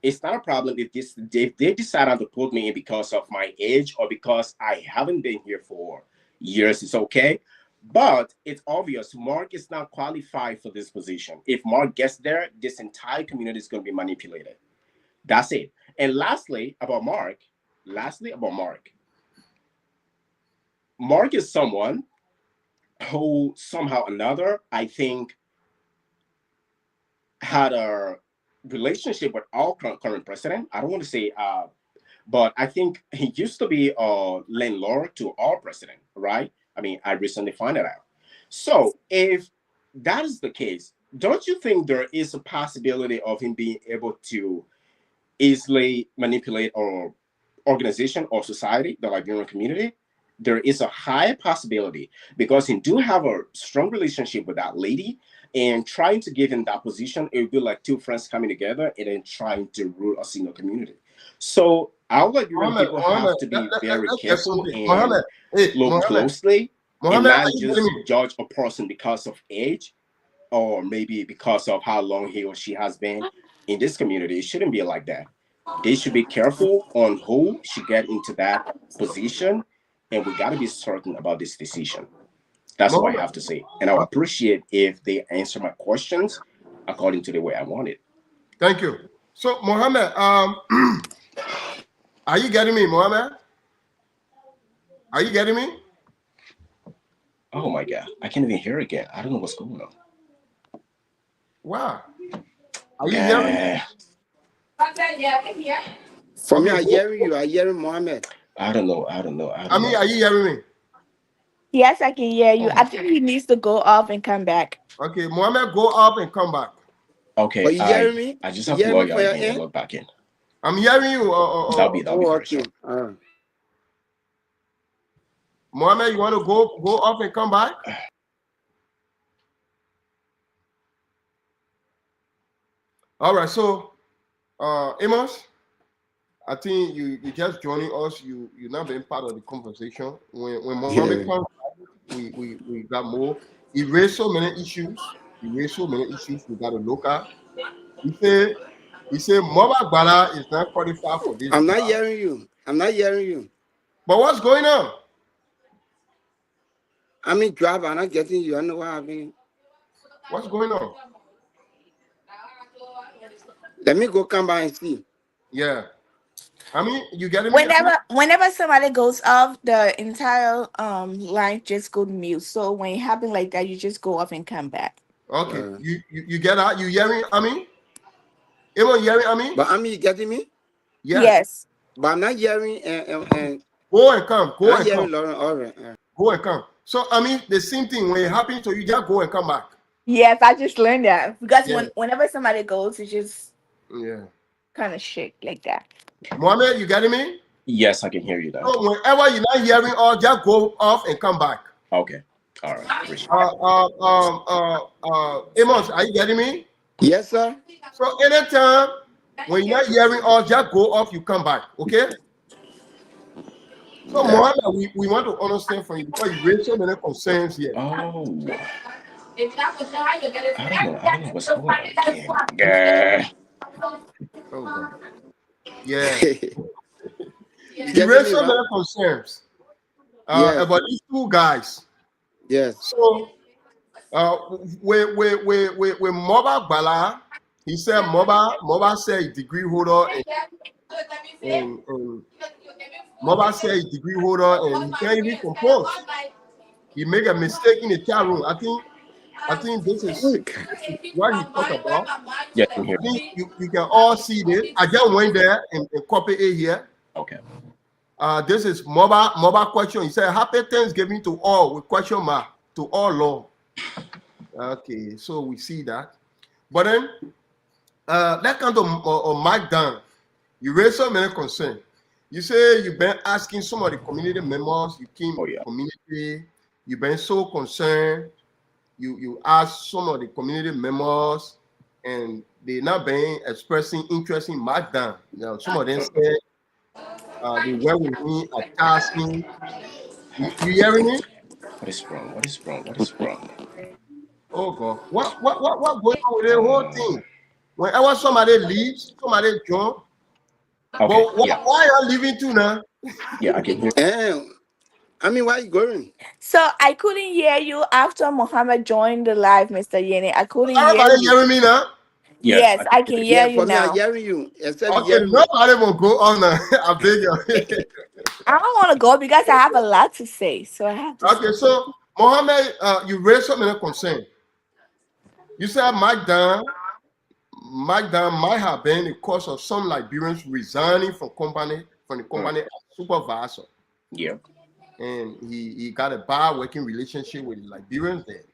It's not a problem if they decide to put me in because of my age or because I haven't been here for years. It's okay. But it's obvious Mark is not qualified for this position. If Mark gets there, this entire community is going to be manipulated. That's it. And lastly, about Mark, Mark is someone who somehow or another, I think, had a relationship with our current president. I don't want to say, but I think he used to be a landlord to our president, right? I mean, I recently found it out. So if that is the case, don't you think there is a possibility of him being able to easily manipulate our organization or society, the Liberian community? There is a high possibility because he do have a strong relationship with that lady, and trying to give him that position, it would be like two friends coming together and then trying to rule a single community. So our Liberian people have to be very careful and look closely and not just judge a person because of age or maybe because of how long he or she has been in this community. It shouldn't be like that. They should be careful on who should get into that position, and we got to be certain about this decision. That's what I have to say. And I would appreciate if they answer my questions according to the way I want it. Thank you. So, Mohammed, are you getting me, Mohammed? Are you getting me? Oh my God. I can't even hear again. I don't know what's going on. Wow. Are you hearing me? For me, I hearing you. I hearing Mohammed. I don't know. I mean, are you hearing me? Yes, I can hear you. I think he needs to go off and come back. Okay, Mohammed, go up and come back. Okay. But you hearing me? I just have to log out again and log back in. I'm hearing you. That'll be very okay. short. Mohammed, you want to go up and come back? All right, so Amos, I think you just joining us. You're not being part of the conversation. When Mohammed comes, we got more. He raised so many issues. We got to look at. He said Mobile Bala is not qualified for this. I'm not hearing you. But what's going on? I'm in drive. I'm not getting you. I know what happening. What's going on? Let me go come by and see. Yeah. I mean, you getting me? Whenever somebody goes off, the entire line just go mute. So when it happens like that, you just go off and come back. Okay. You get out? You hearing Ami? Everyone hearing Ami? But Ami, you getting me? Yeah. Yes. But I'm not hearing and Go and come. Go I'm and hearing come. Lauren. All right. Go and come. So I mean, the same thing when it happens to you, just go and come back. Yes, I just learned that because Yeah. whenever somebody goes, it just Yeah. kind of shake like that. Mohammed, you getting me? Yes, I can hear you now. So whenever you're not hearing all, just go off and come back. Okay. All right. Appreciate it. Amos, are you getting me? Yes, sir. So anytime when you're not hearing all, just go off, you come back. Okay? So Mohammed, we want to understand from you because you raised so many concerns here. Oh. I don't know what's going on again. Yeah. Oh, God. Yeah. You Getting raised me, so right? many concerns Yes. about these two guys. Yes. So with Moba Bala, he said Moba said he's degree holder and Moba said he's degree holder and he can't even compose. He made a mistake in the chat room. I think this is what he talked about. Yeah, I can hear I you. think you can all see this. I just went there and copied it here. Okay. This is Moba question. He said, "Happy Thanksgiving to all," with question mark, to all law. Okay, so we see that. But then, that kind of Mike Dunn, you raised so many concerns. You say you've been asking some of the community members, you came community, you've been so concerned. You asked some of the community members, and they not been expressing interest in Mike Dunn. You know, some of them said they went with me, attacked me. You hearing me? What is wrong? What is wrong? What is wrong? Oh God, what going on with the whole thing? Whenever somebody leaves, somebody join. Okay. But why are you leaving too now? Yeah, I can hear. I mean, why you going? So I couldn't hear you after Muhammad joined the live, Mr. Yene. I couldn't hear Everybody you. hearing me now? Yes, I can hear Yeah, you for me, I'm now. hearing you. Except you Okay, hear me. nobody will go on now. I beg you. I don't want to go because I have a lot to say. So I have to Okay, so Mohammed, you raised so many concerns. You said Mike Dunn might have been the cause of some Liberians resigning from the company as supervisor. Yeah. And he got a bad working relationship with the Liberians there.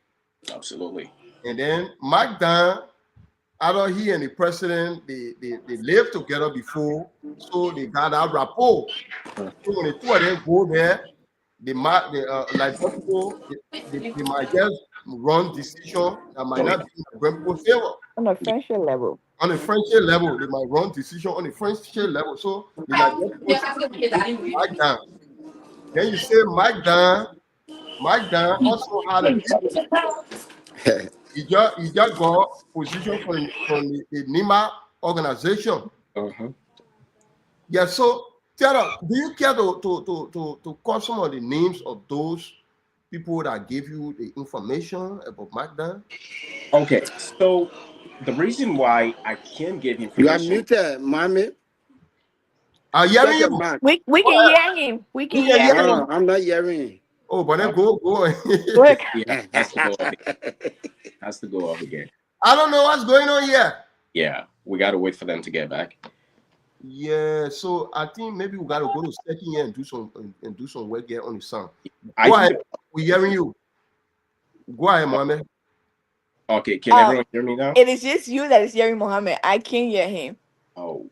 Absolutely. And then Mike Dunn, either he and the president, they lived together before, so they got that rapport. So when the two of them go there, they might just run decision that might not be in the Brentford favor. on a friendship level. On a friendship level, they might run decision on a friendship level. So they like Mike Dunn. Then you say Mike Dunn also had a he just got position from the NEMA organization. Yeah, so tell us, do you care to call some of the names of those people that gave you the information about Mike Dunn? Okay, so the reason why I can't give You information. are muted, mommy. Are you hearing you? We can hear him. We can hear him. No, I'm not hearing him. Oh, but then go. Look. Yeah, has to go up again. Has to go up again. I don't know what's going on here. Yeah, we gotta wait for them to get back. Yeah, so I think maybe we gotta go to second here and do some work here on the sound. Go ahead. We're hearing you. Go ahead, Mohammed. Okay, can everyone hear me now? It is just you that is hearing Mohammed. I can't hear him. Oh.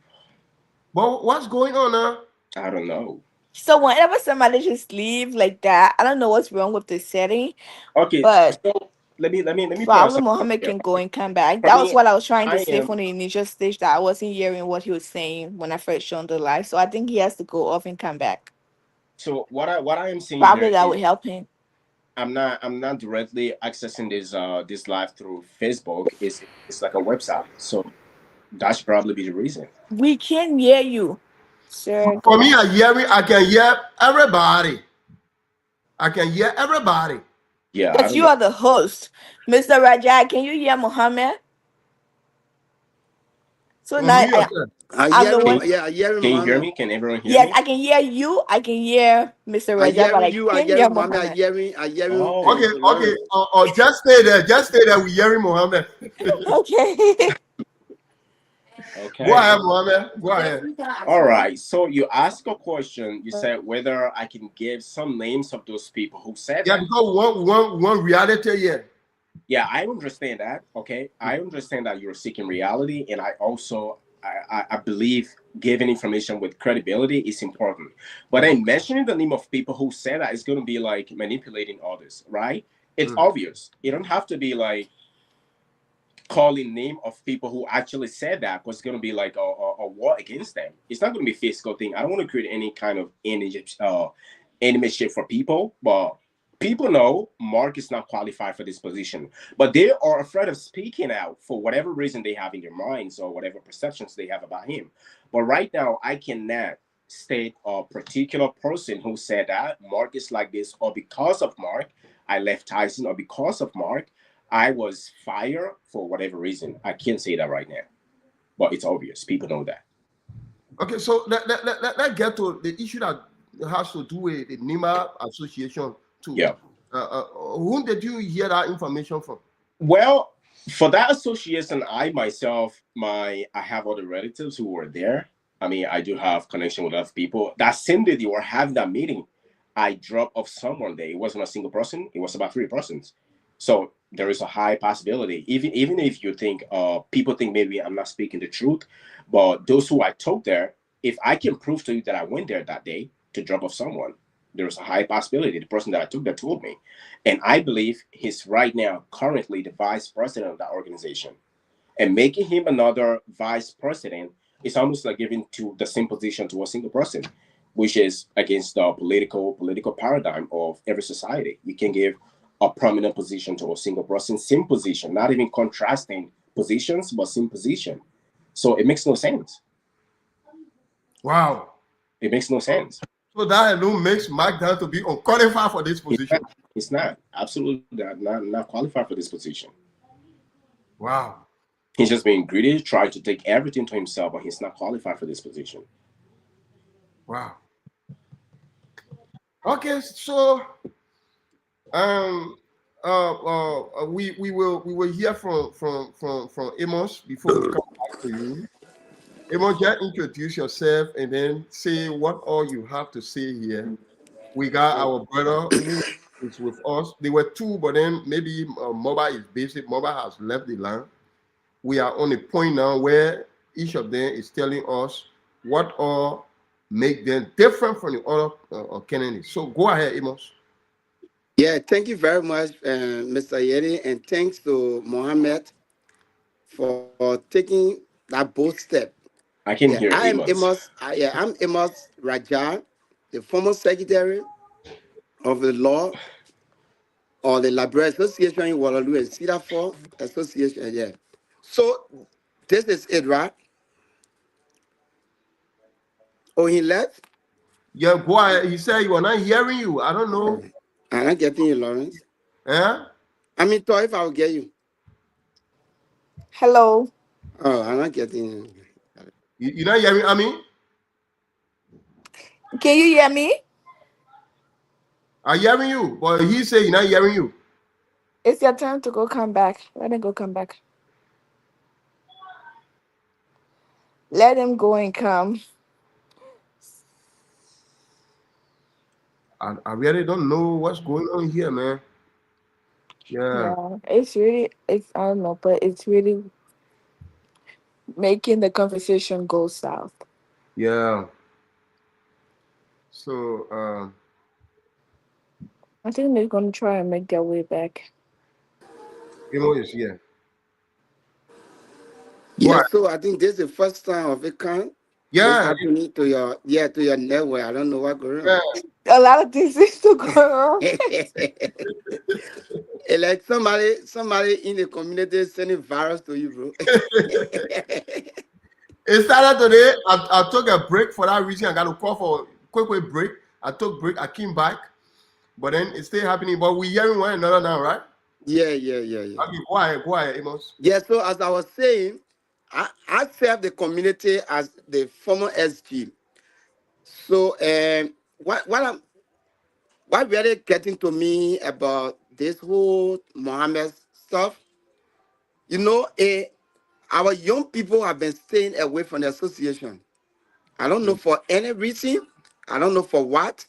But what's going on now? I don't know. So whenever somebody just leave like that, I don't know what's wrong with the setting. Okay, but so let me probably Mohammed can go and come back. That was what I was trying to say from the initial stage, that I wasn't hearing what he was saying when I first showed the live. So I think he has to go off and come back. So what I am saying probably that would help him. I'm not directly accessing this live through Facebook. It's like a website. So that should probably be the reason. We can hear you, sir. For me, I can hear everybody. I can hear everybody. Yeah. Because you are the host. Mr. Rajai, can you hear Mohammed? So now I hear Can you hear me? Can everyone hear me? Yes, I can hear you. I can hear Mr. Rajai, but I can't hear Mohammed. I hear you. Okay. Just stay there. Just stay there. We hearing Mohammed. Okay. Okay. Go ahead, Mohammed. Go ahead. All right. So you ask a question. You said whether I can give some names of those people who said Yeah, that. because one reality here. Yeah, I understand that. Okay, I understand that you're seeking reality, and I also I believe giving information with credibility is important. But then mentioning the name of people who said that is going to be like manipulating others, right? It's obvious. You don't have to be like calling name of people who actually said that, because it's going to be like a war against them. It's not going to be a physical thing. I don't want to create any kind of enemy for people, but people know Mark is not qualified for this position, but they are afraid of speaking out for whatever reason they have in their minds or whatever perceptions they have about him. But right now, I cannot state a particular person who said that Mark is like this, or because of Mark, I left Tyson, or because of Mark, I was fired for whatever reason. I can't say that right now, but it's obvious. People know that. Okay, so let's get to the issue that has to do with the NEMA Association too. Yeah. Whom did you hear that information from? Well, for that association, I myself, I have other relatives who were there. I mean, I do have connection with other people. That same day they were having that meeting, I dropped off someone there. It wasn't a single person. It was about 3 persons. So there is a high possibility, even if you think people think maybe I'm not speaking the truth, but those who I took there, if I can prove to you that I went there that day to drop off someone, there's a high possibility the person that I took there told me. And I believe he's right now currently the vice president of that organization. And making him another vice president is almost like giving to the same position to a single person, which is against the political paradigm of every society. You can give a prominent position to a single person, same position, not even contrasting positions, but same position. So it makes no sense. Wow. It makes no sense. So that alone makes Mark Down to be unqualified for this position. It's not. Absolutely not qualified for this position. Wow. He's just being greedy, trying to take everything to himself, but he's not qualified for this position. Wow. Okay, so we will hear from Amos before we come back to you. Amos, just introduce yourself and then say what all you have to say here. We got our brother who is with us. There were 2, but then maybe Mobile is busy. Mobile has left the line. We are on a point now where each of them is telling us what all make them different from the other candidates. So go ahead, Amos. Yeah, thank you very much, Mr. Yeri, and thanks to Mohammed for taking that bold step. I can hear Amos. I'm Amos Raja, the former secretary of the law or the Library Association in Waterloo and Cedar Falls Association. Yeah. So this is it, right? Oh, he left? Yeah, go ahead. He said you are not hearing you. I don't know. I'm not getting you, Lawrence. Yeah? I mean, Toy, if I'll get you. Hello. Oh, I'm not getting you. You're not hearing I mean? Can you hear me? I'm hearing you, but he said he's not hearing you. It's your turn to go come back. Let him go come back. Let him go and come. I really don't know what's going on here, man. Yeah. It's I don't know, but it's really making the conversation go south. Yeah. So I think they're gonna try and make their way back. Emo is here. Yeah, so I think this is the first time of it kind. Yeah. Happening to your network. I don't know what going on. A lot of things is to go on. Like somebody in the community sending virus to you, bro. It started today. I took a break for that reason. I got to call for a quick break. I took break. I came back, but then it's still happening. But we hearing one another now, right? Yeah. Okay, go ahead, Amos. Yeah. So as I was saying, I serve the community as the former SG. So what really getting to me about this whole Mohammed stuff, our young people have been staying away from the association. I don't know for any reason. I don't know for what.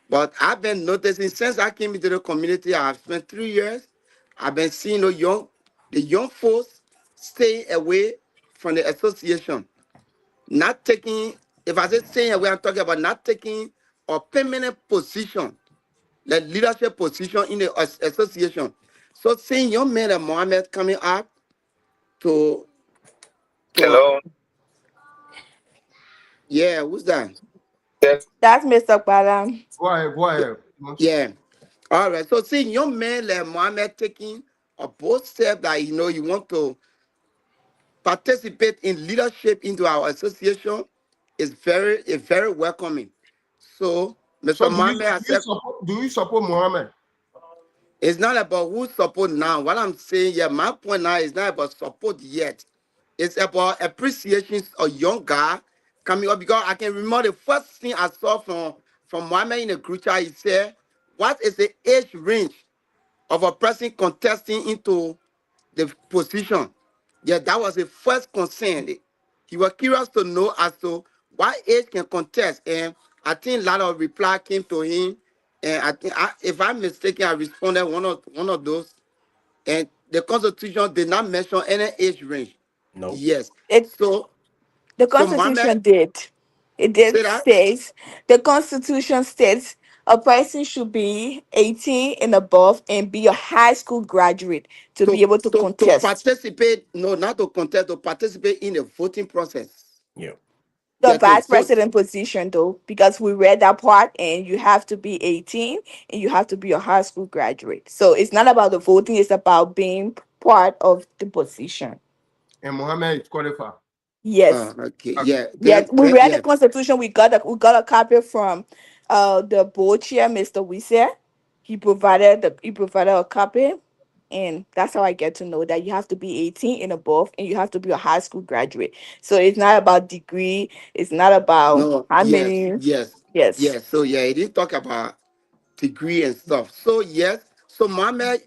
But I've been noticing since I came into the community, I've spent 3 years. I've been seeing the young folks stay away from the association, not taking. If I say staying away, I'm talking about not taking a permanent position, like leadership position in the association. So seeing young men like Mohammed coming up to to Hello. yeah, who's that? That's Mr. Balam. Go ahead, go ahead. Amos. Yeah. All right. So seeing young men like Mohammed taking a bold step that you want to participate in leadership into our association is very welcoming. So So Mr. Mohammed has said do you support Mohammed? it's not about who support now. What I'm saying, yeah, my point now is not about support yet. It's about appreciation of young guy coming up because I can remember the first thing I saw from Mohammed in the group chat. He said, "What is the age range of a person contesting into the position?" Yeah, that was the first concern. He was curious to know as to what age can contest, and I think a lot of reply came to him. And I think, if I'm mistaken, I responded one of those. And the Constitution did not mention any age range. No. Yes. It So, the so Mohammed Constitution did. It did say that. states the Constitution states a person should be 18 and above and be a high school graduate to be So, able to to contest participate, no, not to contest, to participate in the voting process. Yeah. the Yeah, to vice vote. president position though, because we read that part and you have to be 18 and you have to be a high school graduate. So it's not about the voting, it's about being part of the position. And Mohammed is qualified. Yes. Okay. Okay. Yeah. Yes, we read the Yeah. constitution. We got a copy from the board chair, Mr. Wise. He provided a copy, and that's how I get to know that you have to be 18 and above, and you have to be a high school graduate. So it's not about degree. It's not about No. how Yes. many. Yes. Yes. Yes. So yeah, he didn't talk about degree and stuff. So yes. So Mohammed,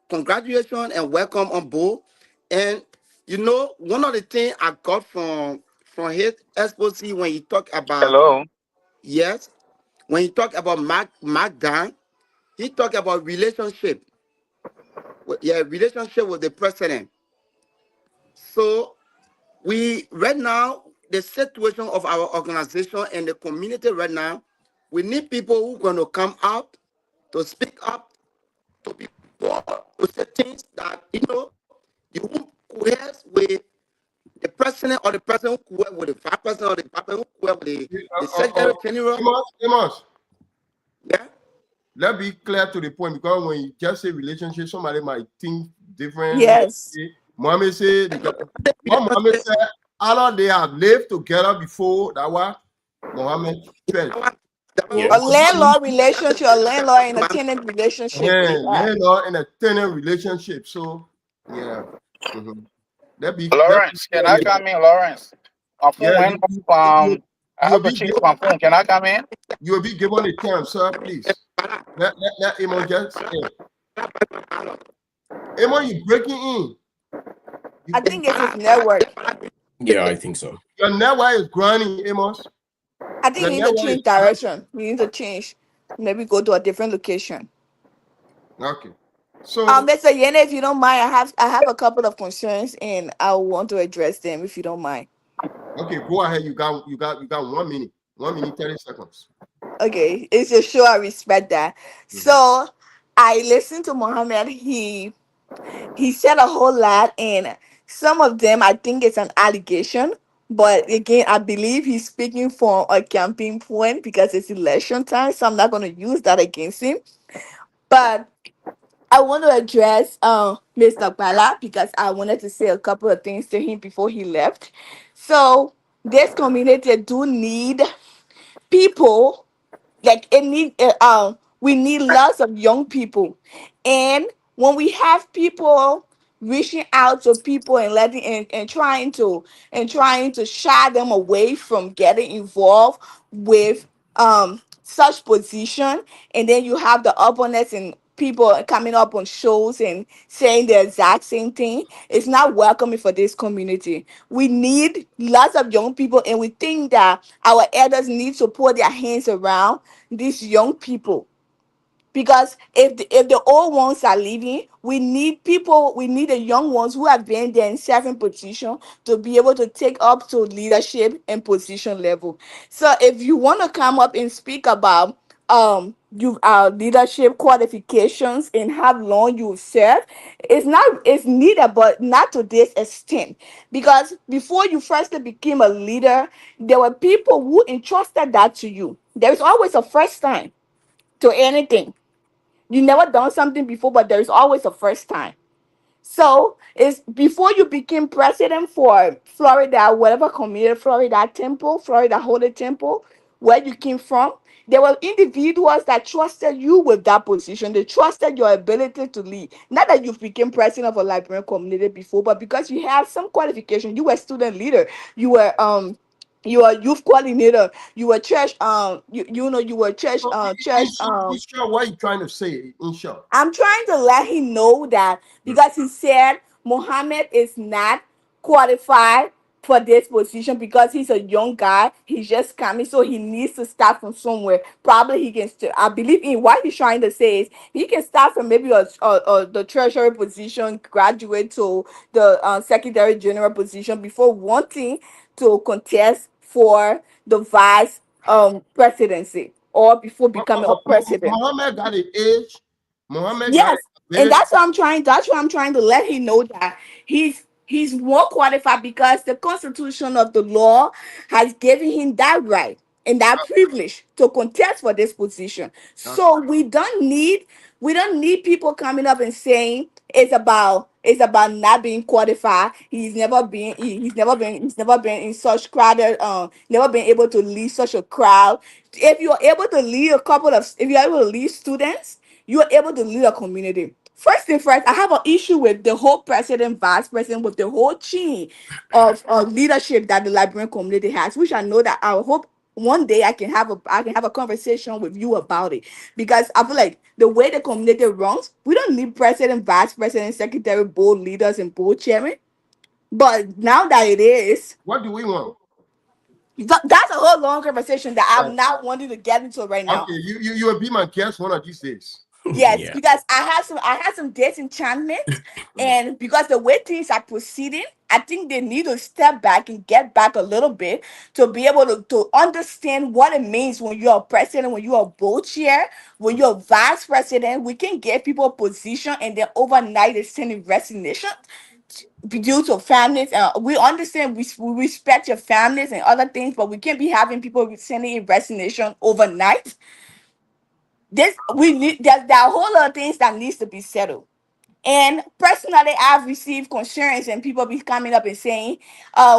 congratulations and welcome on board. And one of the things I got from his expose when he talked about Hello. yes, when he talked about Mark Dan, he talked about relationship. Yeah, relationship with the president. So we right now the situation of our organization and the community right now, we need people who are going to come out to speak up to people to say things that you won't cohere with the president or the president who cohere with the vice president or the vice president who cohere with the secretary general. Amos, Yeah. let's be clear to the point because when you just say relationship, somebody might think different. Yes. Mohammed said, what Mohammed said, Allah they have lived together before that was Mohammed said. Yeah. A landlord relationship, a landlord and a tenant relationship. Yeah, Yeah. in a tenant relationship. So yeah. Mhm. That be Lawrence, can I come in, Lawrence? My phone Yeah, went off. I have to change my phone. Can I come in? you will be given a chance, sir, please. Let Amos just Amos, you breaking in. I think it's his network. Yeah, I think so. Your network is grinding, Amos. I think Your you need to network change is direction. You need to change. Maybe go to a different location. okay. So Mr. Yene, if you don't mind, I have a couple of concerns and I want to address them if you don't mind. okay, go ahead. You got 1 minute. 1 minute, 30 seconds. Okay, it's a show. I respect that. So I listened to Mohammed. He said a whole lot, and some of them I think it's an allegation. But again, I believe he's speaking from a campaign point because it's election time, so I'm not going to use that against him. But I want to address Mr. Bala because I wanted to say a couple of things to him before he left. So this community do need people like it need we need lots of young people, and when we have people reaching out to people and letting and trying to shy them away from getting involved with such position, and then you have the opponents and people coming up on shows and saying the exact same thing. It's not welcoming for this community. We need lots of young people, and we think that our elders need to put their hands around these young people, because if the old ones are leaving, we need people, we need the young ones who have been there in certain position to be able to take up to leadership and position level. So if you want to come up and speak about you leadership qualifications and how long you serve, it's needed, but not to this extent. Because before you first became a leader, there were people who entrusted that to you. There is always a first time to anything. You never done something before, but there's always a first time. So it's before you became president for Florida, whatever community, Florida Temple, Florida Holy Temple, where you came from, there were individuals that trusted you with that position. They trusted your ability to lead. Not that you became president of a Liberian community before, but because you had some qualification. You were student leader. You were youth coordinator. You were church. You were church. So Church. in short, what are you trying to say? In short, I'm trying to let him know that, because he said Mohammed is not qualified for this position because he's a young guy. He's just coming, so he needs to start from somewhere. Probably he can. I believe in what he's trying to say is he can start from maybe the treasury position, graduate to the secretary general position before wanting to contest for the vice presidency, or before becoming a president. Mohammed got an age. Mohammed got Yes, a and age. that's what I'm trying to let him know, that he's more qualified because the constitution of the law has given him that right and that privilege to contest for this position. So we don't need people coming up and saying it's about not being qualified. He's never been in such crowded, never been able to lead such a crowd. If you're able to lead if you're able to lead students, you are able to lead a community. First thing first, I have an issue with the whole president, vice president, with the whole chain of leadership that the Liberian community has, which I know that I hope one day I can have a conversation with you about it. Because I feel like the way the community runs, we don't need president, vice president, secretary, board leaders, and board chairman. But now that it is, What do we want? that's a whole long conversation that Right. I'm not wanting to get into right now. Okay, you will be my guest one of these days. Yes, Yeah. because I had some disenchantment, and because the way things are proceeding, I think they need to step back and get back a little bit to be able to understand what it means when you're a president, when you're a board chair, when you're a vice president. We can get people a position and then overnight they send in resignation due to families. We understand, we respect your families and other things, but we can't be having people sending in resignation overnight. There are a whole lot of things that needs to be settled. And personally, I've received concerns and people be coming up and saying,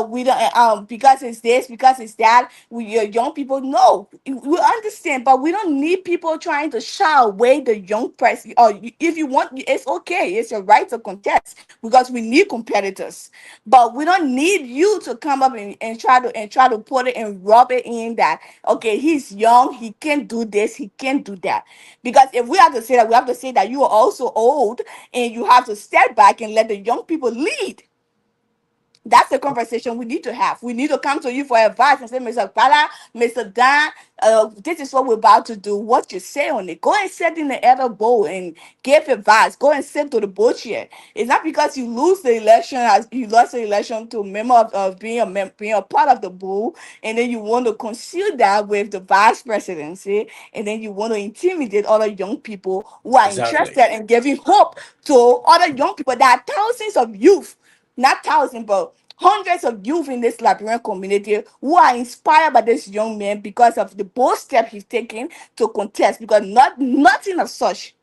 we don't, because it's this, because it's that, we are young people. No, we understand, but we don't need people trying to shy away the young person. Or if you want, it's okay. It's your right to contest because we need competitors. But we don't need you to come up and try to put it and rub it in that, okay, he's young, he can't do this, he can't do that. Because if we have to say that, we have to say that you are also old and you have to step back and let the young people lead. That's the conversation we need to have. We need to come to you for advice and say, Mr. Bala, Mr. Dan, this is what we're about to do. What you say on it? Go and sit in the other bowl and give advice. Go and sit to the board chair. It's not because you lose the election, as you lost the election to a member of being a part of the bowl, and then you want to conceal that with the vice presidency, and then you want to intimidate other young people who are Exactly. interested in giving hope to other young people. There are thousands of youth, not thousands, but hundreds of youth in this Liberian community who are inspired by this young man because of the bold step he's taken to contest. Because nothing of such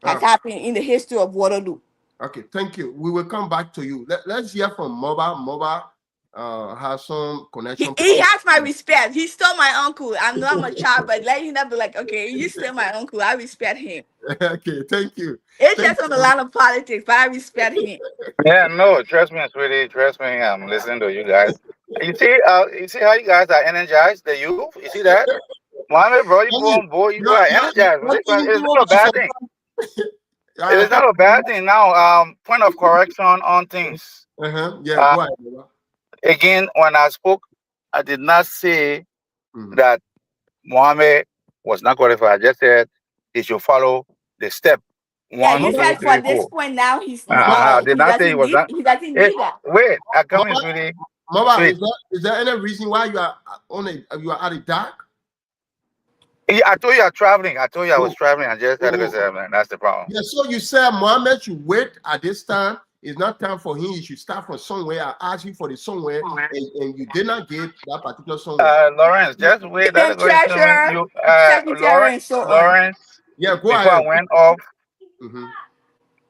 has Ah, happened in the history of Waterloo. okay, thank you. We will come back to you. Let's hear from Moba. Moba has some He, connection. he has my respect. He's still my uncle. I'm not my child, but let him not be like, okay, you still my uncle. I respect him. Okay, thank you. It's Thank just on the line of politics, but I respect him. Yeah, no, trust me, sweetie. Trust me. I'm listening to you guys. You see how you guys are energized, the youth? You see that? Mohammed, bro, you go you. on board, you You're, are you're, energized. you're It's taking not a people to bad some thing. It is not a bad thing. Now, point of correction on things. Yeah, Uh, go ahead. Baba. again, when I spoke, I did not say Mhm. that Mohammed was not qualified. I just said he should follow the step Yeah, you one, two, said for three, this four. point now he's I did he not say he doesn't was need not. he doesn't Hey, need that. wait, I come in, Mama, sweetie. Mama, Sweet. is there any reason why you are you are at the dark? Yeah, I told you I'm traveling. I told you I was Oh, traveling. I just had to go oh. say, man, that's the problem. Yeah, so you said Mohammed should wait at this time. It's not time for him. He should start from somewhere. I asked you for the somewhere, and you did not give that particular somewhere. Lawrence, just wait. That's go and tell me. Treasurer, You, secretary, and so on. Lawrence. Yeah, go Before I ahead. went off, Mhm.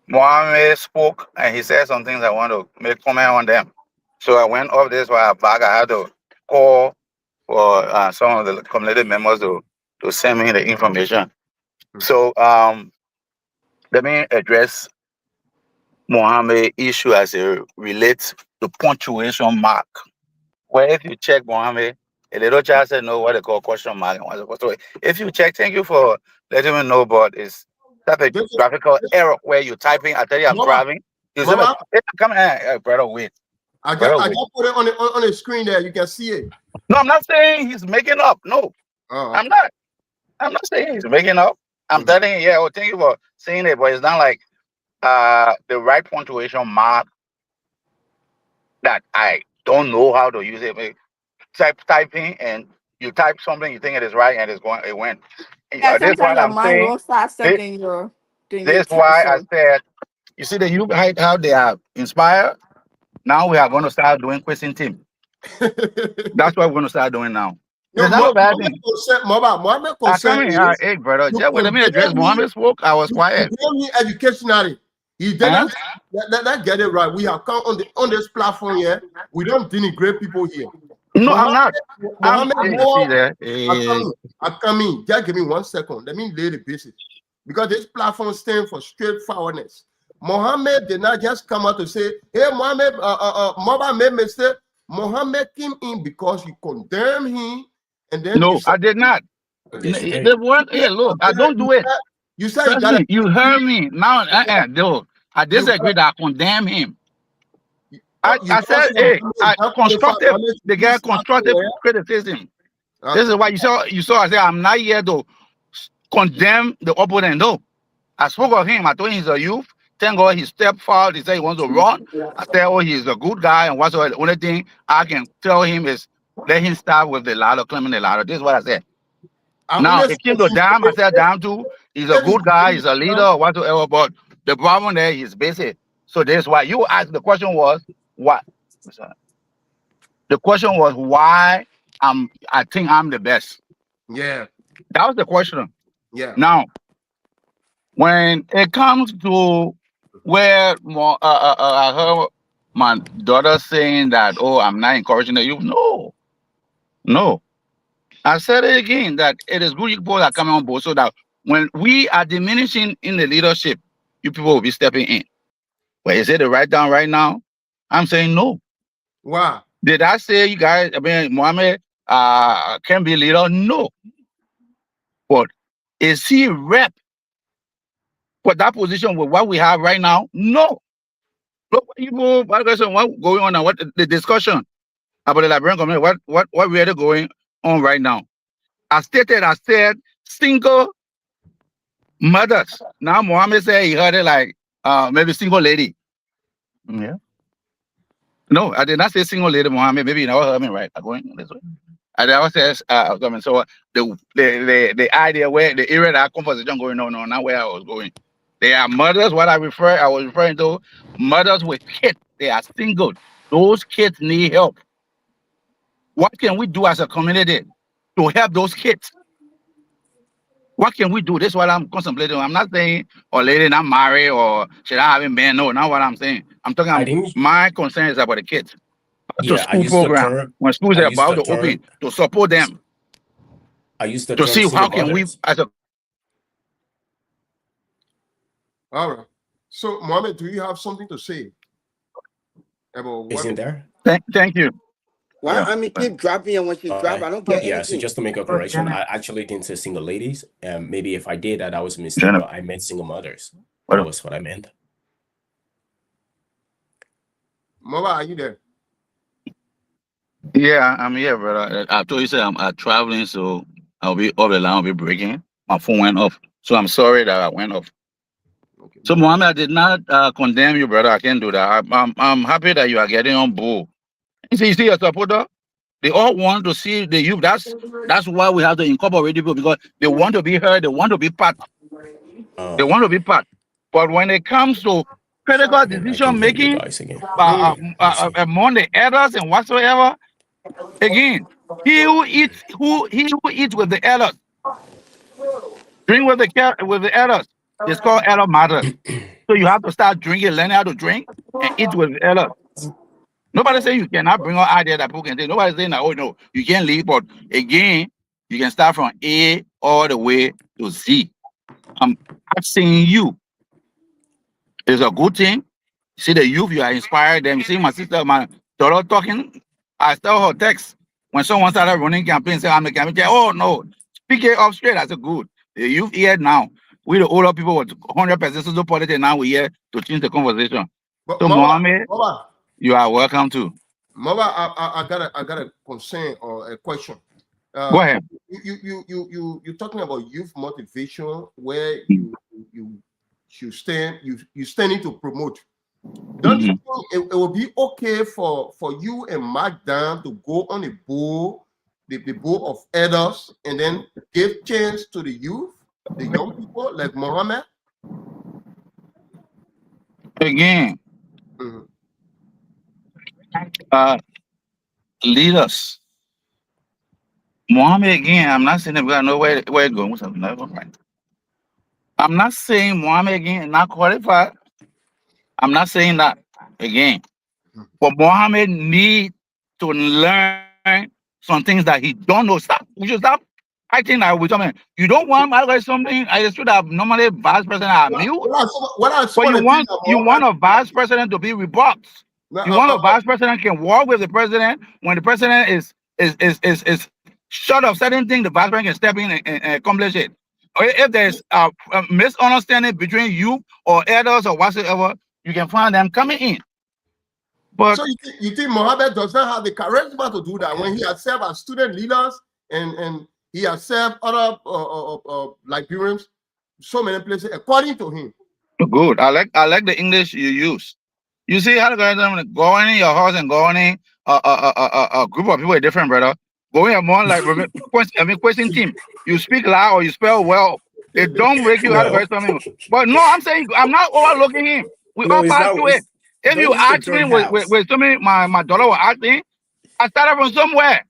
Mohammed spoke and he said some things I want to make comment on them. So I went off this while back. I had to call for some of the community members to send me the information. So let me address Mohammed issue as it relates to punctuation mark. Well, if you check Mohammed, a little child said know what they call question mark and what's supposed to. If you check, thank you for letting me know, but it's that a This is- graphical error where you're typing. I tell you, I'm Mama, driving. You say, Mama, hey, come here, brother, wait, I brother, just wait. put it on the screen there. You can see it. No, I'm not saying he's making up. No, Oh, I'm not. I'm not saying he's making up. I'm telling you, yeah, well, thank you for saying it, but it's not like the right punctuation mark that I don't know how to use it. Typing and you type something, you think it is right, and it went. Yeah, This is sometimes what your I'm mind saying. won't start This, something you this is why I said, you see the youth how they are inspired. Now we are going to start doing question team. That's what we're going to start doing now. no, It's not a bad thing. Mohammed I concern come in, is hey brother, you just let me address condemn me. Mohammed spoke. I was You quiet. condemn me educationally. He did not that get it right. We have come on this platform here. We don't denigrate people here. No, I'm not. Mohammed See there. I come in. Just give me 1 second. Let me lay the basics. Because this platform stands for straightforwardness. Mohammed did not just come out to say, hey, Mohammed, Mohammed made mistake. Mohammed came in because you condemned him. And then No, you said, I did not. The word, hey, look, I don't do it. You said Trust me, you heard me. Now, dude, I disagree that I condemn him. I said, hey, constructive. The guy constructive criticism. This is why you saw. I said I'm not here to condemn the opponent. No, I spoke of him. I told him he's a youth. Thank God he stepped forward. He said he wants to run. I said, oh, he's a good guy, and whatsoever. The only thing I can tell him is let him start with the ladder, climbing the ladder. This is what I said. Now it came to Dam. I said Dam too. He's a good guy. He's a leader, or whatsoever. But the problem there is basic. So this is why you asked. The question was what? The question was why I think I'm the best. Yeah. That was the question. Yeah. Now, when it comes to where I heard my daughter saying that, oh, I'm not encouraging the youth. No. I said it again that it is good people that come on board so that when we are diminishing in the leadership, you people will be stepping in. But is it the right down right now? I'm saying no. Wow. Did I say you guys, Mohammed can be leader? No. But is he rep for that position with what we have right now? No. Look, people, what going on now? What the discussion about the Liberian community? What really going on right now? I said single mothers. Now Mohammed said he heard it like maybe single lady. Yeah. No, I did not say single lady, Mohammed. Maybe you never heard me right. I'm going this way. I never said so the idea where the area that conversation going on, not where I was going. They are mothers. I was referring to mothers with kids. They are single. Those kids need help. What can we do as a community to help those kids? What can we do? This is what I'm contemplating. I'm not saying, or lady not married or should I have a man? No, not what I'm saying. I'm talking about my concern is about the kids. To school program. When schools are about to open, to support them. I used the to term see how single can mothers. we as a All right. So, Mohammed, do you have something to say about what? Isn't there? thank you. Why Yeah. I mean keep dropping, and when she drop, I don't get Yeah, so anything. just to make a correction, I actually didn't say single ladies. Maybe if I did that was a mistake, Jenna. but I meant single mothers. What- That was what I meant. Moba, are you there? Yeah, I'm here, brother. I told you, say I'm traveling, so I'll be all the line will be breaking. My phone went off, so I'm sorry that I went off. Okay. So, Mohammed, I did not condemn you, brother. I can't do that. I'm happy that you are getting on board. You see your supporter? They all want to see the youth. That's why we have to incorporate people, because they want to be heard. They want to be part. They want to be part. But when it comes to critical I can decision hear you making guys again. among the elders and whatsoever, again, he who eats with the elders, drink with the elders, it's called elder matters. So you have to start drinking, learn how to drink, and eat with the elders. Nobody saying you cannot bring out idea that people can say. Nobody saying that, oh no, you can't leave. But again, you can start from A all the way to Z. I'm asking you, it's a good thing. See the youth, you are inspired them. You see my sister, my daughter talking. I tell her text when someone started running campaign, say I'm a campaign. Oh no, speak it up straight. I said good. The youth here now. We the older people with 100% social politics. Now we here to change the conversation. But So Mohammed, Moba, you are welcome to. Moba, I got a concern or a question. Go ahead. You're talking about youth motivation, where you standing to promote. Don't you think it will be okay for you and Mark Dan to go on a board, the board of elders, and then give chance to the youth, the young people like Mohammed? Again, leaders. Mohammed, again, I'm not saying that we got know where it's going. I'm not saying Mohammed again is not qualified. I'm not saying that again. But Mohammed need to learn some things that he don't know. We should stop acting like we're talking. You don't want my something. I should have normally vice president are mute. But you want a vice president to be rebuffed. You want a vice president can work with the president when the president is short of certain things. The vice president can step in and accomplish it. Or if there's a misunderstanding between you or elders or whatsoever, you can find them coming in. But so you think Mohammed does not have the charisma to do that when he has served as student leaders and he has served other Liberians so many places according to him? Good. I like the English you use. You see how to go in your house and go in a group of people is different, brother. Going more like question team. You speak loud or you spell well. It don't break you out of something. But no, I'm saying I'm not overlooking him. We all pass through it. If you ask me with somebody, my daughter was asking, I started from somewhere.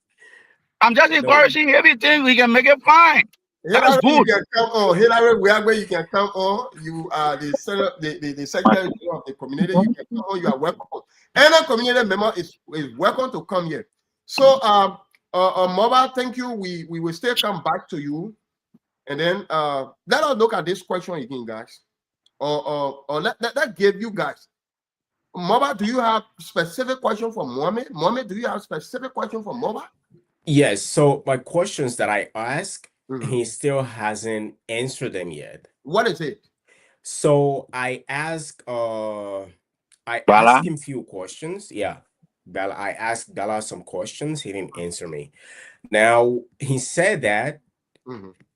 I'm just encouraging everything. We can make it fine. That's good. You can come on. Hillary, you can come on. You are the secretary of the community. You can come on. You are welcome. Any community member is welcome to come here. So, Moba, thank you. We will still come back to you, and then let us look at this question again, guys. Or let give you guys. Moba, do you have specific question for Mohammed? Mohammed, do you have specific question for Moba? Yes. So my questions that I asked, he still hasn't answered them yet. What is it? So I asked him a few questions. Yeah. Bella, I asked Bella some questions. He didn't answer me. Now he said that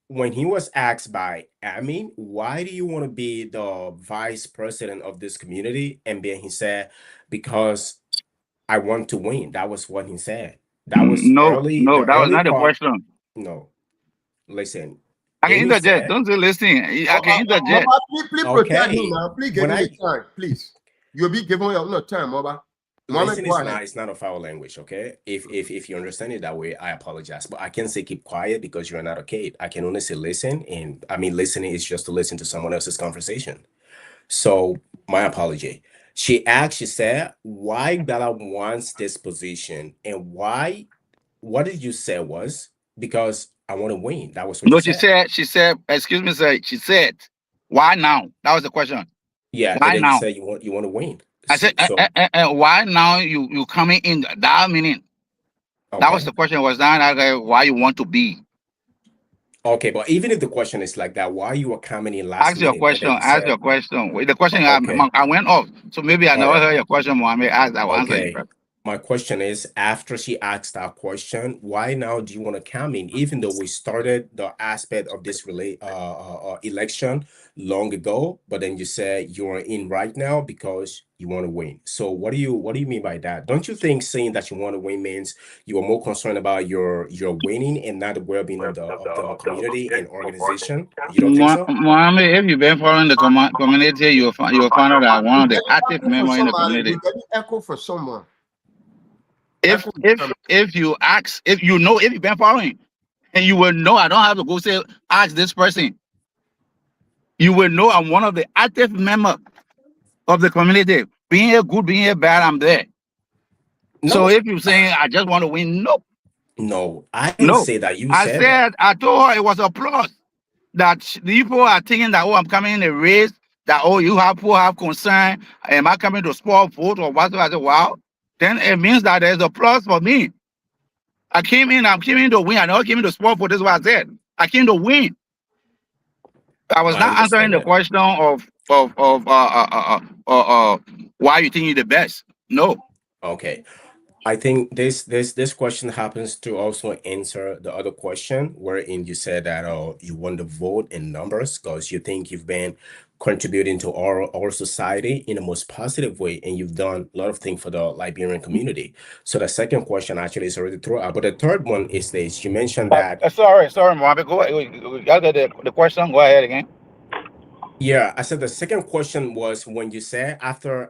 when he was asked by Amin, why do you want to be the vice president of this community? And then he said, because I want to win. That was what he said. That was that was not the question. No, listen. I can interject. Don't you listen? I can interject. Please protect him now. Please give me time. Please. You'll be giving no time, Moba. Listen, it's not a foul language, okay? If you understand it that way, I apologize. But I can say keep quiet because you're not okay. I can only say listen. And I mean, listening is just to listen to someone else's conversation. So my apology. She said, why Bella wants this position and why, what did you say was, because I want to win. That was what she said, excuse me, sir. She said, why now? That was the question. Yeah. Why now? You said you want to win. I said, why now you coming in that meaning? That was Okay. the question. Was not why you want to be. Okay, but even if the question is like that, why you were coming in last Ask your minute and question. then you Ask said, your question. Wait, the question okay, I went off, so maybe I all never right. heard your question, Mohammed. Ask. I will answer you Okay. first. My question is, after she asked that question, why now do you want to come in? Even though we started the aspect of this election long ago, but then you said you are in right now because you want to win. So what do you mean by that? Don't you think saying that you want to win means you are more concerned about your winning and not the well-being of the community and organization? You don't think so? Mohammed, if you've been following the community, you'll find out that one of the active members in the community. We get echo for someone. If you ask, if you've been following, and you will know, I don't have to go say ask this person. You will know I'm one of the active members of the community. Being here good, being here bad, I'm there. So No, if you're saying I just want to win, no, I didn't no. say that. You I said that. said, I told her it was applause that people are thinking that, oh, I'm coming in a race, that, oh, people have concern. Am I coming to spoil vote or whatever? I said, wow. Then it means that there's applause for me. I'm coming to win. I never came in to spoil vote. This is what I said. I came to win. I was I not answering understand the that. question of why you think you're the best. No. Okay. I think this question happens to also answer the other question wherein you said that you want to vote in numbers because you think you've been contributing to our society in the most positive way and you've done a lot of things for the Liberian community. So the second question actually is already through out. But the third one is this. You mentioned that Sorry, Mohammed. Go ahead. The question. Go ahead again. yeah, I said the second question was when you said after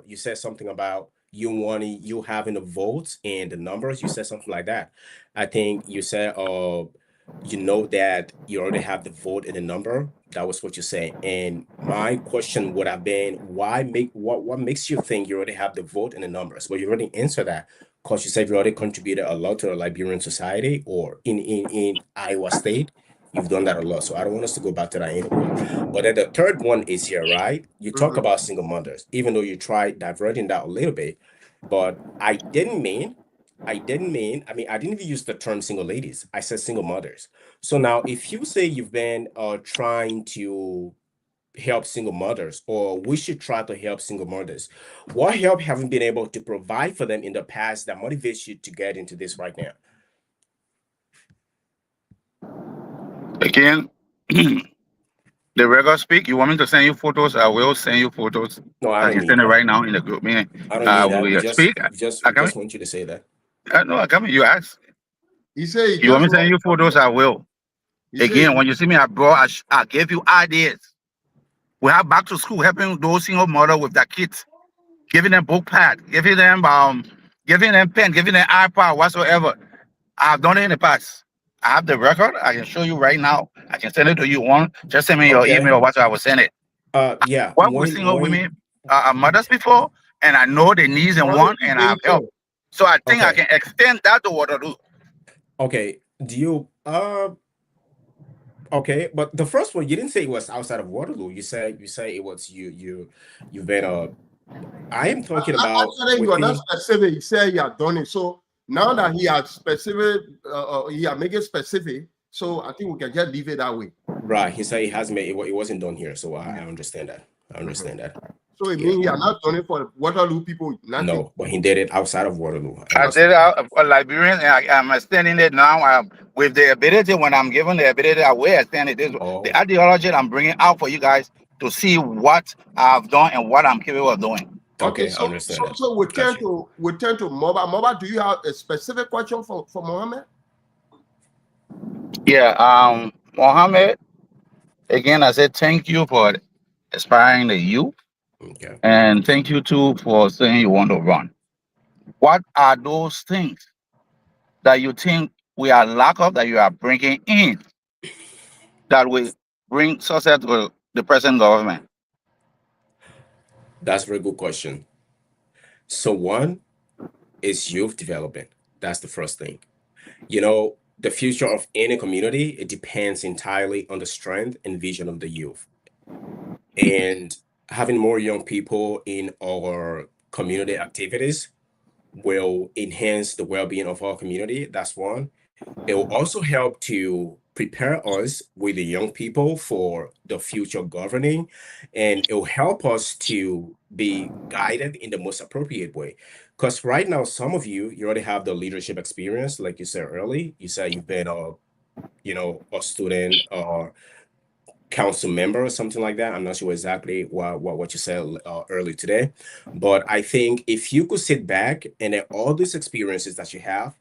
you said something about you having the votes and the numbers, you said something like that. I think you said you know that you already have the vote and the number. That was what you said. And my question would have been what makes you think you already have the vote and the numbers? Well, you already answered that because you said you already contributed a lot to the Liberian society or in Iowa State. You've done that a lot. So I don't want us to go back to that anymore. But then the third one is here, right? You talk about single mothers, even though you tried diverting that a little bit. But I didn't mean, I didn't even use the term single ladies. I said single mothers. So now if you say you've been trying to help single mothers, or we should try to help single mothers, what help have you been able to provide for them in the past that motivates you to get into this right now? Again, the record speak. You want me to send you photos? I will send you photos. No, I I don't can need send it that. right now in the group. Meaning, I don't need that. will We you just speak? we just I we come. just want you to say that. No, I come. You ask. He said he You want me just to send you photos? I will. Again, when you see me abroad, I gave you ideas. We have back to school helping those single mothers with their kids, giving them book pad, giving them pen, giving them iPad, whatsoever. I've done it in the past. I have the record. I can show you right now. I can send it to you. Just send me your Okay. email or whatsoever. I will send it. Yeah. Worked with single women, mothers before, and I know the needs and want, and I've helped. So I think I can extend that to Waterloo. Okay. Do you okay, but the first one you didn't say it was outside of Waterloo. You say it was you've been I am talking about actually you are not specific. He said you have done it. So now that he has specific, he has make it specific. So I think we can just leave it that way. Right. He said he has made it wasn't done here. So I understand that. I understand that. So it means he has not done it for Waterloo people. Nothing. No, but he did it outside of Waterloo. I did it for Liberian, and I'm extending it now with the ability. When I'm given the ability, I will extend it. This the ideology I'm bringing out for you guys to see what I've done and what I'm capable of doing. Okay, I understand that. So we turn to Moba. Moba, do you have a specific question for Mohammed? Yeah, Mohammed. Again, I said thank you for inspiring the youth. Okay. And thank you too for saying you want to run. What are those things that you think we are lack of that you are bringing in that will bring success to the present government? That's a very good question. So one is youth development. That's the first thing. You know, the future of any community, it depends entirely on the strength and vision of the youth. And having more young people in our community activities will enhance the well-being of our community. That's one. It will also help to prepare us with the young people for the future governing, and it will help us to be guided in the most appropriate way. Because right now, some of you already have the leadership experience, like you said early. You said you've been a student or council member or something like that. I'm not sure exactly what you said early today, but I think if you could sit back and then all these experiences that you have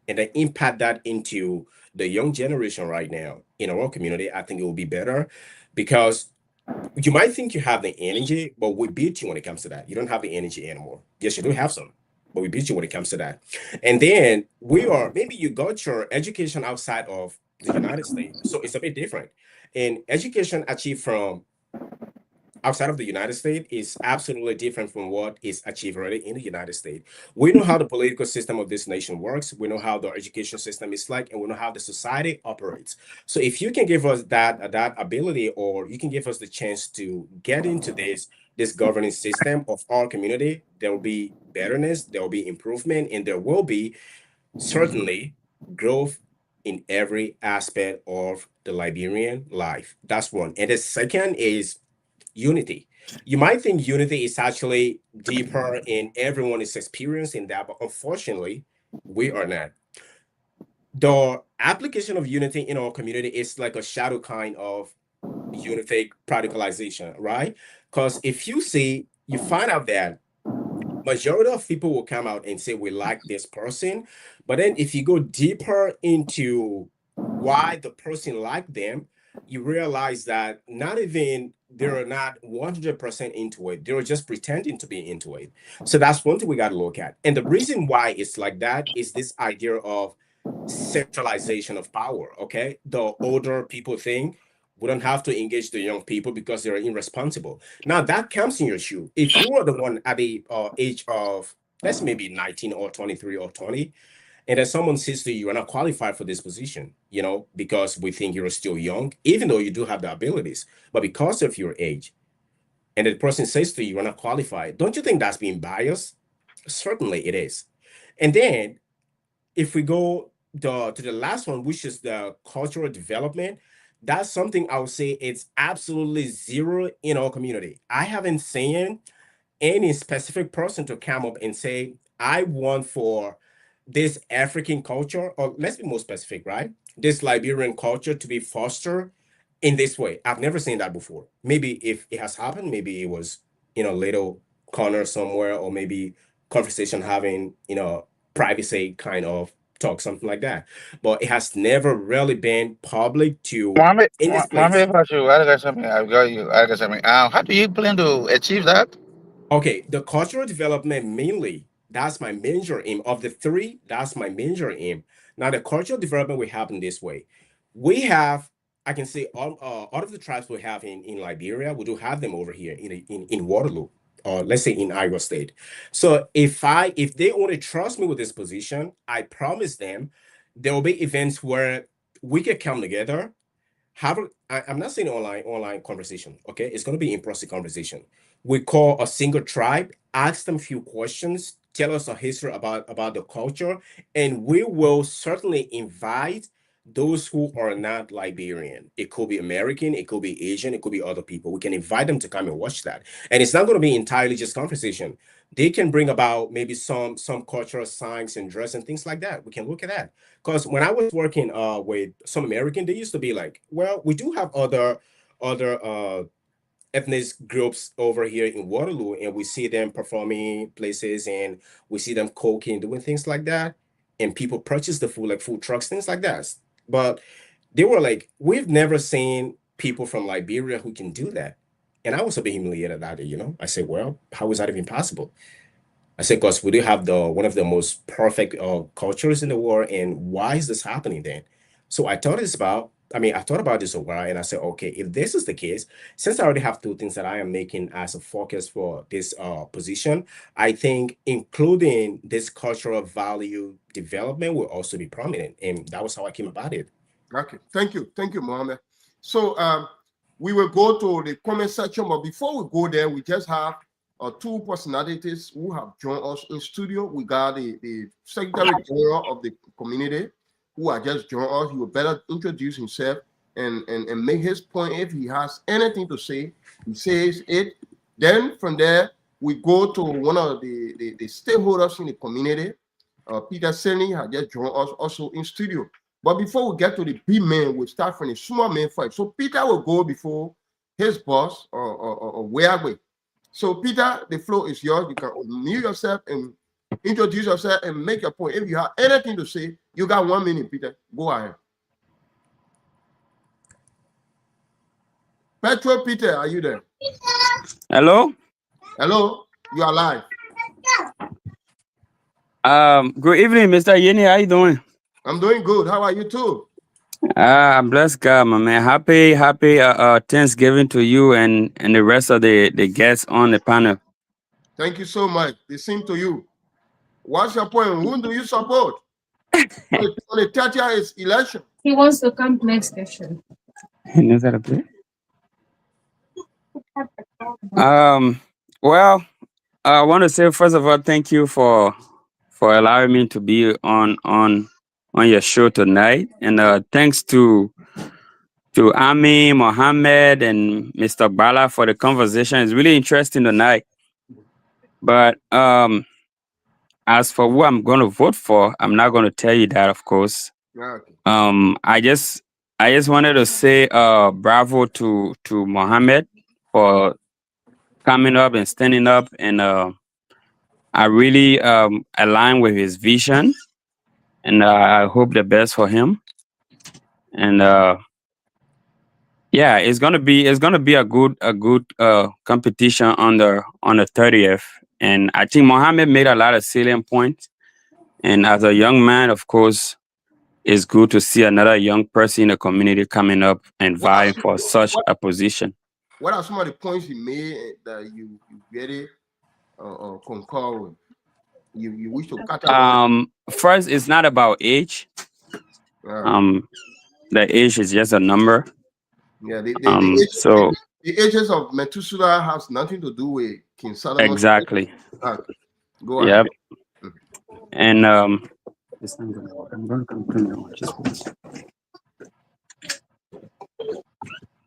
and then impact that into the young generation right now in our community, I think it will be better, because you might think you have the energy, but we beat you when it comes to that. You don't have the energy anymore. Yes, you do have some, but we beat you when it comes to that. And then maybe you got your education outside of the United States, so it's a bit different. And education achieved from outside of the United States is absolutely different from what is achieved already in the United States. We know how the political system of this nation works. We know how the education system is like, and we know how the society operates. So if you can give us that ability, or you can give us the chance to get into this governing system of our community, there will be betterness, there will be improvement, and there will be certainly growth in every aspect of the Liberian life. That's one. And the second is unity. You might think unity is actually deeper and everyone is experiencing that, but unfortunately, we are not. The application of unity in our community is like a shadow kind of unity radicalization, right? Because if you find out that majority of people will come out and say we like this person, but then if you go deeper into why the person liked them, you realize that they're not 100% into it. They're just pretending to be into it. So that's one thing we got to look at. And the reason why it's like that is this idea of centralization of power. Okay, the older people think we don't have to engage the young people because they're irresponsible. Now that comes in your shoe. If you are the one at the age of, let's maybe 19 or 23 or 20, and then someone says to you, you're not qualified for this position, because we think you're still young, even though you do have the abilities, but because of your age, and the person says to you, you're not qualified, don't you think that's being biased? Certainly it is. And then if we go to the last one, which is the cultural development, that's something I would say it's absolutely zero in our community. I haven't seen any specific person to come up and say, I want for this African culture, or let's be more specific, right? This Liberian culture to be fostered in this way. I've never seen that before. Maybe if it has happened, maybe it was in a little corner somewhere, or maybe conversation having, privacy kind of talk, something like that. But it has never really been public to Mohammed, in this Mohammed, place. I got something. I've got you. I got something. How do you plan to achieve that? Okay, the cultural development mainly, that's my major aim. Of the three, that's my major aim. Now, the cultural development we have in this way. We have, I can say, all of the tribes we have in Liberia, we do have them over here in Waterloo, or let's say in Iowa State. So if they only trust me with this position, I promise them there will be events where we can come together. I'm not saying online conversation, okay? It's going to be in-person conversation. We call a single tribe, ask them a few questions, tell us a history about the culture, and we will certainly invite those who are not Liberian. It could be American, it could be Asian, it could be other people. We can invite them to come and watch that. And it's not going to be entirely just conversation. They can bring about maybe some cultural signs and dress and things like that. We can look at that. Because when I was working with some American, they used to be like, well, we do have other ethnic groups over here in Waterloo, and we see them performing places, and we see them cooking, doing things like that, and people purchase the food, like food trucks, things like that. But they were like, we've never seen people from Liberia who can do that. And I was a bit humiliated at it, I said, well, how is that even possible? I said, because we do have one of the most perfect cultures in the world, and why is this happening then? So I thought about this a while, and I said, okay, if this is the case, since I already have two things that I am making as a focus for this position, I think including this cultural value development will also be prominent, and that was how I came about it. Okay, thank you, Mohammed. So we will go to the comment section, but before we go there, we just have two personalities who have joined us in studio. We got the Secretary General of the community who are just joined us. He will better introduce himself and make his point. If he has anything to say, he says it. Then from there, we go to one of the stakeholders in the community. Peter Seni has just joined us also in studio. But before we get to the big man, we'll start from the small man first. So Peter will go before his boss or Weagwe. So Peter, the floor is yours. You can unmute yourself and introduce yourself and make your point. If you have anything to say, you got 1 minute, Peter. Go ahead. Petro Peter, are you there? Hello? Hello, you are live. Good evening, Mr. Yeni. How you doing? I'm doing good. How are you too? I'm blessed God, my man. Happy Thanksgiving to you and the rest of the guests on the panel. Thank you so much. The same to you. What's your point? Whom do you support? On the 30th is election. He wants to come next session. Well, I want to say first of all, thank you for allowing me to be on your show tonight, and thanks to Ami, Mohammed, and Mr. Bala for the conversation. It's really interesting tonight. But as for who I'm going to vote for, I'm not going to tell you that, of course. Okay. I just wanted to say bravo to Mohammed for coming up and standing up, and I really align with his vision, and I hope the best for him. And yeah, it's gonna be a good competition on the 30th, and I think Mohammed made a lot of salient points. And as a young man, of course, it's good to see another young person in the community coming up and vying for such a position. What are some of the points he made that you really concur with? You wish to categorize? First, it's not about age. The age is just a number. Yeah, the ages of Methuselah has nothing to do with King Solomon. Exactly. Go ahead. Yep. And it's not gonna work. I'm going to continue.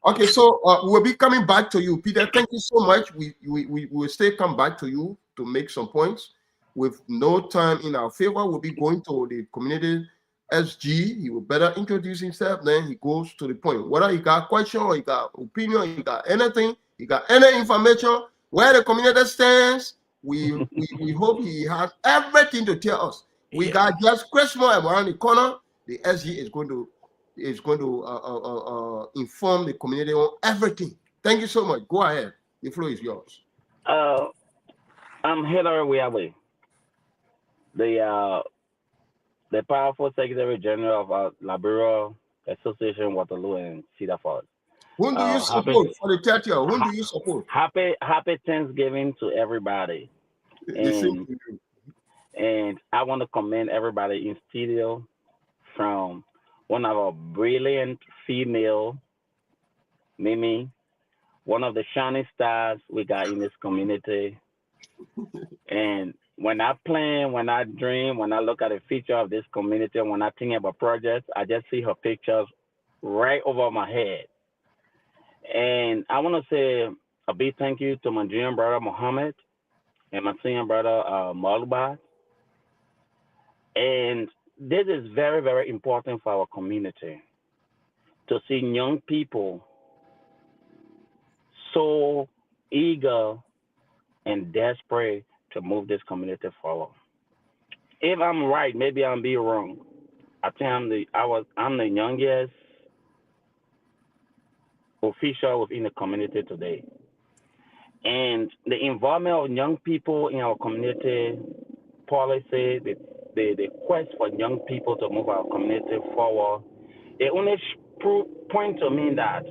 Okay, so we'll be coming back to you, Peter. Thank you so much. We will still come back to you to make some points. With no time in our favor, we'll be going to the community SG. He will better introduce himself. Then he goes to the point. Whether he got a question or he got opinion, he got anything, he got any information, where the community stands, we hope he has everything to tell us. We got just Christmas around the corner. The SG is going to inform the community on everything. Thank you so much. Go ahead. The floor is yours. I'm Hillary Weawe, the powerful Secretary General of Liberia Association Waterloo and Cedar Falls. Whom do you support for the 30th? Whom do you support? Happy Thanksgiving to everybody. And I want to commend everybody in studio, from one of our brilliant female, Mimi, one of the shining stars we got in this community. And when I plan, when I dream, when I look at the future of this community, when I think about projects, I just see her pictures right over my head. And I want to say a big thank you to my junior brother, Mohammed, and my senior brother, Maluba. And this is very, very important for our community, to see young people so eager and desperate to move this community forward. If I'm right, maybe I'm be wrong. I think I'm the youngest official within the community today. And the involvement of young people in our community policy, the quest for young people to move our community forward, it only point to me that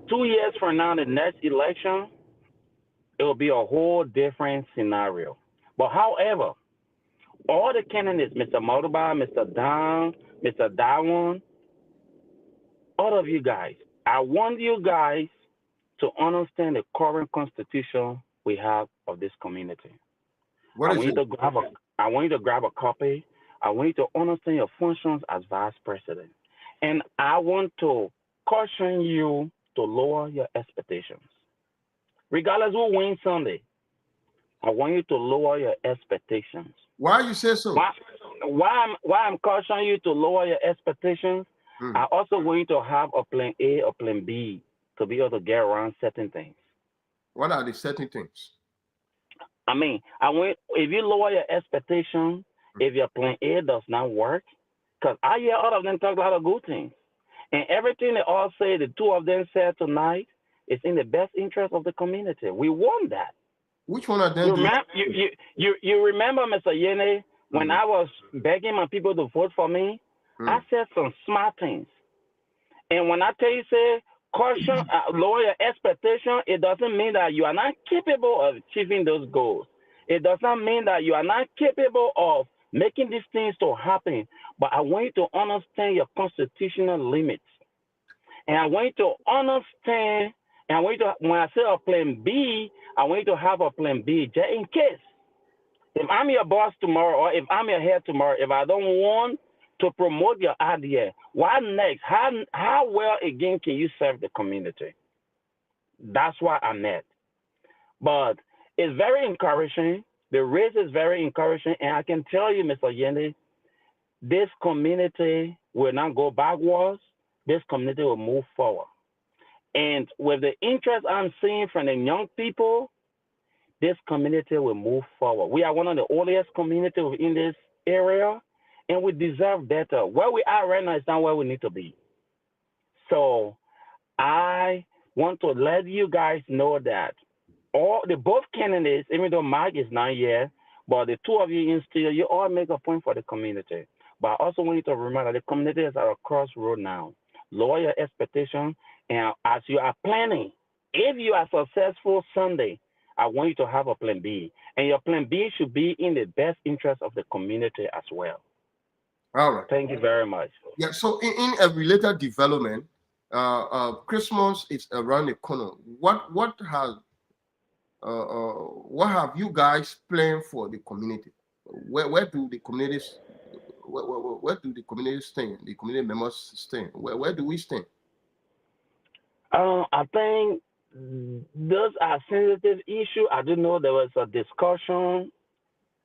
2 years from now, the next election, it will be a whole different scenario. But however, all the candidates, Mr. Motoba, Mr. Don, Mr. Dawon, all of you guys, I want you guys to understand the current constitution we have of this community. What I is want you it? to grab a I want you to grab a copy. I want you to understand your functions as vice president. And I want to caution you to lower your expectations. Regardless who wins Sunday, I want you to lower your expectations. Why you say so? Why I'm cautioning you to lower your expectations, I also want you to have a plan A or plan B to be able to get around certain things. What are the certain things? I mean, if you lower your expectation, if your plan A does not work, because I hear all of them talk a lot of good things, and everything they all say, the two of them said tonight, is in the best interest of the community. We want that. Which one of them? You remember, Mr. Yene, when I was begging my people to vote for me, I said some smart things. And when I tell you, say, caution, lower your expectation, it doesn't mean that you are not capable of achieving those goals. It does not mean that you are not capable of making these things to happen. But I want you to understand your constitutional limits. And I want you to understand, and I want you to, when I say a plan B, I want you to have a plan B just in case. If I'm your boss tomorrow, or if I'm your head tomorrow, if I don't want to promote your idea, what next? How well again can you serve the community? That's why I'm at. But it's very encouraging. The race is very encouraging, and I can tell you, Mr. Yende, this community will not go backwards. This community will move forward. And with the interest I'm seeing from the young people, this community will move forward. We are one of the oldest communities in this area, and we deserve better. Where we are right now is not where we need to be. So I want to let you guys know that both candidates, even though Mike is not here, but the two of you in studio, you all make a point for the community. But I also want you to remember that the community is at a crossroad now. Lower your expectations, and as you are planning, if you are successful Sunday, I want you to have a plan B. And your plan B should be in the best interest of the community as well. All right. Thank you very much. Yeah, so in a related development, Christmas is around the corner. What have you guys planned for the community? Where do the communities stand? The community members stand. Where do we stand? I think those are sensitive issues. I do know there was a discussion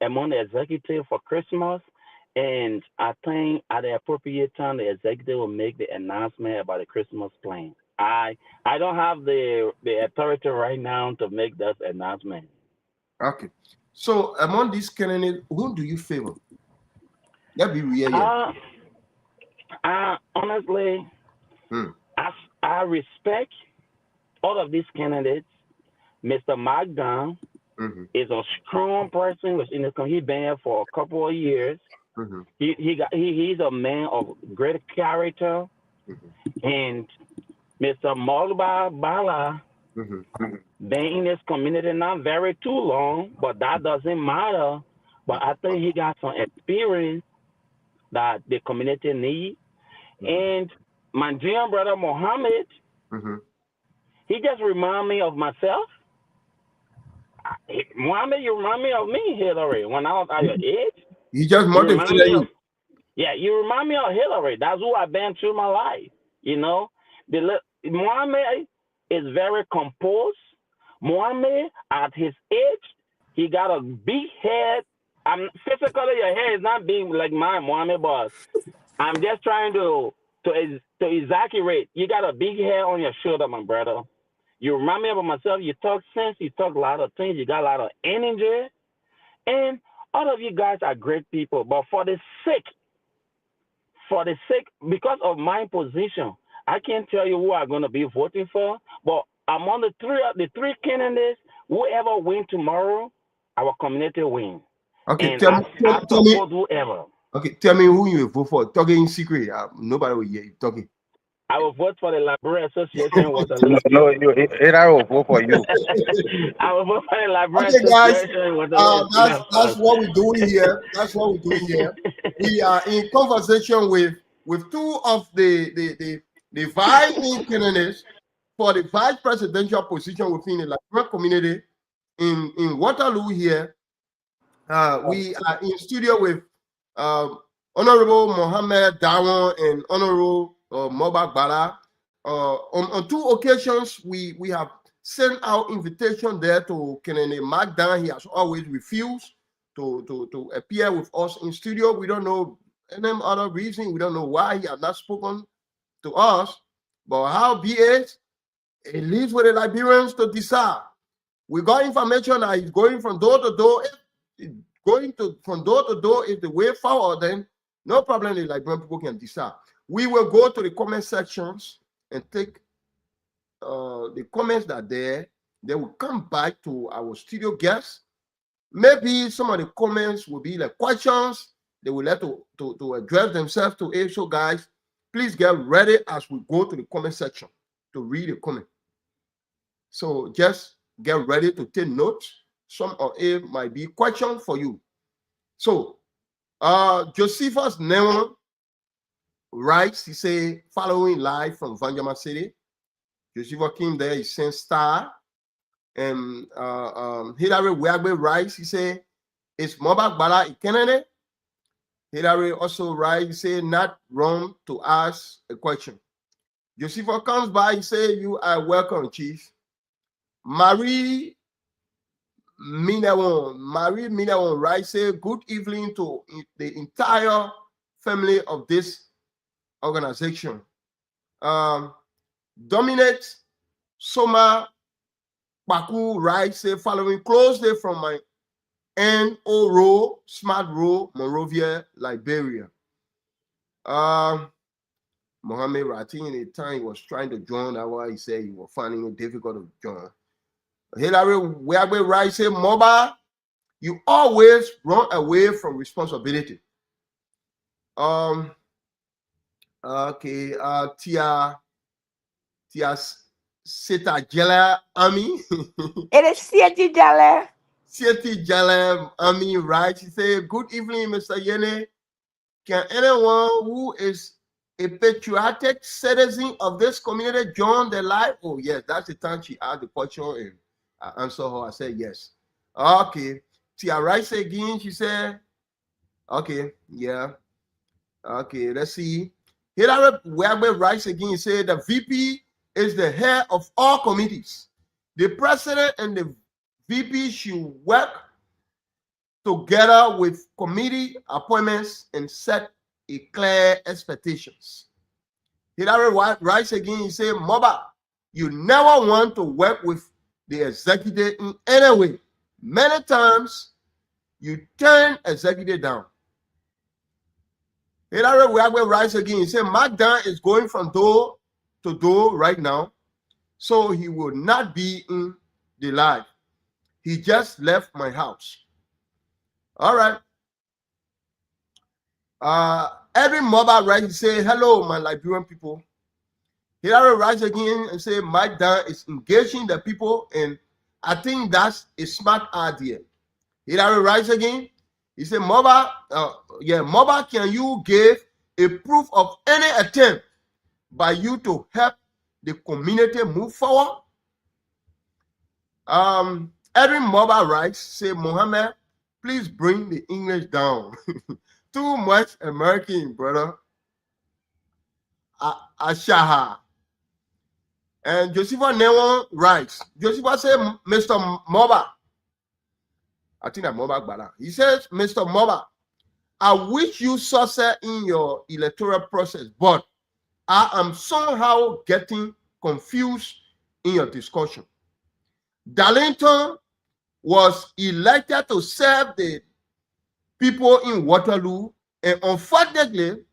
among the executive for Christmas, and I think at the appropriate time, the executive will make the announcement about the Christmas plan. I don't have the authority right now to make that announcement. Okay. So among these candidates, who do you favor? That be real. Honestly, I respect all of these candidates. Mr. Mark Dunn is a strong person. He's been here for a couple of years. He's a man of great character. And Mr. Molba Bala been in this community not very too long, but that doesn't matter. But I think he got some experience that the community needs. And my dear brother Mohammed, he just remind me of myself. Mohammed, you remind me of me, Hillary, when I was at your age. He just motivated you. Yeah, you remind me of Hillary. That's who I've been through my life. You know, Mohammed is very composed. Mohammed, at his age, he got a big head. Physically, your hair is not big like mine, Mohammed, but I'm just trying to exaggerate. You got a big hair on your shoulder, my brother. You remind me of myself. You talk sense. You talk a lot of things. You got a lot of energy. And all of you guys are great people. But for the sake, because of my position, I can't tell you who I'm going to be voting for. But among the three candidates, whoever wins tomorrow, our community wins. Okay, and tell me, whoever. Okay, tell me who you will vote for. Talking in secret. Nobody will hear you talking. I will vote for the Library Association. I will vote for you. I will vote for the Library Association. Guys, that's what we're doing here. That's what we're doing here. We are in conversation with two of the vice candidates for the vice presidential position within the Liberian community. in Waterloo here. We are in studio with Honorable Mohammed Dawon and Honorable Moba Bala. On 2 occasions, we have sent out invitation there to Kennedy Magdan. He has always refused to appear with us in studio. We don't know any other reason. We don't know why he has not spoken to us. But how be it leaves with the Liberians to decide. We got information that he's going from door to door. From door to door is the way forward, then no problem. The Liberian people can decide. We will go to the comment sections and take the comments that are there. They will come back to our studio guests. Maybe some of the comments will be like questions. They will let to address themselves to it. So guys, please get ready as we go to the comment section to read the comment. So just get ready to take notes. Some of it might be question for you. So Josephus Neon writes, he say, following live from Vanjama City. Josephus came there, he sent star. And Hilary Weagbe writes, he say, it's Moba Bala Ikenene. Hilary also writes, he say, not wrong to ask a question. Josephus comes by, he say, you are welcome, Chief. Marie Minawon writes, say, good evening to the entire family of this organization. Dominate Soma Baku writes, say, following closely from my NO row, Smart Row, Monrovia, Liberia. Mohammed writing in the time he was trying to join, that's why he said he was finding it difficult to join. Hilary Weagbe writes, say, Moba, you always run away from responsibility. Okay, Tia Seta Jala Ami. It is Sieti Jale. Sieti Jala Ami writes, he say, good evening, Mr. Yene. Can anyone who is a patriotic citizen of this community join the live? Oh, yes, that's the time she asked the question and I answered her. I said, yes. Okay. Tia writes again, she said, okay, yeah. Okay, let's see. Hilary Weagbe writes again, he said, the VP is the head of all committees. The president and the VP should work together with committee appointments and set a clear expectations. Hilary writes again, he said, Moba, you never want to work with the executive in any way. Many times you turn executive down. Hilary Weagbe writes again, he said, Magdan is going from door to door right now, so he will not be in the live. He just left my house. All right. Every mobile writes, say, hello, my Liberian people. Hilary writes again and say, Magdan is engaging the people, and I think that's a smart idea. Hilary writes again, he said, Moba, Moba, can you give a proof of any attempt by you to help the community move forward? Every mobile writes, say, Mohammed, please bring the English down. Too much American, brother. Ashaha. And Josepha Neon writes, Josepha said, Mr. Moba, I think that Moba Bala. He says, Mr. Moba, I wish you success in your electoral process, but I am somehow getting confused in your discussion. Darlington was elected to serve the people in Waterloo, and unfortunately,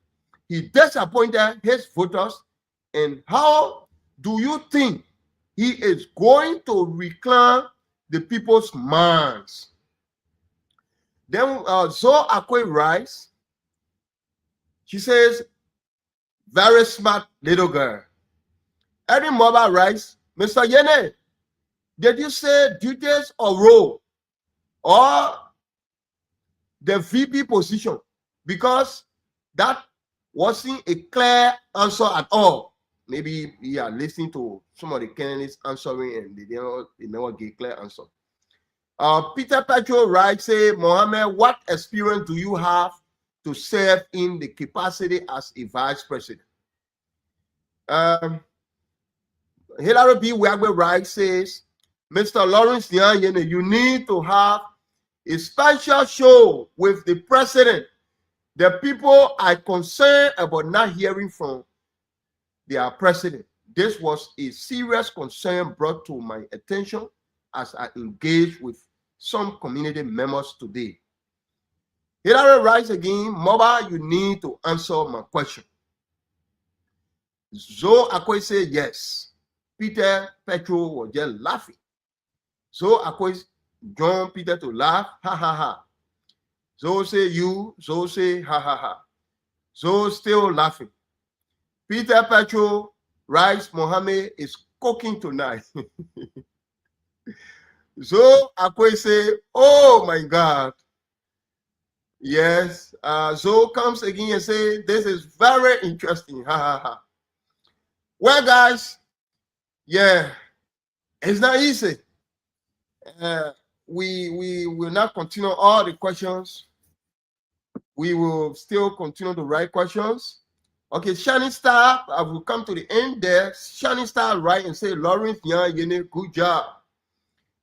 he disappointed his voters. And how do you think he is going to reclaim the people's minds? Then Zoe Akwe writes, she says, very smart little girl. Eddie Mobile writes, Mr. Yene, did you say duties or role or the VP position? Because that wasn't a clear answer at all. Maybe you are listening to some of the candidates answering and they never gave clear answer. Peter Petro writes, say, Mohammed, what experience do you have to serve in the capacity as a vice president? Hillary B. Wagner writes, says, Mr. Lawrence Nyanyene, you need to have a special show with the president. The people are concerned about not hearing from their president. This was a serious concern brought to my attention as I engaged with some community members today. Hillary writes again, Moba, you need to answer my question. Zoe Akoi said yes. Peter Petro was just laughing. So Akoi John Peter to laugh, ha ha ha. Zoe say you, Zoe say ha ha ha. Zoe still laughing. Peter Petro writes, Mohammed is cooking tonight. So Akoi say, oh my God. Yes. Zoe comes again and say, this is very interesting. Ha ha ha. Well, guys, yeah, it's not easy. We will not continue all the questions. We will still continue to write questions. Okay, Shining Star, I will come to the end there. Shining Star write and say, Lawrence Nyanyene, good job.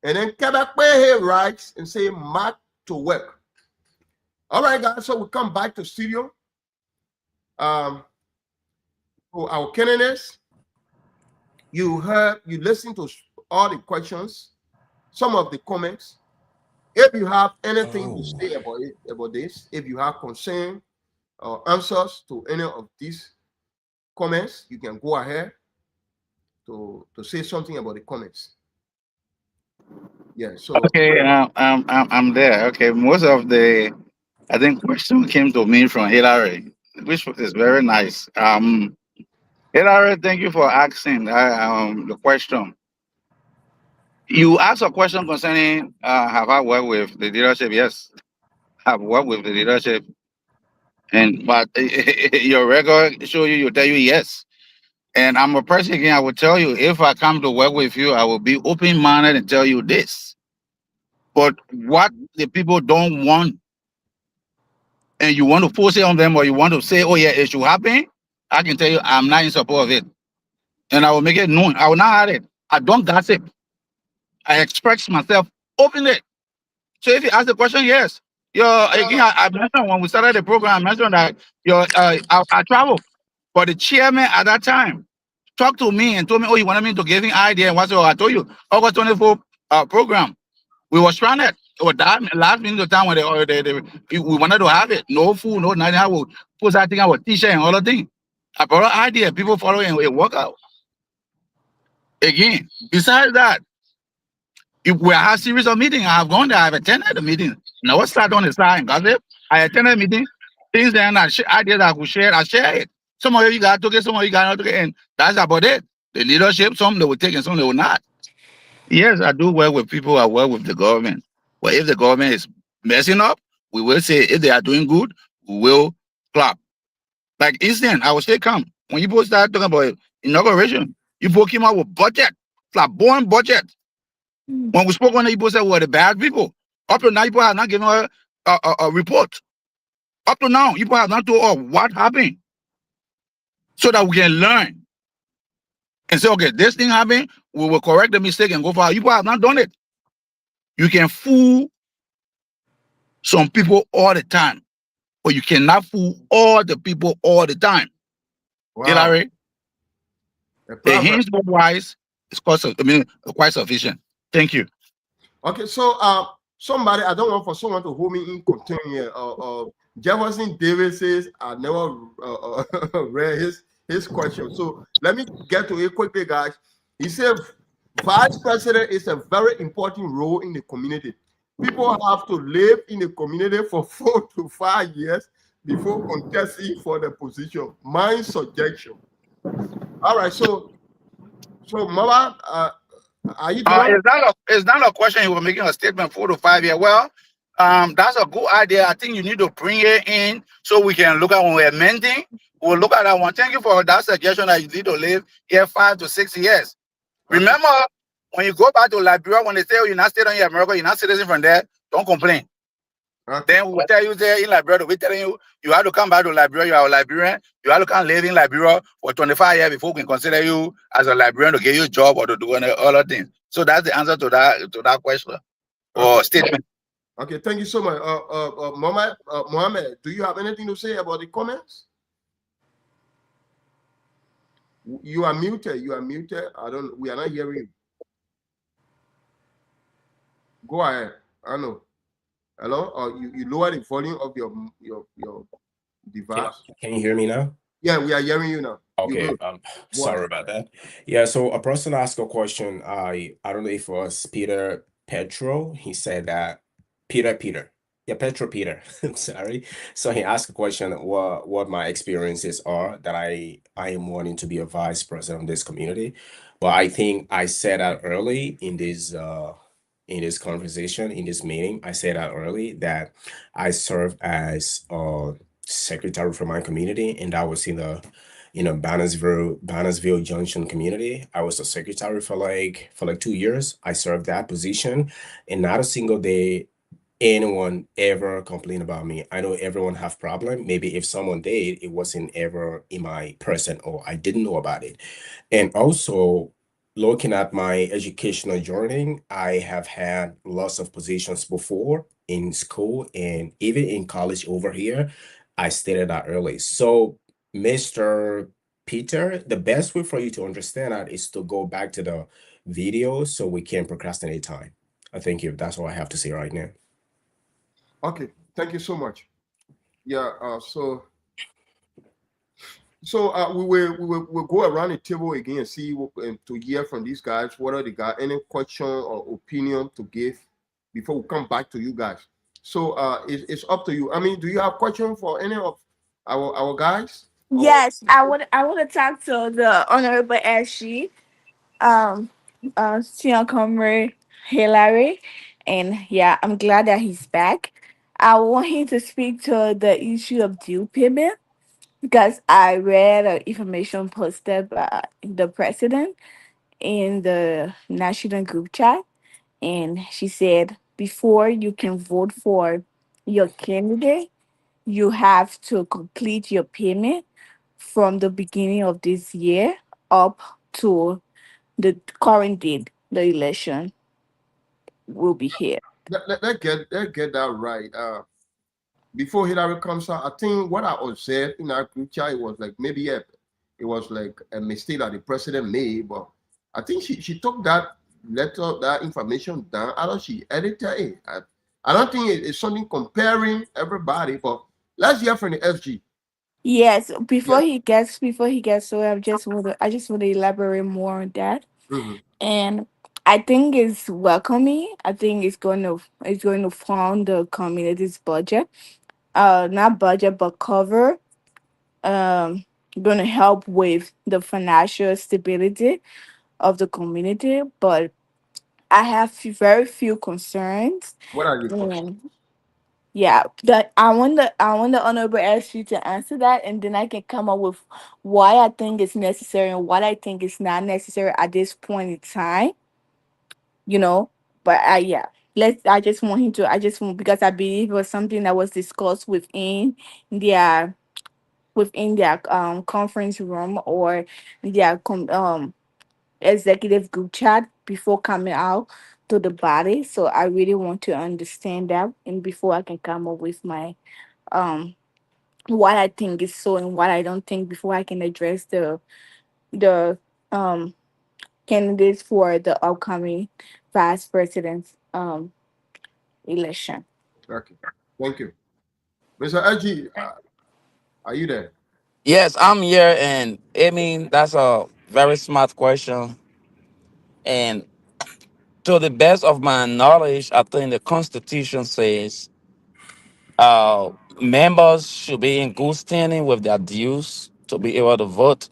And then Kebakwe writes and say, Mark to work. All right, guys, so we come back to studio. For our candidates, you listened to all the questions, some of the comments. If you have anything to say about this, if you have concern or answers to any of these comments, you can go ahead to say something about the comments. Yeah. So okay, I'm there. Okay, most of the I think question came to me from Hillary, which is very nice. Hillary, thank you for asking the question. You asked a question concerning have I worked with the leadership? Yes, I've worked with the leadership, but your record show you tell you yes. And I'm a person again. I will tell you if I come to work with you, I will be open-minded and tell you this. But what the people don't want, and you want to force it on them, or you want to say, "Oh yeah, it should happen," I can tell you I'm not in support of it, and I will make it known. I will not have it. I don't gossip. I express myself openly. So if you ask the question, yes. Again, I mentioned when we started the program, I mentioned that I travel. But the chairman at that time talked to me and told me, oh, he wanted me to give him idea. And I told you, August 24 program, we were stranded. It was that last minute of time when we wanted to have it. No food, no nothing. I would post that thing, our t-shirt and all the things. I brought an idea, people following it work out. Again, besides that, if we have a series of meetings, I have gone there, I have attended the meeting. Now, what's that on the side and gossip? I attended the meeting, things that ideas I could share, I share it. Some of you got to get, some of you got not to get, and that's about it. The leadership, some they will take and some they will not. Yes, I do work with people, I work with the government. But if the government is messing up, we will say, if they are doing good, we will clap. Like Eastern, I will say, come. When you both start talking about inauguration, you both came out with budget, flamboyant budget. When we spoke on the people said we were the bad people. Up to now, people have not given a report. Up to now, people have not told us what happened. So that we can learn. And say, okay, this thing happened, we will correct the mistake and go forward. People have not done it. You can fool some people all the time, but you cannot fool all the people all the time. wow. Hillary, the hinge wise is quite sufficient. Thank you. Okay, so somebody, I don't want for someone to hold me in content here. Jefferson Davis says I never read his question. So let me get to it quickly, guys. He said vice president is a very important role in the community. People have to live in the community for 4 to 5 years before contesting for the position. My suggestion. All right, so Mama, are you done? It's not a question you were making a statement 4 to 5 years. Well, that's a good idea. I think you need to bring it in so we can look at when we're amending. We'll look at that one. Thank you for that suggestion that you need to live here 5 to 6 years. Remember, when you go back to Liberia, when they say, oh, you're not staying in America, you're not citizen from there, don't complain. Okay. Then we will tell you there in Liberia, we're telling you, you have to come back to Liberia, you are a Liberian, you have to come live in Liberia for 25 years before we can consider you as a Liberian to give you a job or to do any other thing. So that's the answer to that question or statement. Okay, thank you so much. Mohammed, do you have anything to say about the comments? You are muted. You are muted. We are not hearing you. Go ahead. I know. Hello? Or you lower the volume of your device. Can you hear me now? Yeah, we are hearing you now. Okay, sorry about that. Yeah, so a person asked a question. I don't know if it was Peter Petro. He said that Peter. Yeah, Peter. I'm sorry. So he asked a question, what my experiences are that I am wanting to be a vice president of this community. But I think I said that early in this conversation, in this meeting, I said that early that I serve as secretary for my community, and that was in the Bannersville Junction community. I was a secretary for like 2 years. I served that position, and not a single day anyone ever complained about me. I know everyone have problem. Maybe if someone did, it wasn't ever in my person or I didn't know about it. And also looking at my educational journey, I have had lots of positions before in school and even in college over here. I stated that early. So Mr. Peter, the best way for you to understand that is to go back to the video so we can procrastinate time. I thank you. That's all I have to say right now. Okay, thank you so much. Yeah, so we will go around the table again and see to hear from these guys whether they got any question or opinion to give before we come back to you guys. So it's up to you. I mean, do you have question for any of our guys? Yes, I want to talk to the Honorable Ashley, Senior Comrade Hillary, and yeah, I'm glad that he's back. I want him to speak to the issue of due payment because I read information posted by the president in the national group chat, and she said before you can vote for your candidate, you have to complete your payment from the beginning of this year up to the current date the election will be here. Let's get that right. Before Hillary comes out, I think what I observed in our group chat, it was like maybe it was like a mistake that the president made, but I think she took that letter, that information down. I don't she edited it. I don't think it's something comparing everybody, but let's hear from the SG. Yes, before he gets so I just want to elaborate more on that. Mm-hmm. And I think it's welcoming. I think it's going to fund the community's budget. Not budget but cover. Going to help with the financial stability of the community, but I have very few concerns. What are you? And yeah, that I want the honorable SG to answer that, and then I can come up with why I think it's necessary and what I think is not necessary at this point in time. You know, but yeah, I just want him to. I just want because I believe it was something that was discussed their within their conference room or their executive group chat before coming out to the body. So I really want to understand that, and before I can come up with my um what I think is so and what I don't think before I can address the candidates for the upcoming vice president's election. Okay, thank you, Mr. SG. Are you there? Yes, I'm here, and I mean that's a very smart question. And to the best of my knowledge, I think the Constitution says uh, members should be in good standing with their dues to be able to vote.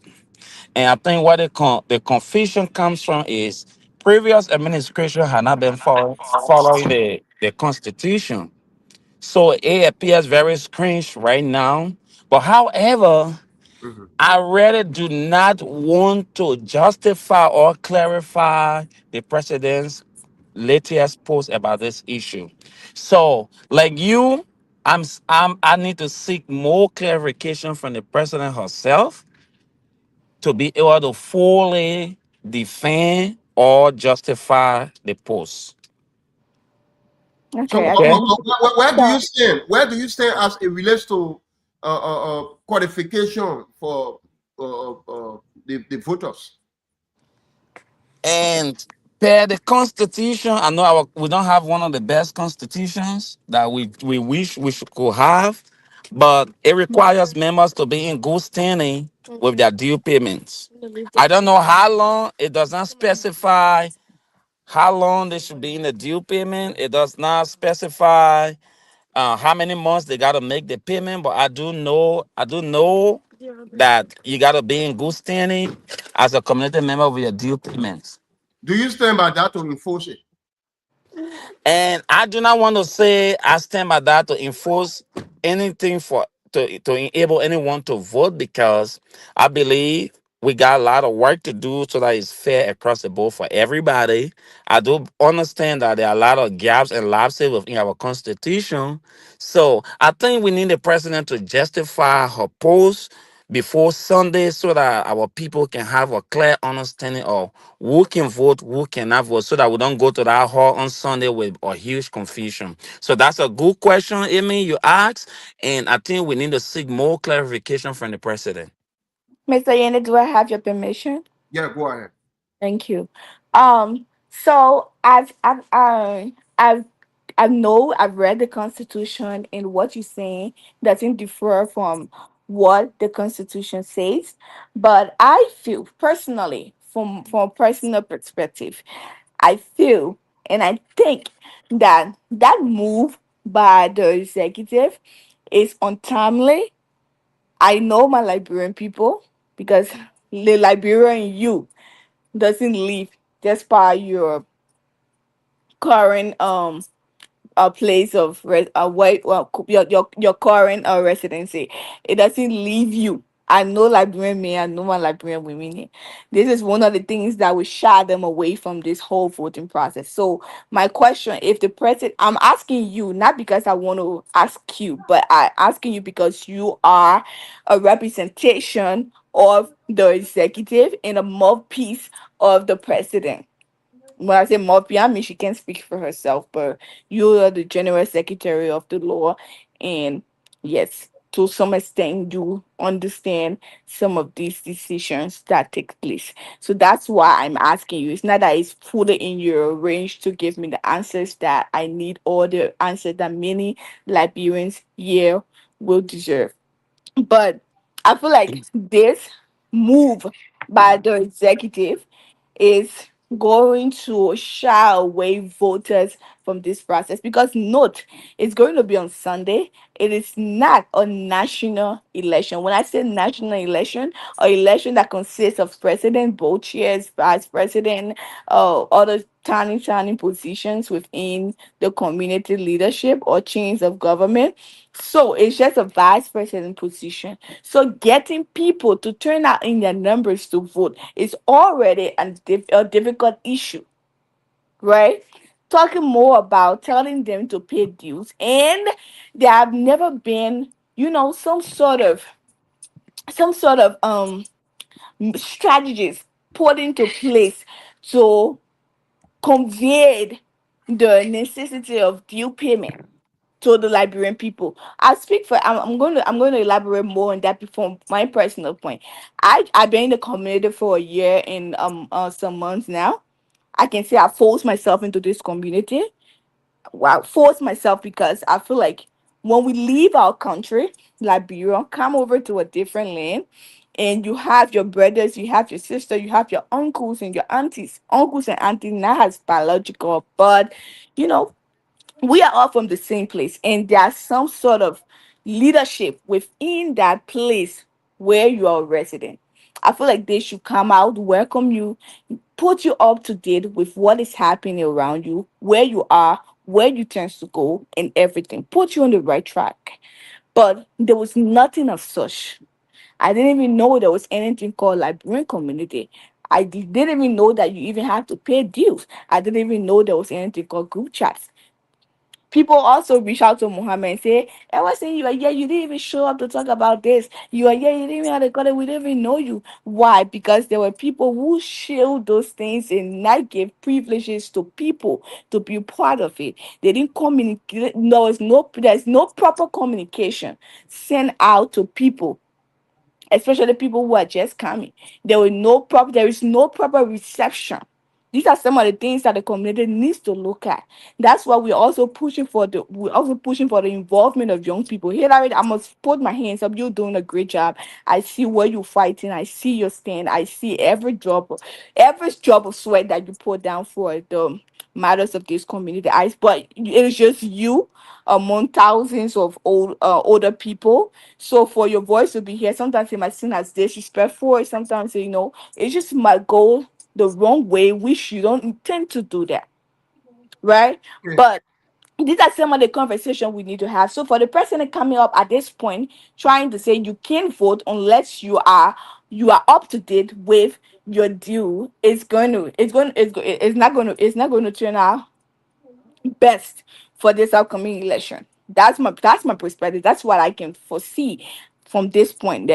And I think what the confusion comes from is previous administration had not been following the Constitution. So it appears very strange right now. But however, Mhm. I really do not want to justify or clarify the president's latest post about this issue. So, like you, I need to seek more clarification from the president herself to be able to fully defend or justify the post. So, Okay, I Okay. can. where do you So, stand? Where do you stand as it relates to qualification for the voters? And per the constitution, I know we don't have one of the best constitutions that we wish could have, but it requires members to be in good standing with their due payments. I don't know how long. It does not specify how long they should be in the due payment. It does not specify how many months they got to make the payment. But I do know that you got to be in good standing as a community member with your due payments. Do you stand by that to enforce it? And I do not want to say I stand by that to enforce anything to enable anyone to vote, because I believe we got a lot of work to do so that it's fair across the board for everybody. I do understand that there are a lot of gaps and lapses within our constitution. So I think we need the president to justify her post before Sunday so that our people can have a clear understanding of who can vote, who cannot vote, so that we don't go to that hall on Sunday with a huge confusion. So that's a good question, Amy, you asked, and I think we need to seek more clarification from the president. Mr. Yene, do I have your permission? Yeah, go ahead. Thank you. So I've read the Constitution, and what you're saying doesn't differ from what the Constitution says. But I feel personally, from a personal perspective, I feel and I think that that move by the executive is untimely. I know my Liberian people, because the Liberian you doesn't live just by your current a place of your current residency. It doesn't leave you. I know Liberian men, I know my Liberian women here. This is one of the things that will shy them away from this whole voting process. So my question, if the president, I'm asking you not because I want to ask you, but I asking you because you are a representation of the executive and a mouthpiece of the president. When I say Mafia, I mean she can't speak for herself, but you are the general secretary of the law, and yes, to some extent, you understand some of these decisions that take place. So that's why I'm asking you. It's not that it's fully in your range to give me the answers that I need, or the answers that many Liberians here will deserve. But I feel like this move by the executive is going to shy away voters from this process, because note, it's going to be on Sunday. It is not a national election. When I say national election, a election that consists of president, both chairs, vice president, other tiny positions within the community leadership or chains of government. So it's just a vice president position. So getting people to turn out in their numbers to vote is already a difficult issue, right? Talking more about telling them to pay dues, and there have never been, some sort of strategies put into place to convey the necessity of due payment to the Liberian people. I speak for. I'm going to elaborate more on that before my personal point. I've been in the community for a year and some months now. I can say I forced myself into this community. Well, force myself because I feel like when we leave our country, Liberia, come over to a different land, and you have your brothers, you have your sister, you have your uncles and your aunties, uncles and aunties, not as biological, but you know we are all from the same place, and there's some sort of leadership within that place where you are a resident. I feel like they should come out, welcome you, put you up to date with what is happening around you, where you are, where you tend to go, and everything. Put you on the right track. But there was nothing of such. I didn't even know there was anything called Liberian community. Didn't even know that you even have to pay dues. I didn't even know there was anything called group chats. People also reach out to Muhammad and say, I was saying you are here, you didn't even show up to talk about this. You are here, you didn't even have to call it, we didn't even know you. Why? Because there were people who shield those things and not give privileges to people to be part of it. They didn't communicate, there's no proper communication sent out to people, especially people who are just coming. There is no proper reception. These are some of the things that the community needs to look at. That's why we're also pushing for the involvement of young people. Hillary, I must put my hands up. You're doing a great job. I see where you're fighting. I see your stand. I see every drop of sweat that you put down for the matters of this community. But it is just you among thousands of older people. So for your voice to be here, sometimes it might seem as disrespectful. Sometimes it just might go the wrong way, which you don't intend to do that, right? Okay. But these are some of the conversation we need to have. So for the person coming up at this point, trying to say you can't vote unless you are up to date with your due, it's not going to turn out best for this upcoming election. That's my perspective. That's what I can foresee from this point.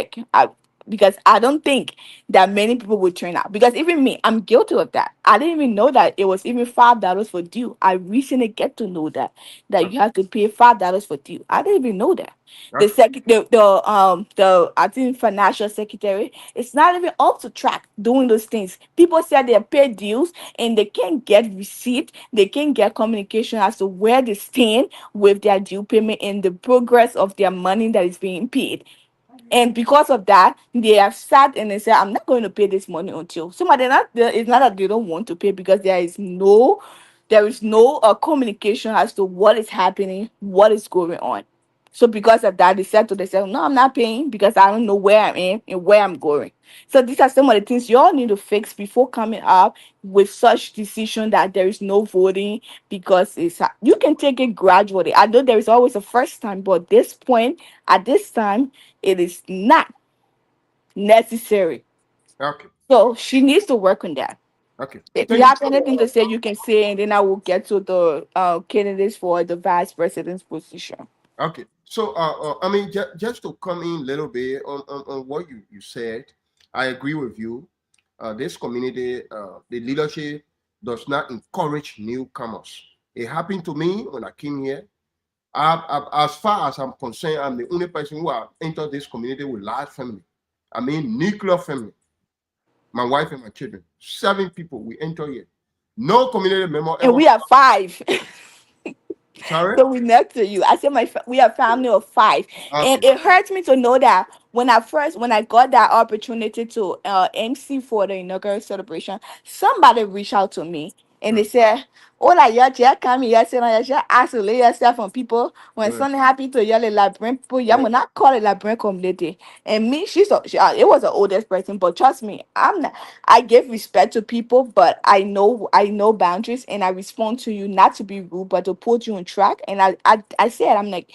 Because I don't think that many people will turn out. Because even me, I'm guilty of that. I didn't even know that it was even $5 for due. I recently get to know that you have to pay $5 for due. I didn't even know that. The Okay. second the I think financial secretary, it's not even up to track doing those things. People said they pay dues and they can't get receipt, they can't get communication as to where they stand with their due payment and the progress of their money that is being paid. And because of that, they have sat and they said, I'm not going to pay this money until somebody not it's not that they don't want to pay, because there is no communication as to what is happening, what is going on. So because of that, they said to themselves, no, I'm not paying because I don't know where I am and where I'm going. So these are some of the things you all need to fix before coming up with such decision that there is no voting, because you can take it gradually. I know there is always a first time, but at this time, it is not necessary. Okay. So she needs to work on that. Okay. If you Thank you have so anything to much. say, you can say, and then I will get to the candidates for the vice president's position. Okay. So, I mean, just to come in a little bit on what you said, I agree with you. This community, the leadership does not encourage newcomers. It happened to me when I came here. As far as I'm concerned, I'm the only person who have entered this community with large family. I mean, nuclear family. My wife and my children. 7 people we enter here. No community member And ever. we are 5. Sorry? So we next to you. I said we are a family of 5, and Okay. it hurts me to know that when I got that opportunity to MC for the inaugural celebration, somebody reached out to me and they said, "Hola, yeah, just come here, sit on your just isolate yourself from people. When Right. something happy to your Labrin people, you Right. will not call it Labrin community." And me, it was the oldest person, but trust me, I'm not. I give respect to people, but I know boundaries, and I respond to you not to be rude, but to put you on track. And I said, I'm like,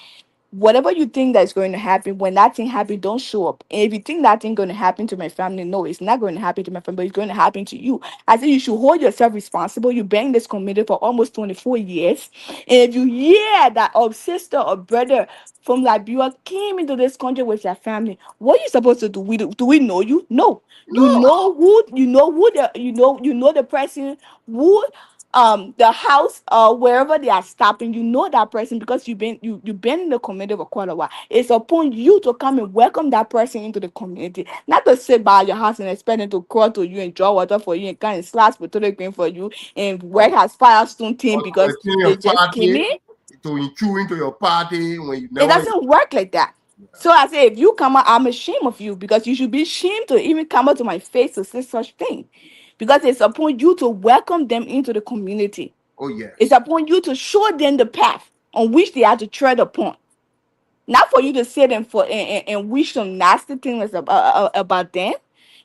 whatever you think that's going to happen, when that thing happen, don't show up. And if you think that thing going to happen to my family, no, it's not going to happen to my family, but it's going to happen to you. I said you should hold yourself responsible. You've been in this community for almost 24 years. And if you hear that a sister or brother from Liberia came into this country with their family, what are you supposed to do? Do we know you? No. You No. know the person who the house wherever they are stopping, you know that person, because you've been in the community for quite a while. It's upon you to come and welcome that person into the community, not to sit by your house and expect them to crawl to you and draw water for you and kind of slash potato green for you and work as firestone team Or to because attend they your just came party, in. to chew into your party when you It never. doesn't work like that. So I say, if you come out, I'm ashamed of you, because you should be ashamed to even come up to my face to say such thing, because it's upon you to welcome them into the community. Oh It's yes. upon you to show them the path on which they have to tread upon. Not for you to sit and wish some nasty things about them.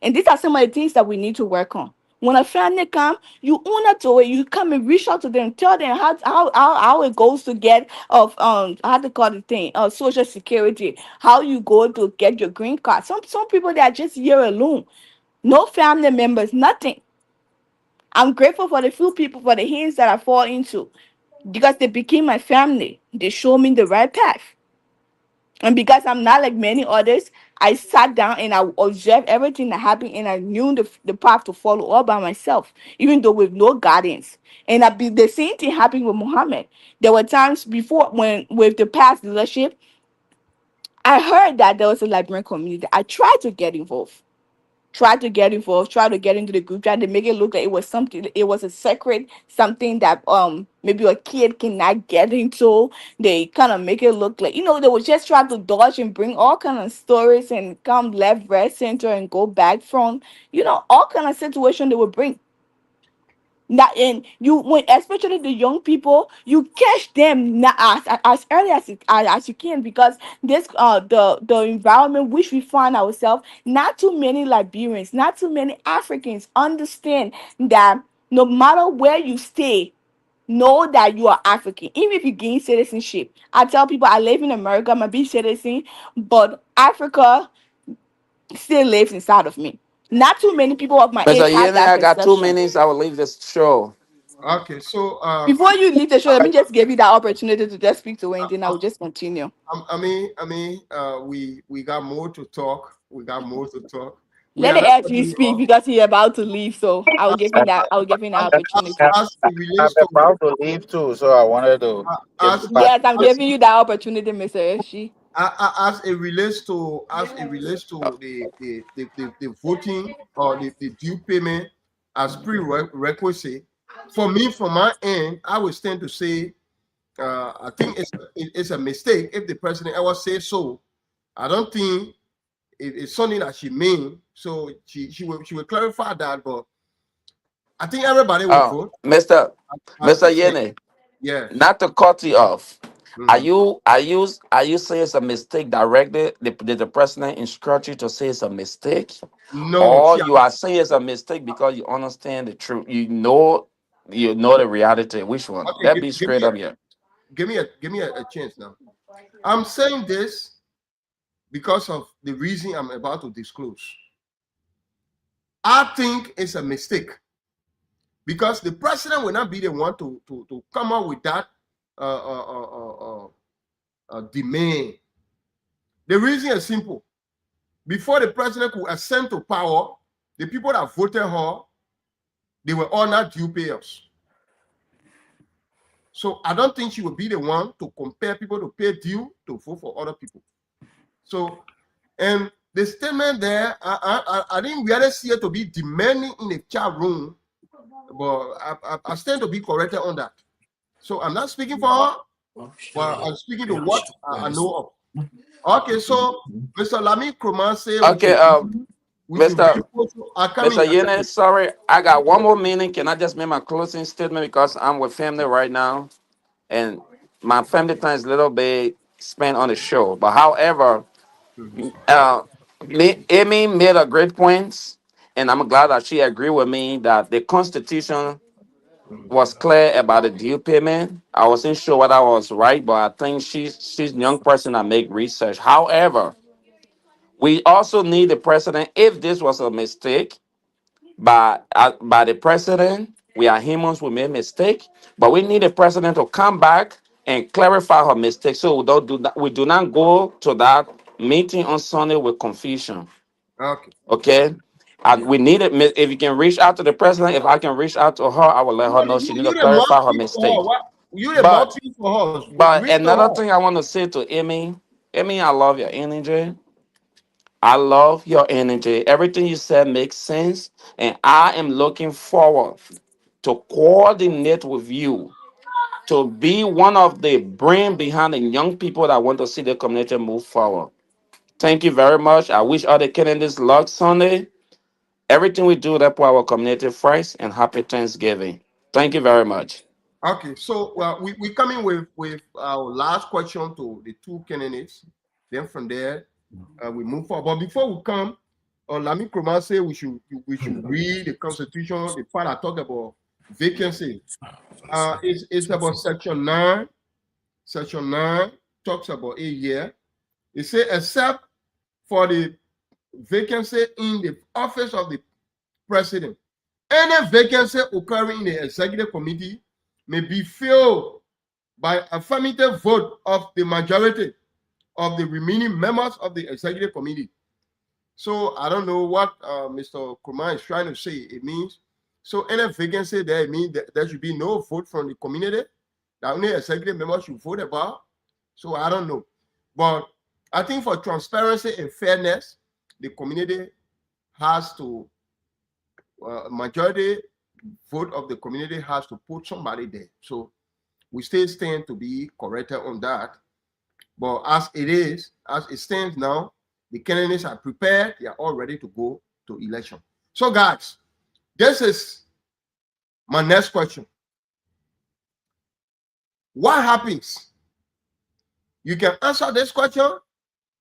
And these are some of the things that we need to work on. When a family come, you honor to it. You come and reach out to them, tell them how it goes to get of how to call the thing social security, how you go to get your green card. Some people they are just here alone, no family members, nothing. I'm grateful for the few people for the hands that I fall into because they became my family. They show me the right path. And because I'm not like many others, I sat down and I observed everything that happened and I knew the path to follow all by myself, even though with no guidance. And the same thing happened with Muhammad. There were times before when with the past leadership, I heard that there was a Liberian community. I tried to get involved. Tried to get into the group, tried to make it look like it was something, it was a secret, something that maybe a kid cannot get into. They kind of make it look like, they would just try to dodge and bring all kind of stories and come left, right, center, and go back from, all kind of situation they would bring. That and you when especially the young people, you catch them as early as you can, because this the environment which we find ourselves, not too many Liberians, not too many Africans understand that no matter where you stay, know that you are African. Even if you gain citizenship, I tell people I live in America, I'm a big citizen, but Africa still lives inside of me. Not too many people of my Mr. age have Yene, that I got 2 perception. minutes. I will leave this show. Okay, so Before you leave the show, let me just give you that opportunity to just speak to Wendy, and I will just continue. we got more to talk. We got more to talk. We Let are the not actually cutting you speak off. because he's about to leave. So I will give him that. I will give him that opportunity. As it I'm relates to about to leave too, so I wanted to give as the part. Yes, I'm as giving you that opportunity, Mr. SG. as it relates to the voting or the due payment as prerequisite. For me, from my end, I would stand to say I think it's a mistake if the president ever says so. I don't think it's something that she mean. So she will clarify that, but I think everybody will Oh, vote as Mr. she said. Yene, Yes. not to cut you off. Are Mhm. you are you are you saying it's a mistake directly? Did the president instruct you to say it's a mistake? No, Or you are saying it's a mistake because you understand the truth. You know the reality. Which one? okay. Let's be straight up here. Give me a chance now. I'm saying this because of the reason I'm about to disclose. I think it's a mistake because the president will not be the one to come up with that demand. The reason is simple. Before the president could ascend to power, the people that voted her, they were all not due payers. So I don't think she will be the one to compare people to pay due to vote for other people. So, and the statement there, I didn't really see it to be demanding in the chat room, but I stand to be corrected on that. So I'm not speaking for her, but I'm speaking to what I know of. Okay, so Mr. Lami Kroman say Okay, we should Mr. reinforce. I come in. Mr. Yene, sorry, I got one more minute. Can I just make my closing statement because I'm with family right now, and my family time is a little bit spent on the show. But however, uh, Amy made a great point, and I'm glad that she agreed with me that the Constitution was clear about the due payment. I wasn't sure whether I was right, but I think she's a young person that make research. However, we also need the president. If this was a mistake by the president, we are humans. We make mistake, but we need the president to come back and clarify her mistake. So we don't do that. We do not go to that meeting on Sunday with confusion. Okay. Okay. And we need it. If you can reach out to the president, if I can reach out to her, I will let her know she need You to the clarify her mouthpiece for mistake. her. What? You the But mouthpiece for her. but Reach to another her. thing I want to say to Amy, I love your energy. I love your energy. Everything you said makes sense, and I am looking forward to coordinate with you to be one of the brain behind the young people that want to see the community move forward. Thank you very much. I wish all the candidates luck Sunday. Everything we do that put our community first, and happy Thanksgiving. Thank you very much. Okay, so well, we come in with our last question to the two candidates. Then from there, we move forward. But before we come, Lami Kroma say we should read the Constitution, the part I talk about vacancy. It's about section 9. Section 9 talks about a year. It says, except for the vacancy in the office of the president, any vacancy occurring in the executive committee may be filled by affirmative vote of the majority of the remaining members of the executive committee. So I don't know what Mr. Kumar is trying to say. It means, so any vacancy there, it means that there should be no vote from the community. That only executive members should vote about. So I don't know. But I think for transparency and fairness, the community has to, majority vote of the community has to put somebody there. So we still stand to be corrected on that. But as it stands now, the candidates are prepared. They are all ready to go to election. So guys, this is my next question. What happens? You can answer this question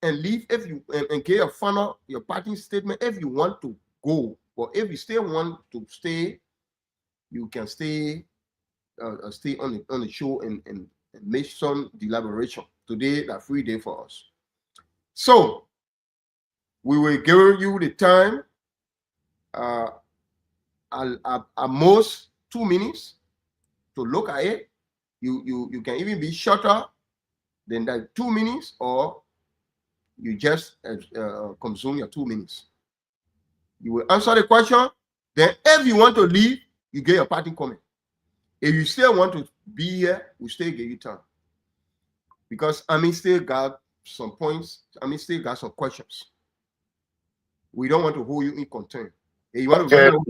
and leave if you and get your final, your party statement if you want to go. But if you still want to stay, you can stay on the show and make some deliberation. Today, a free day for us. So we will give you the time at most 2 minutes to look at it. You can even be shorter than that 2 minutes, or you just consume your 2 minutes. You will answer the question. Then if you want to leave, you get your party comment. If you still want to be here, we still give you time. Because I still got some points. Still got some questions. We don't want to hold you in contempt. If you want to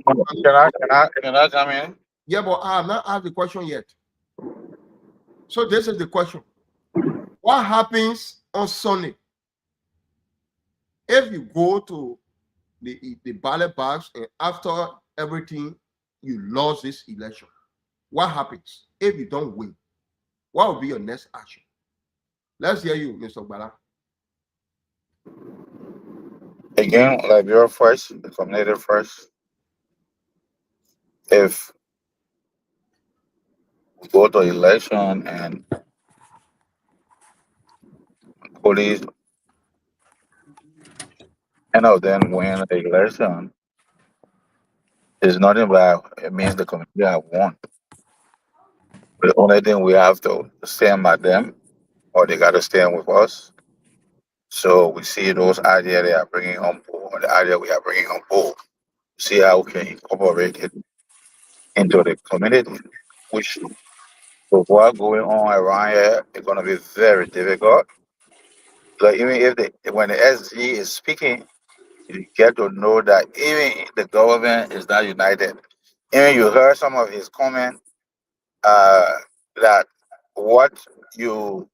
Can I come in? Yeah, but I have not asked the question yet. So this is the question. What happens on Sunday if you go to the ballot box and after everything you lost this election? What happens if you don't win? What will be your next action? Let's hear you, Mr. Bala. Again, Liberia first, the community first. If we go to election and police, end of them win the election, it's nothing but it means the community have won. The only thing we have to stand by them, or they got to stand with us. So we see those ideas they are bringing on board, or the idea we are bringing on board. See how we can incorporate it into the community, which with what going on around here, it's going to be very difficult. Like even if when the SG is speaking, you get to know that even the government is not united. Even you heard some of his comment that what you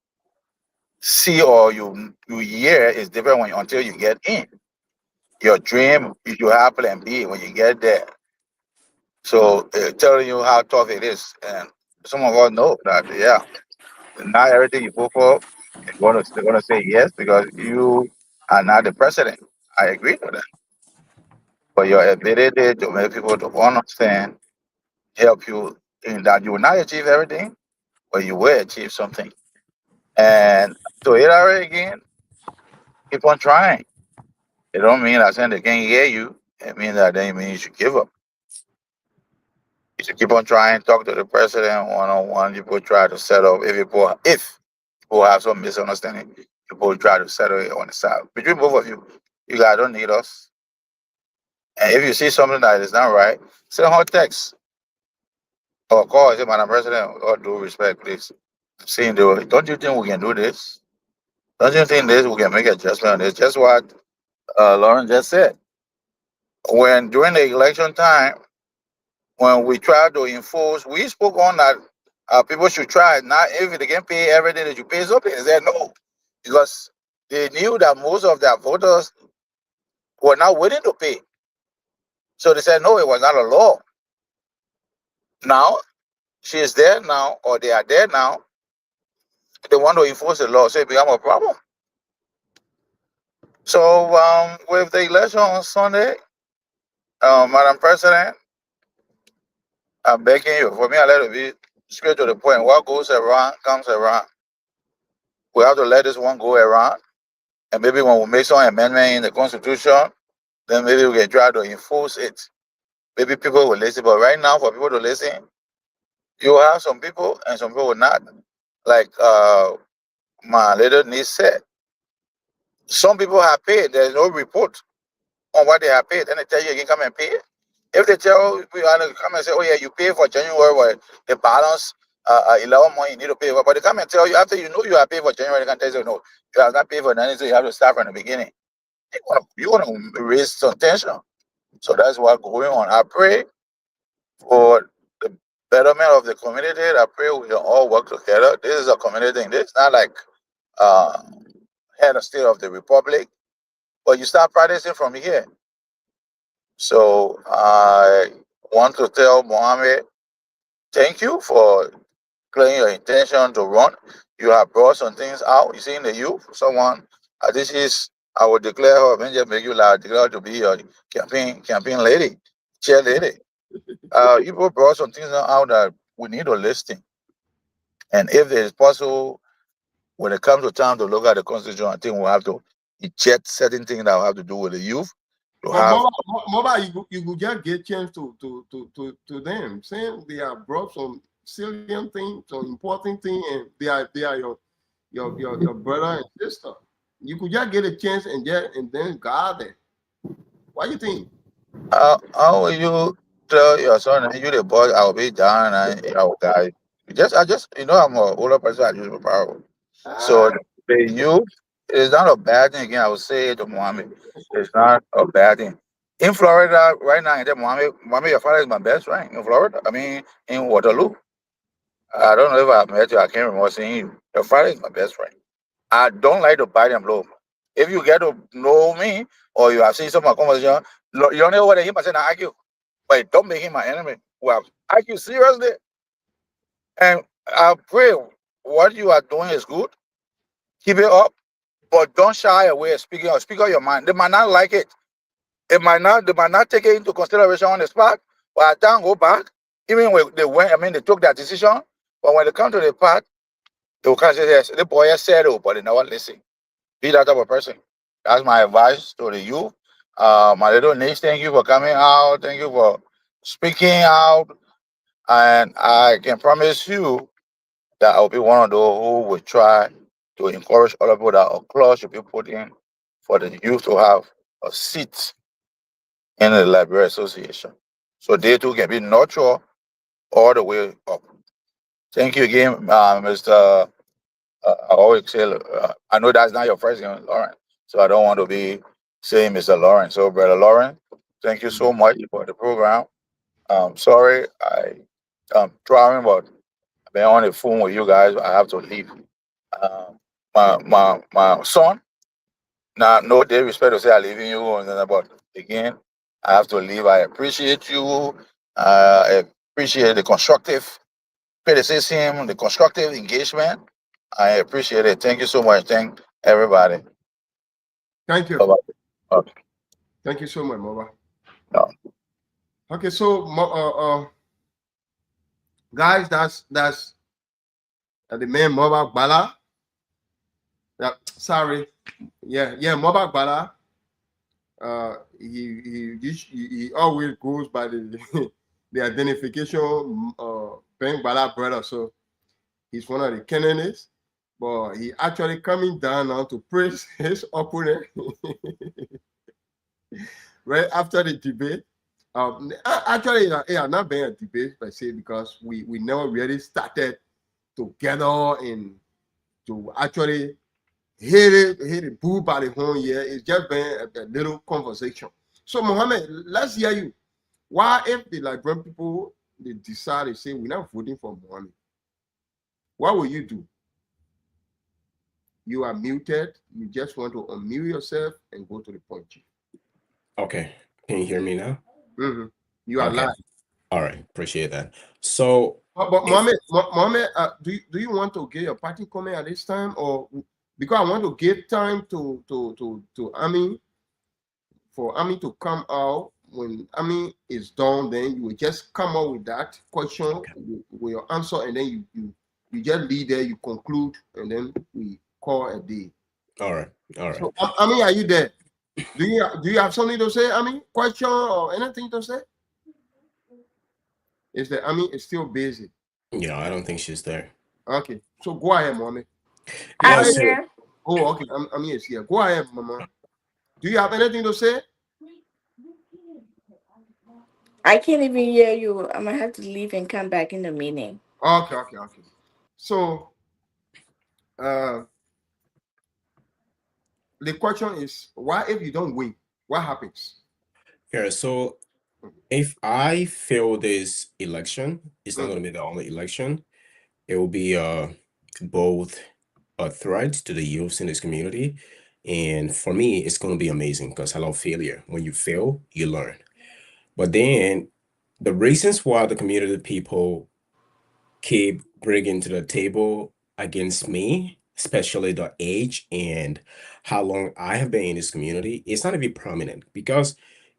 see or you hear is different until you get in. Your dream, you have plan B when you get there. So telling you how tough it is, and some of us know that. Yeah, not everything you vote for, they're gonna say yes because you are not the president. I agree with that. But your ability to make people to understand, help you in that you will not achieve everything, but you will achieve something. And to iterate again, keep on trying. It don't mean that saying they can't hear you. It means that they mean you should give up. You should keep on trying, talk to the president one-on-one. People try to settle if people have some misunderstanding, people try to settle it on the side. Between both of you, you guys don't need us. And if you see something that is not right, send her text or call and say, Madam President, with all due respect, please. Saying, don't you think we can do this? Don't you think we can make adjustment on this? Just what Lauren just said. When during the election time, when we tried to enforce, we spoke on that people should try. Not if they can pay everything that you pay something. They said no, because they knew that most of their voters were not willing to pay. So they said no, it was not a law. Now she is there now, or they are there now. They want to enforce the law, so it become a problem. So with the election on Sunday, Madam President, I'm begging you, for me, I let it be straight to the point. What goes around comes around. We have to let this one go around. And maybe when we make some amendment in the Constitution, then maybe we can try to enforce it. Maybe people will listen. But right now, for people to listen, you have some people and some people will not. Like my little niece said, some people have paid. There's no report on what they have paid. Then they tell you you can come and pay. If they tell you come and say, oh yeah, you pay for January, but the balance 11 months you need to pay for. But they come and tell you after you know you have paid for January, they can tell you no, you have not paid for anything, so you have to start from the beginning. You want to raise some tension. So that's what's going on. I pray for the betterment of the community. I pray we can all work together. This is a community thing. This is not like uh, head of state of the republic, but you start practicing from here. So I want to tell Mohammed, thank you for clearing your intention to run. You have brought some things out. You see in the youth, someone, this is, I will declare her, when you make you like, declare to be your campaign lady, chair lady. You brought some things out that we need to listen. And if it is possible, when it comes to time to look at the constitution, I think we'll have to eject certain things that will have to do with the youth. But Mobile, you could just get chance to them, saying they have brought some salient things, some important things, and they are your brother and sister. You could just get a chance and then guard them. What do you think? How will you tell your son, you the boy, I'll be down and I'll guide? I just, I'm an older person, I use my power. So the youth is not a bad thing. Again, I would say to Mohammed, it's not a bad thing. In Florida, right now, Mohammed, your father is my best friend in Florida. I mean, in Waterloo. I don't know if I've met you. I can't remember seeing you. Your father is my best friend. I don't like to bite and blow. If you get to know me or you have seen some of my conversation, you don't know what him I say I argue. But don't make him my enemy. Well, argue seriously. And I pray what you are doing is good. Keep it up. But don't shy away speak out your mind. They might not like it. They might not take it into consideration on the spot. But I don't go back. Even when they took that decision. But when they come to the part, they will kind of say, yes, the boy has said it, but they never listen. Be that type of person. That's my advice to the youth. My little niece, thank you for coming out. Thank you for speaking out. And I can promise you that I'll be one of those who will try to encourage other people that a clause should be put in for the youth to have a seat in the Library Association. So they too can be nurtured all the way up. Thank you again, Mr. I always say, I know that's not your first name, Lauren. So I don't want to be saying Mr. Lauren. So, Brother Lauren, thank you so much for the program. Sorry, I'm trying, but I've been on the phone with you guys. I have to leave. My son, now, no disrespect to say I'm leaving you, but again, I have to leave. I appreciate you. I appreciate the constructive criticism, the constructive engagement. I appreciate it. Thank you so much. Thank everybody. Thank you. Bye-bye. Okay. Thank you so much, Mobile. No. Okay, so guys, that's the man Mobile Bala. Sorry, Mobile Bala. He always goes by the the identification Bank Bala brother. So he's one of the candidates, but he actually coming down now to praise his opponent right after the debate. Actually, it had not been a debate per se because we never really started together and to actually hit it boo by the whole year. It's just been a little conversation. So Mohammed, let's hear you. Why if the Liberian people they decide to say we're not voting for Mohammed, what will you do? You are muted. You just want to unmute yourself and go to the point, Chief. Okay. Can you hear me now? Mm-hmm. You are live. All right. Appreciate that. So, but Mohammed, do you want to get your party comment at this time, or because I want to give time to Ami, for Ami to come out. When Ami is done, then you will just come out with that question with your answer, and then you just leave there, you conclude, and then we call a day. All right. So Ami, are you there? Do you have something to say, Ami? Question or anything to say? Is that Ami is still busy? Yeah, I don't think she's there. Okay, so go ahead, mommy. Yeah, I'm so here. Oh, okay, Ami is here. Go ahead, mama. Do you have anything to say? I can't even hear you. I'm gonna have to leave and come back in the meeting. Okay. So, the question is, why if you don't win, what happens? yeah, so if I fail this election, it's not Mm. gonna be the only election. It will be both a threat to the youth in this community. And for me, it's gonna be amazing because I love failure. When you fail, you learn. But then the reasons why the community people keep bringing to the table against me, especially the age and how long I have been in this community, it's not even prominent because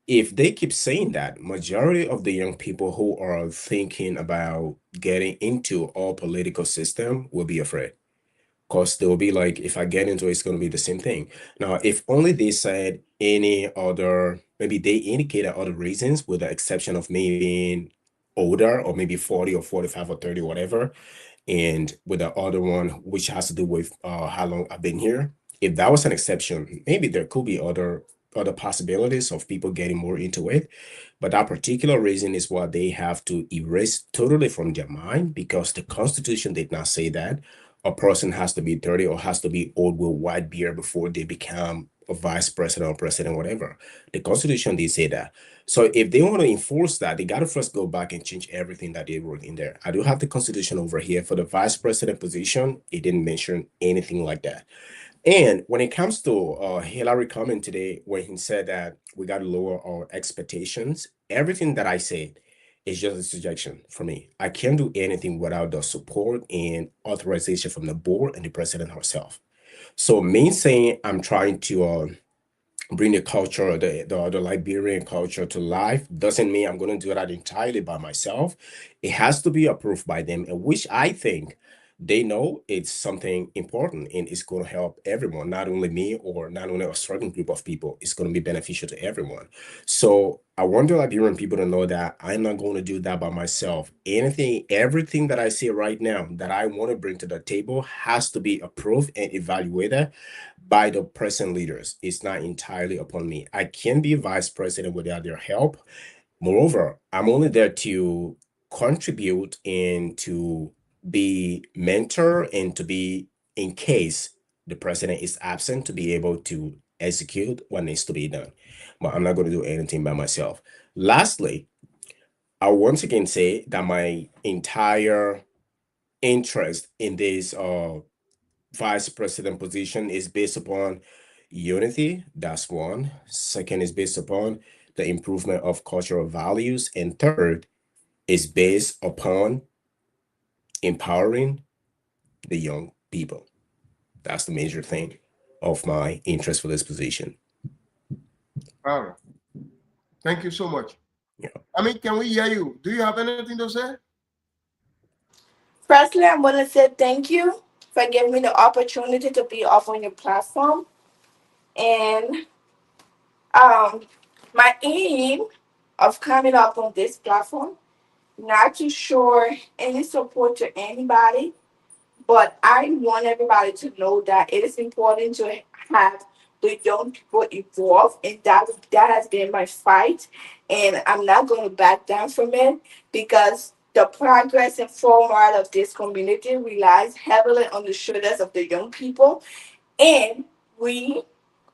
if they keep saying that, majority of the young people who are thinking about getting into our political system will be afraid because they'll be like, if I get into it, it's going to be the same thing. Now, if only they said any other, maybe they indicated other reasons, with the exception of me being older or maybe 40 or 45 or 30, whatever, and with the other one, which has to do with how long I've been here. If that was an exception, maybe there could be other possibilities of people getting more into it. But that particular reason is what they have to erase totally from their mind because the Constitution did not say that a person has to be 30 or has to be old with white beard before they become a vice president or president, whatever. The Constitution did say that. So if they want to enforce that, they got to first go back and change everything that they wrote in there. I do have the Constitution over here for the vice president position. It didn't mention anything like that. And when it comes to Hillary comment today, when he said that we got to lower our expectations, everything that I said is just a suggestion for me. I can't do anything without the support and authorization from the board and the president herself. So me saying I'm trying to bring the culture, the Liberian culture to life doesn't mean I'm going to do that entirely by myself. It has to be approved by them, and which I think they know it's something important and it's going to help everyone, not only me or not only a certain group of people. It's going to be beneficial to everyone. So I want the Liberian people to know that I'm not going to do that by myself. Everything that I see right now that I want to bring to the table has to be approved and evaluated by the present leaders. It's not entirely upon me. I can be vice president without their help. Moreover, I'm only there to contribute and to be mentor and to be, in case the president is absent, to be able to execute what needs to be done. But I'm not going to do anything by myself. Lastly, I once again say that my entire interest in this vice president position is based upon unity. That's one. Second is based upon the improvement of cultural values. And third is based upon empowering the young people. That's the major thing of my interest for this position. All right. Thank you so much. Yeah. I mean, can we hear you? Do you have anything to say? Firstly, I'm gonna say thank you for giving me the opportunity to be up on your platform. And um my aim of coming up on this platform, not to show any support to anybody, but I want everybody to know that it is important to have the young people involved, and that has been my fight, and I'm not going to back down from it because the progress and forward of this community relies heavily on the shoulders of the young people, and we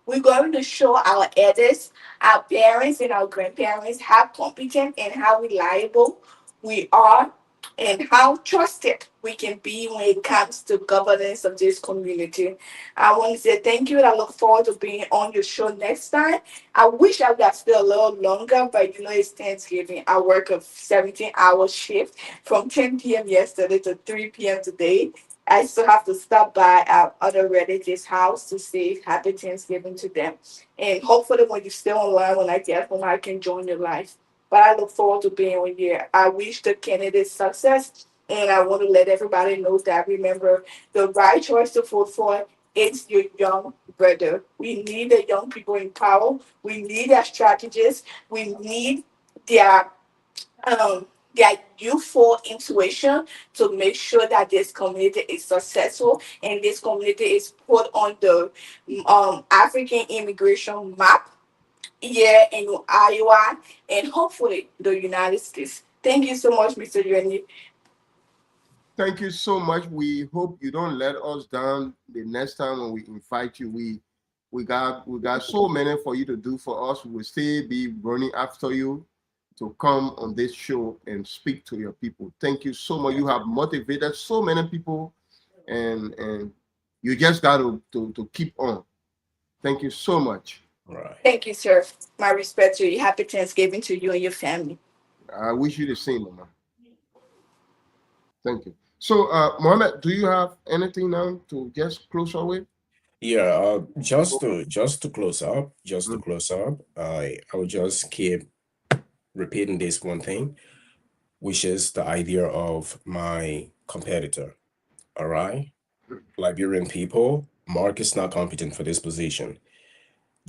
we're going to show our elders, our parents, and our grandparents how competent and how reliable we are and how trusted we can be when it comes to governance of this community. I want to say thank you and I look forward to being on your show next time. I wish I got still a little longer, but it's Thanksgiving. I work a 17-hour shift from 10 p.m. yesterday to 3 p.m. today. I still have to stop by our other relatives' house to say happy Thanksgiving to them. And hopefully, when you're still online, when I get home, I can join your life. But I look forward to being with you. I wish the candidates success. And I want to let everybody know that remember the right choice to vote for is your young brother. We need the young people in power. We need their strategists. We need their um, their youthful intuition to make sure that this community is successful and this community is put on the African immigration map here in Iowa and hopefully the United States. Thank you so much, Mr. Yoni. Thank you so much. We hope you don't let us down the next time when we invite you. We got so many for you to do for us. We will still be running after you to come on this show and speak to your people. Thank you so much. You have motivated so many people, and you just got to keep on. Thank you so much. Right. Thank you, sir. My respect to you. Happy Thanksgiving to you and your family. I wish you the same, Mama. Thank you. So, Mohammed, do you have anything now to just close our with? Yeah, just to close up, I will just keep repeating this one thing, which is the idea of my competitor. All right, Liberian people, Mark is not competent for this position.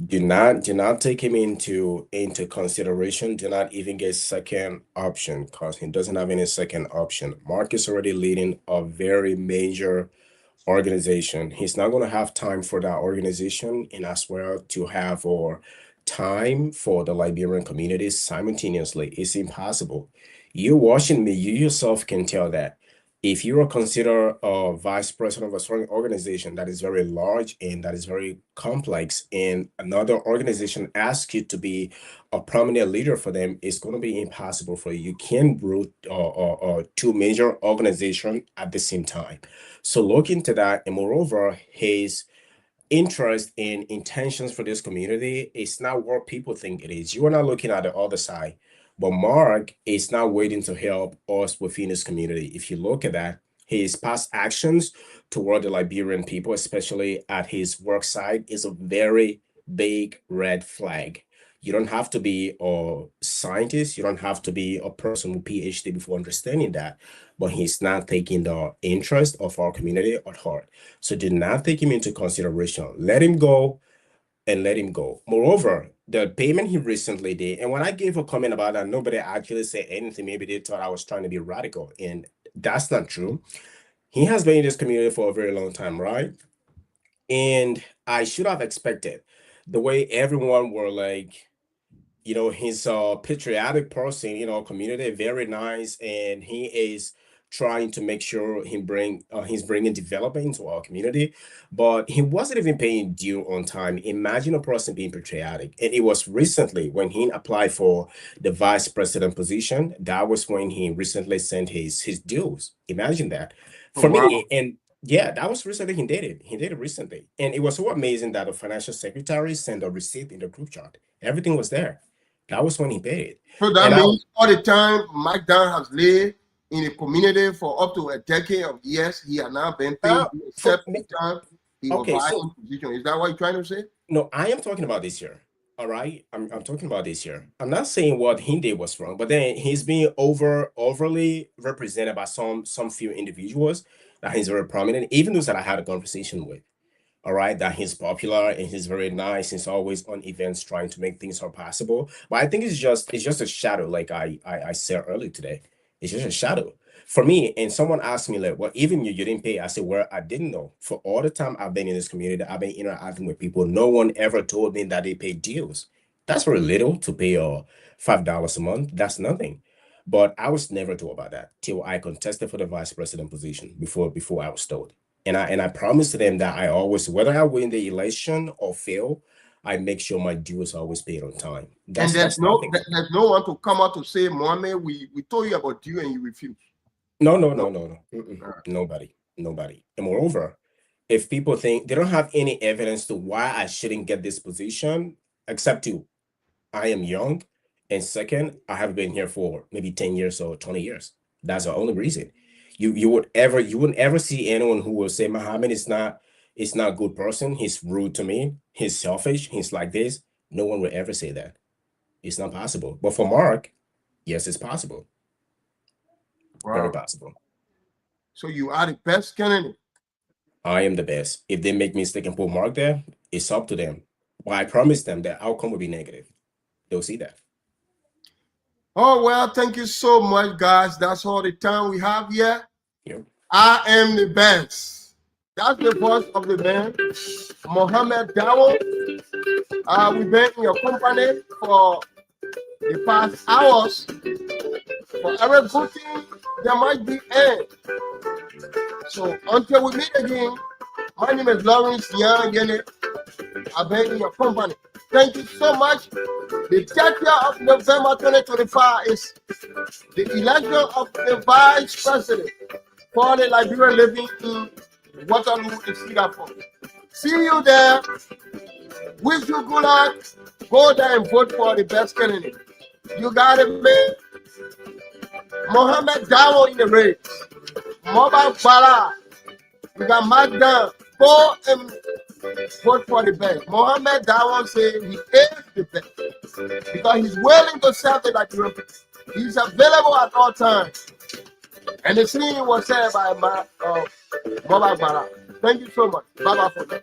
Do not take him into consideration. Do not even get second option because he doesn't have any second option. Mark is already leading a very major organization. He's not going to have time for that organization and as well to have or time for the Liberian community simultaneously. It's impossible. You watching me, you yourself can tell that if you are considered a vice president of a certain organization that is very large and that is very complex, and another organization asks you to be a prominent leader for them, it's going to be impossible for you. You can't root two major organizations at the same time. So look into that. And moreover, his interest and intentions for this community is not what people think it is. You are not looking at the other side. But Mark is not waiting to help us within his community. If you look at that, his past actions toward the Liberian people, especially at his work site, is a very big red flag. You don't have to be a scientist. You don't have to be a person with PhD before understanding that. But he's not taking the interest of our community at heart. So do not take him into consideration. Let him go and let him go. Moreover, the payment he recently did, and when I gave a comment about that, nobody actually said anything. Maybe they thought I was trying to be radical, and that's not true. He has been in this community for a very long time, right? And I should have expected the way everyone were like, he's a patriotic person, community, very nice, and he is trying to make sure he's bringing development into our community, but he wasn't even paying due on time. Imagine a person being patriotic. And it was recently when he applied for the vice president position, that was when he recently sent his dues. Imagine that. For me, and yeah, that was recently he did it. He did it recently. And it was so amazing that the financial secretary sent a receipt in the group chat. Everything was there. That was when he paid. So that means all the time Mike Down has lived in the community for up to a decade of years. He has not been paid except the time he was buying position. Is that what you're trying to say? No, I am talking about this year. All right. I'm talking about this year. I'm not saying what he did was wrong, but then he's being overly represented by some few individuals that he's very prominent, even those that I had a conversation with. All right, that he's popular and he's very nice. He's always on events trying to make things more possible. But I think it's just a shadow, like I said earlier today. It's just a shadow for me. And someone asked me like, well, even you didn't pay. I said, well, I didn't know. For all the time I've been in this community, I've been interacting with people. No one ever told me that they pay deals. That's very little to pay $5 a month. That's nothing. But I was never told about that till I contested for the vice president position before I was told. And I promised them that I always, whether I win the election or fail, I make sure my due is always paid on time. And there's no one to come out to say, Mohammed, we told you about due and you refuse. No. Nobody. And moreover, if people think they don't have any evidence to why I shouldn't get this position, except I am young, and second, I have been here for maybe 10 years or 20 years. That's the only reason. You wouldn't ever see anyone who will say Muhammad is not a good person. He's rude to me. He's selfish. He's like this. No one will ever say that. It's not possible. But for Mark, yes, it's possible. Very Wow. possible. So you are the best candidate. I am the best. If they make mistake and put Mark there, it's up to them. But I promise them the outcome will be negative. They'll see that. Oh, well, thank you so much, guys. That's all the time we have here. Yep. I am the best. That's the voice of the man, Mohammed Dawo. We've been in your company for the past hours. For every good thing, there might be end. So until we meet again, my name is Lawrence Young. I've been in your company. Thank you so much. The 30th of November 2025 is the election of the vice president for the Liberian living in Waterloo in Cedar Falls. See you there. Wish you good luck. Go there and vote for the best candidate. You got it, man. Mohammed Dawo in the race. Mobile Bala. You got Magda. Go and vote for the best. Mohammed Dawo says he is the best because he's willing to serve the Liberian people. He's available at all times. And the scene was said by Mobile Bala. Thank you so much. Bye-bye for that.